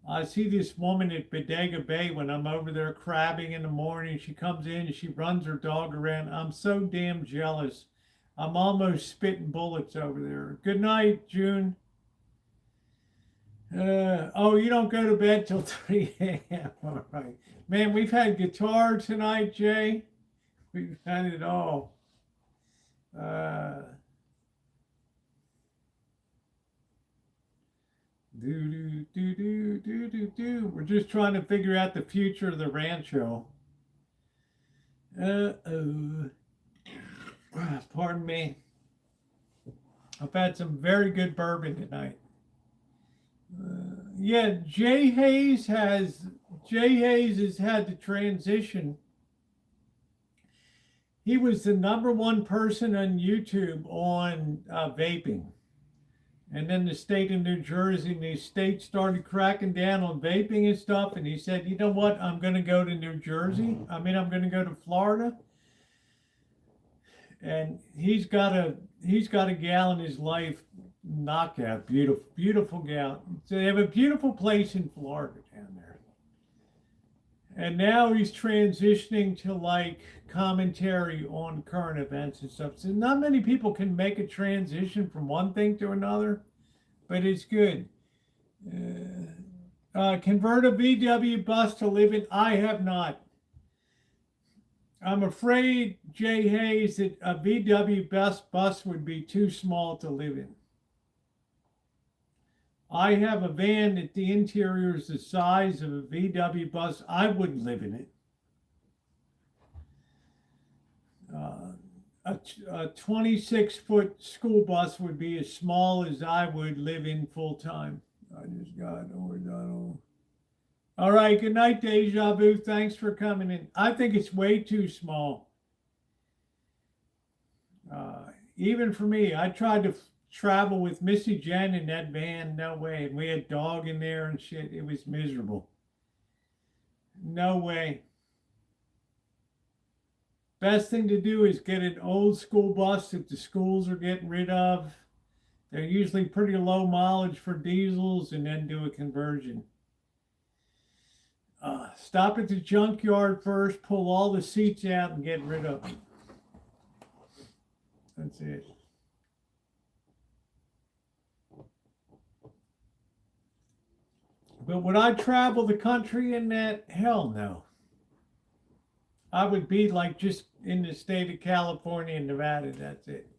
I see this woman at Bodega Bay when I'm over there crabbing in the morning. She comes in and she runs her dog around. I'm so damn jealous. I'm almost spitting bullets over there. Good night, June. Oh, you don't go to bed till 3 a.m. All right. Man, we've had guitar tonight, Jay. We've had it all. We're just trying to figure out the future of the Rancho. Pardon me. I've had some very good bourbon tonight. Yeah, Jay Hayes has had to transition. He was the #1 person on YouTube on vaping. And then the state of New Jersey and the state started cracking down on vaping and stuff. And he said, you know what? I'm going to go to New Jersey. I'm going to go to Florida. And he's got a gal in his life, knockout, beautiful gal. So they have a beautiful place in Florida down there. And now he's transitioning to like commentary on current events and stuff. So not many people can make a transition from one thing to another, but it's good. Convert a VW bus to live in. I have not. I'm afraid, Jay Hayes, that a VW bus would be too small to live in. I have a van that the interior is the size of a VW bus. I wouldn't live in it. A 26-foot school bus would be as small as I would live in full time. I just got O'Donnell. All right, good night, Deja Vu. Thanks for coming in. I think it's way too small. Even for me, I tried to travel with Missy Jen in that van. No way. And we had dog in there and shit. It was miserable. No way. Best thing to do is get an old school bus that the schools are getting rid of. They're usually pretty low mileage for diesels, and then do a conversion. Stop at the junkyard first, pull all the seats out and get rid of them. That's it. But would I travel the country in that? Hell no. I would be like just in the state of California and Nevada. That's it.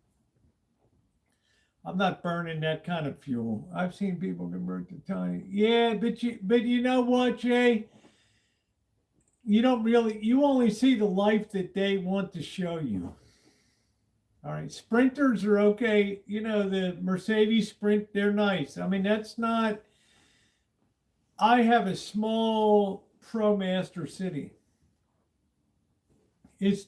I'm not burning that kind of fuel. I've seen people convert to tiny. Yeah, but you know what, Jay? You only see the life that they want to show you. All right, Sprinters are okay. You know, the Mercedes Sprint, they're nice. I mean, that's not. I have a small ProMaster City. It's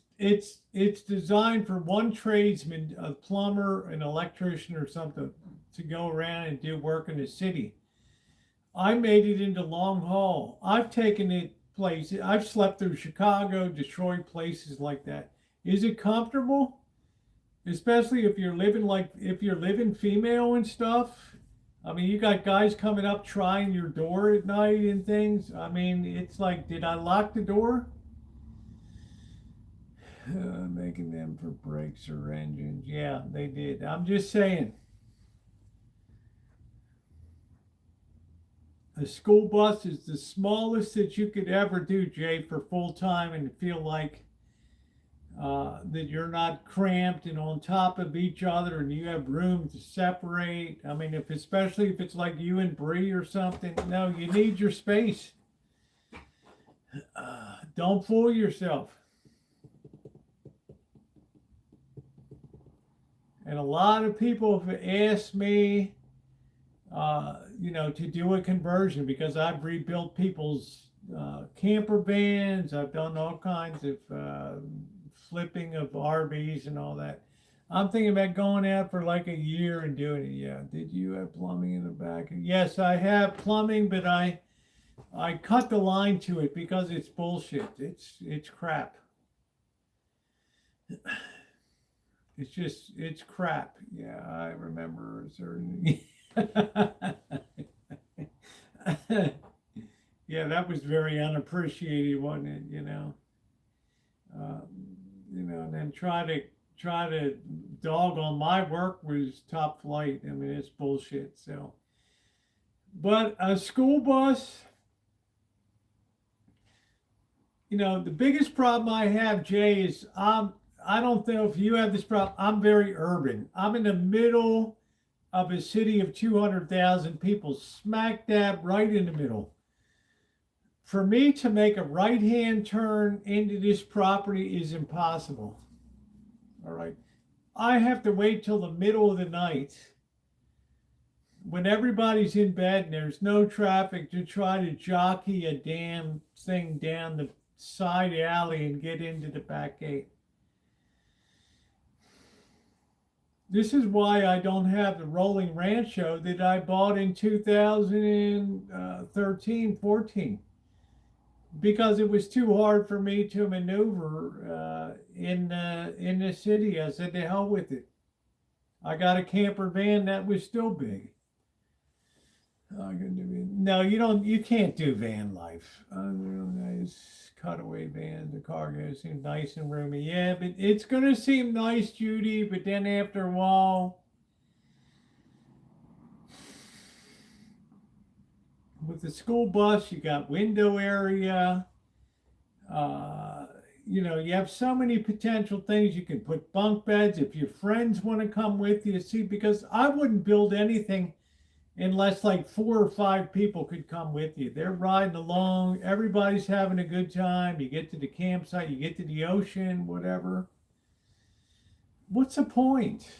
designed for one tradesman, a plumber, an electrician, or something, to go around and do work in the city. I made it into long haul. I've taken it places. I've slept through Chicago, Detroit, places like that. Is it comfortable? especially if you're living female and stuff. I mean, you got guys coming up trying your door at night and things. I mean, it's like, did I lock the door? Making them for brakes or engines. Yeah, they did. I'm just saying. A school bus is the smallest that you could ever do, Jay, for full time and feel like that you're not cramped and on top of each other and you have room to separate. I mean, especially if it's like you and Bree or something, no, you need your space. Don't fool yourself. And a lot of people have asked me, to do a conversion because I've rebuilt people's camper vans. I've done all kinds of flipping of RVs and all that. I'm thinking about going out for like a year and doing it. Yeah. Did you have plumbing in the back? Yes, I have plumbing, but I cut the line to it because it's bullshit. It's crap. It's crap. Yeah, I remember certain. Yeah, that was very unappreciated, wasn't it? And then try to dog on my work was top flight. I mean, it's bullshit. So, but a school bus, the biggest problem I have, Jay, is I don't know if you have this problem. I'm very urban. I'm in the middle of a city of 200,000 people, smack dab right in the middle. For me to make a right-hand turn into this property is impossible. All right. I have to wait till the middle of the night when everybody's in bed and there's no traffic to try to jockey a damn thing down the side alley and get into the back gate. This is why I don't have the rolling Rancho that I bought in 2013, 14. Because it was too hard for me to maneuver in the city. I said, to hell with it. I got a camper van that was still big. No, you can't do van life. Nice cutaway van, the cargo seems nice and roomy. Yeah, but it's gonna seem nice, Judy, but then after a while, with the school bus, you got window area. You have so many potential things. You can put bunk beds if your friends want to come with you. See, because I wouldn't build anything unless like 4 or 5 people could come with you. They're riding along. Everybody's having a good time. You get to the campsite, you get to the ocean, whatever. What's the point?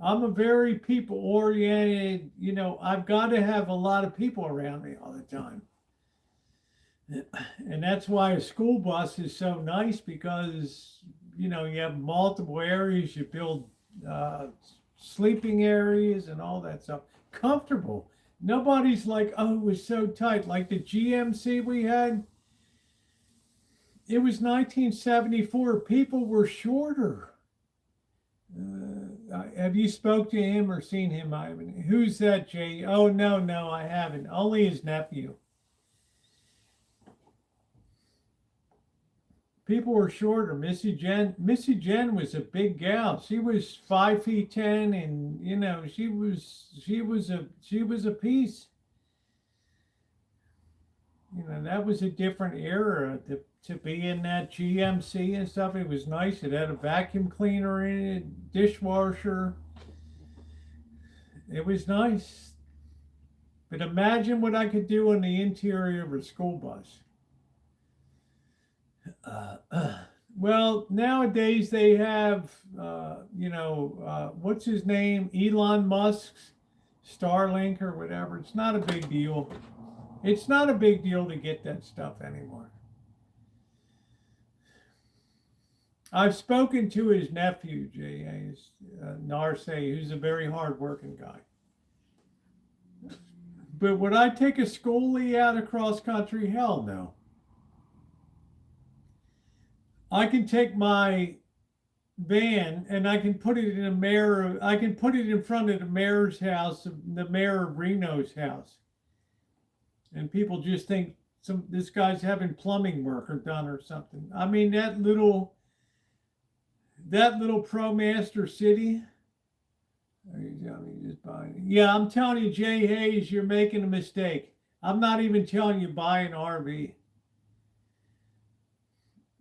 I'm a very people-oriented, I've got to have a lot of people around me all the time. And that's why a school bus is so nice because, you have multiple areas. You build sleeping areas and all that stuff. Comfortable. Nobody's like, oh, it was so tight. Like the GMC we had, it was 1974. People were shorter. Have you spoke to him or seen him, Ivan? Who's that, Jay? Oh, no, I haven't. Only his nephew. People were shorter. Missy Jen was a big gal. She was 5'10", and she was a piece. That was a different era to be in that GMC and stuff. It was nice. It had a vacuum cleaner in it, dishwasher. It was nice. But imagine what I could do in the interior of a school bus. Well, nowadays they have, what's his name? Elon Musk's Starlink or whatever. It's not a big deal. It's not a big deal to get that stuff anymore. I've spoken to his nephew, Narse, who's a very hard-working guy. But would I take a schoolie out across country? Hell no. I can take my van and I can put it in a mayor. I can put it in front of the mayor's house, the mayor of Reno's house, and people just think this guy's having plumbing work or done or something. I mean that little ProMaster city. Yeah, I'm telling you, Jay Hayes, you're making a mistake. I'm not even telling you buy an RV.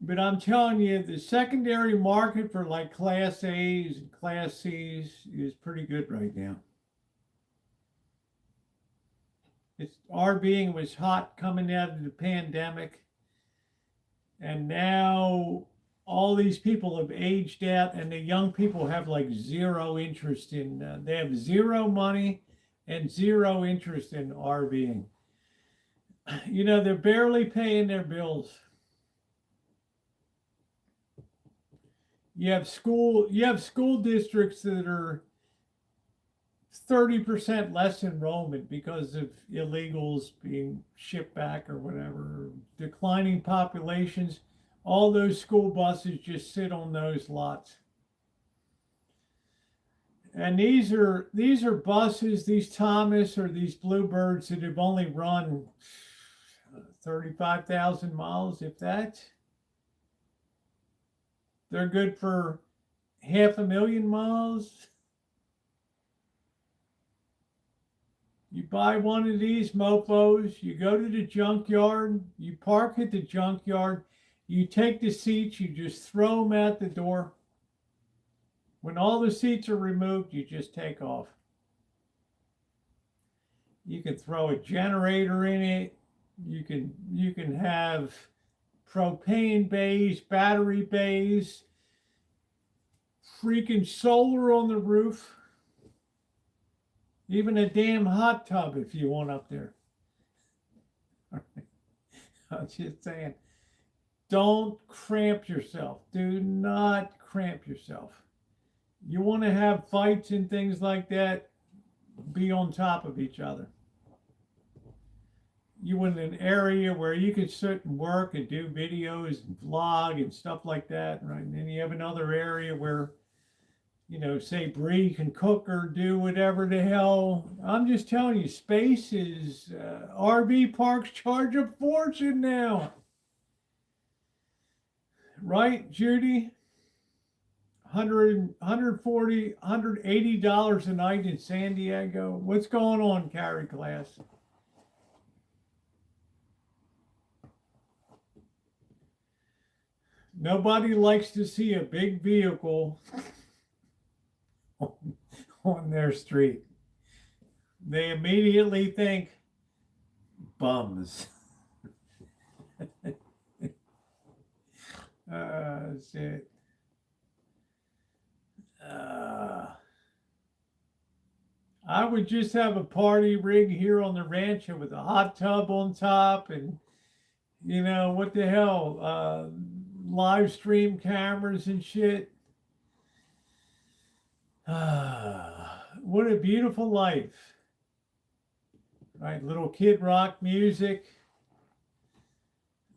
But I'm telling you, the secondary market for like Class A's and Class C's is pretty good right now. It's RVing was hot coming out of the pandemic. And now all these people have aged out, and the young people have like zero interest in, they have zero money and zero interest in RVing. You know, they're barely paying their bills. You have school districts that are 30% less enrollment because of illegals being shipped back or whatever, declining populations. All those school buses just sit on those lots. And these are buses, these Thomas or these Bluebirds that have only run 35,000 miles, if that. They're good for 500,000 miles. You buy one of these mofos, you go to the junkyard, you park at the junkyard, you take the seats, you just throw them out the door. When all the seats are removed, you just take off. You can throw a generator in it. You can have propane bays, battery bays, freaking solar on the roof, even a damn hot tub if you want up there. I'm just saying, don't cramp yourself. Do not cramp yourself. You want to have fights and things like that, be on top of each other. You want an area where you can sit and work and do videos and vlog and stuff like that, right? And then you have another area where, you know, say Bree can cook or do whatever the hell. I'm just telling you, space is, RV parks charge a fortune now. Right, Judy? $140, $180 a night in San Diego. What's going on, Carrie Class? Nobody likes to see a big vehicle on their street. They immediately think bums. Shit. I would just have a party rig here on the Rancho with a hot tub on top and, you know, what the hell, live stream cameras and shit. What a beautiful life. Right, little Kid Rock music.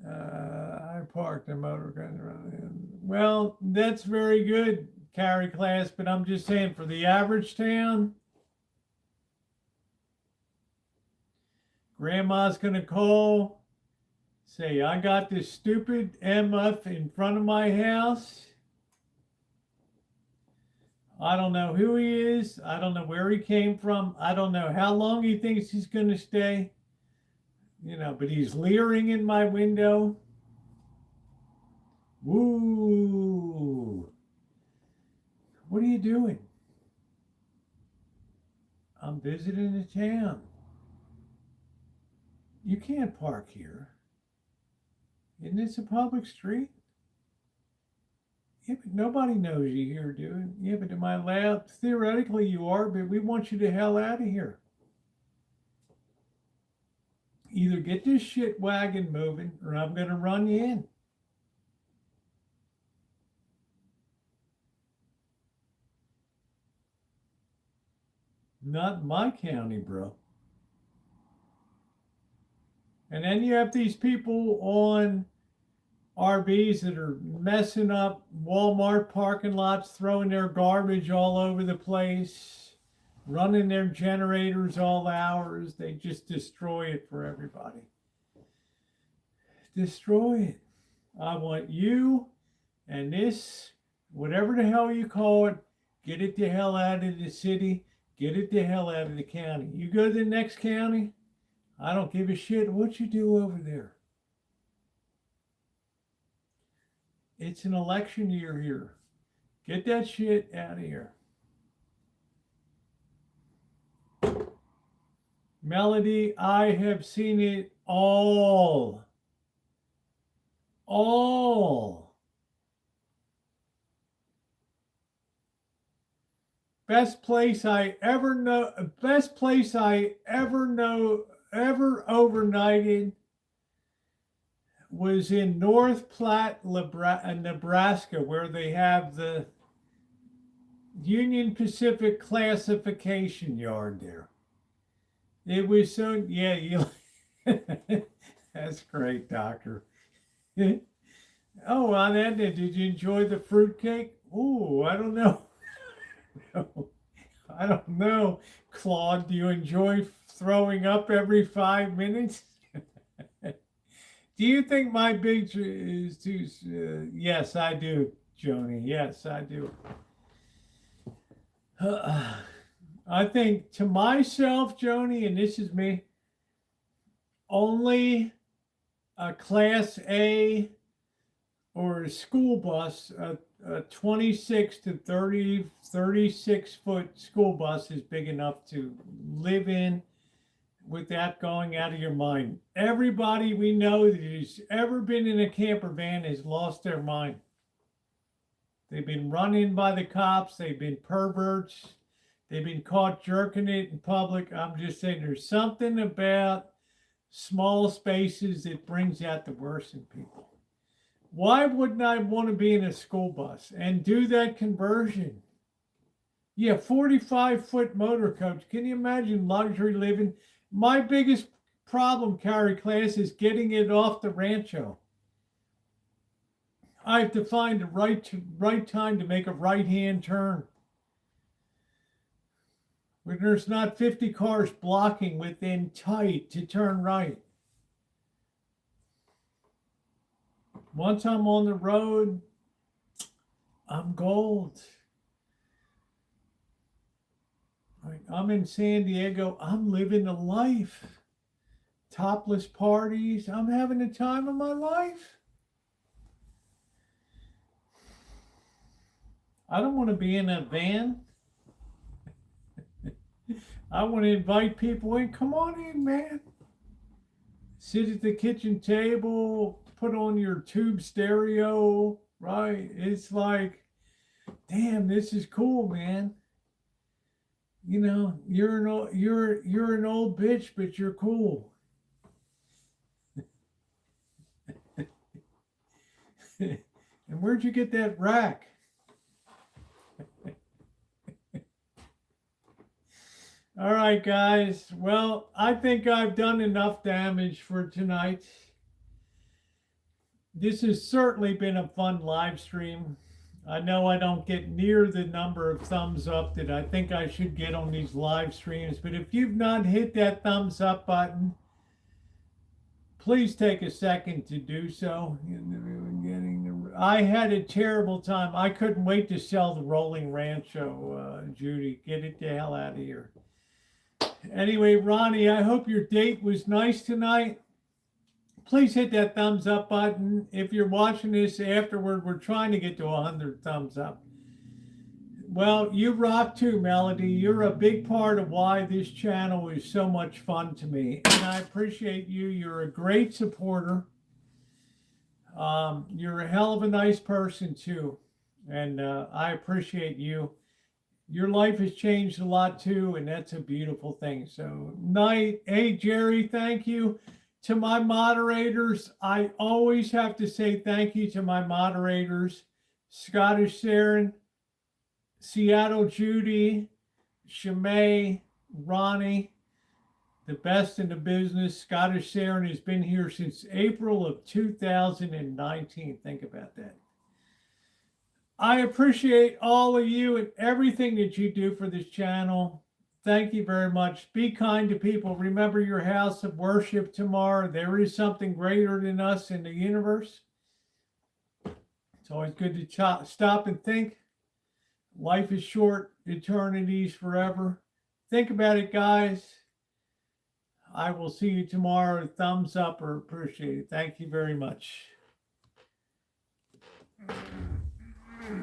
I parked a motor gun around. Well, that's very good, Carrie Class, but I'm just saying for the average town, Grandma's gonna call, say, I got this stupid MF in front of my house. I don't know who he is. I don't know where he came from. I don't know how long he thinks he's gonna stay. You know, but he's leering in my window. Woo! What are you doing? I'm visiting the town. You can't park here. Isn't this a public street? Yeah, but nobody knows you here, dude. Yeah, but to my lab, theoretically you are, but we want you the hell out of here. Either get this shit wagon moving or I'm going to run you in. Not in my county, bro. And then you have these people on RVs that are messing up Walmart parking lots, throwing their garbage all over the place, running their generators all hours. They just destroy it for everybody. Destroy it. I want you and this, whatever the hell you call it, get it the hell out of the city, get it the hell out of the county. You go to the next county, I don't give a shit what you do over there. It's an election year here. Get that shit out of here. Melody, I have seen it all. All. Best place I ever ever overnighted was in North Platte, Nebraska, where they have the Union Pacific classification yard there. It was so, yeah, you, that's great, Doctor. Oh, on that, did you enjoy the fruitcake? Ooh, I don't know. I don't know. Claude, do you enjoy throwing up every 5 minutes? Do you think my big is too... yes, I do, Joni. Yes, I do. I think to myself, Joni, and this is me, only a Class A or a school bus, a 26 to 36 foot school bus is big enough to live in without going out of your mind. Everybody we know that has ever been in a camper van has lost their mind. They've been run in by the cops. They've been perverts. They've been caught jerking it in public. I'm just saying there's something about small spaces that brings out the worst in people. Why wouldn't I want to be in a school bus and do that conversion? Yeah, 45-foot motor coach. Can you imagine luxury living? My biggest problem, Carrie Class, is getting it off the Rancho. I have to find the right time to make a right-hand turn. When there's not 50 cars blocking within tight to turn right. Once I'm on the road, I'm gold. I'm in San Diego. I'm living a life. Topless parties. I'm having the time of my life. I don't want to be in a van. I want to invite people in. Come on in, man. Sit at the kitchen table. Put on your tube stereo. Right? It's like, damn, this is cool, man. You know, you're an old bitch, but you're cool. And where'd you get that rack? All right, guys. Well, I think I've done enough damage for tonight. This has certainly been a fun live stream. I know I don't get near the number of thumbs up that I think I should get on these live streams, but if you've not hit that thumbs up button, please take a second to do so. I had a terrible time. I couldn't wait to sell the rolling Rancho, Judy. Get it the hell out of here. Anyway, Ronnie, I hope your date was nice tonight. Please hit that thumbs up button. If you're watching this afterward, we're trying to get to 100 thumbs up. Well, you rock too, Melody. You're a big part of why this channel is so much fun to me. And I appreciate you. You're a great supporter. You're a hell of a nice person too. And I appreciate you. Your life has changed a lot too, and that's a beautiful thing. So, night. Hey, Jerry, thank you. To my moderators, I always have to say thank you to my moderators. Scottish Saren, Seattle Judy, Shimei, Ronnie, the best in the business. Scottish Saren has been here since April of 2019. Think about that. I appreciate all of you and everything that you do for this channel. Thank you very much. Be kind to people. Remember your house of worship tomorrow. There is something greater than us in the universe. It's always good to stop and think. Life is short, eternity's forever. Think about it, guys. I will see you tomorrow. Thumbs up or appreciate it. Thank you very much.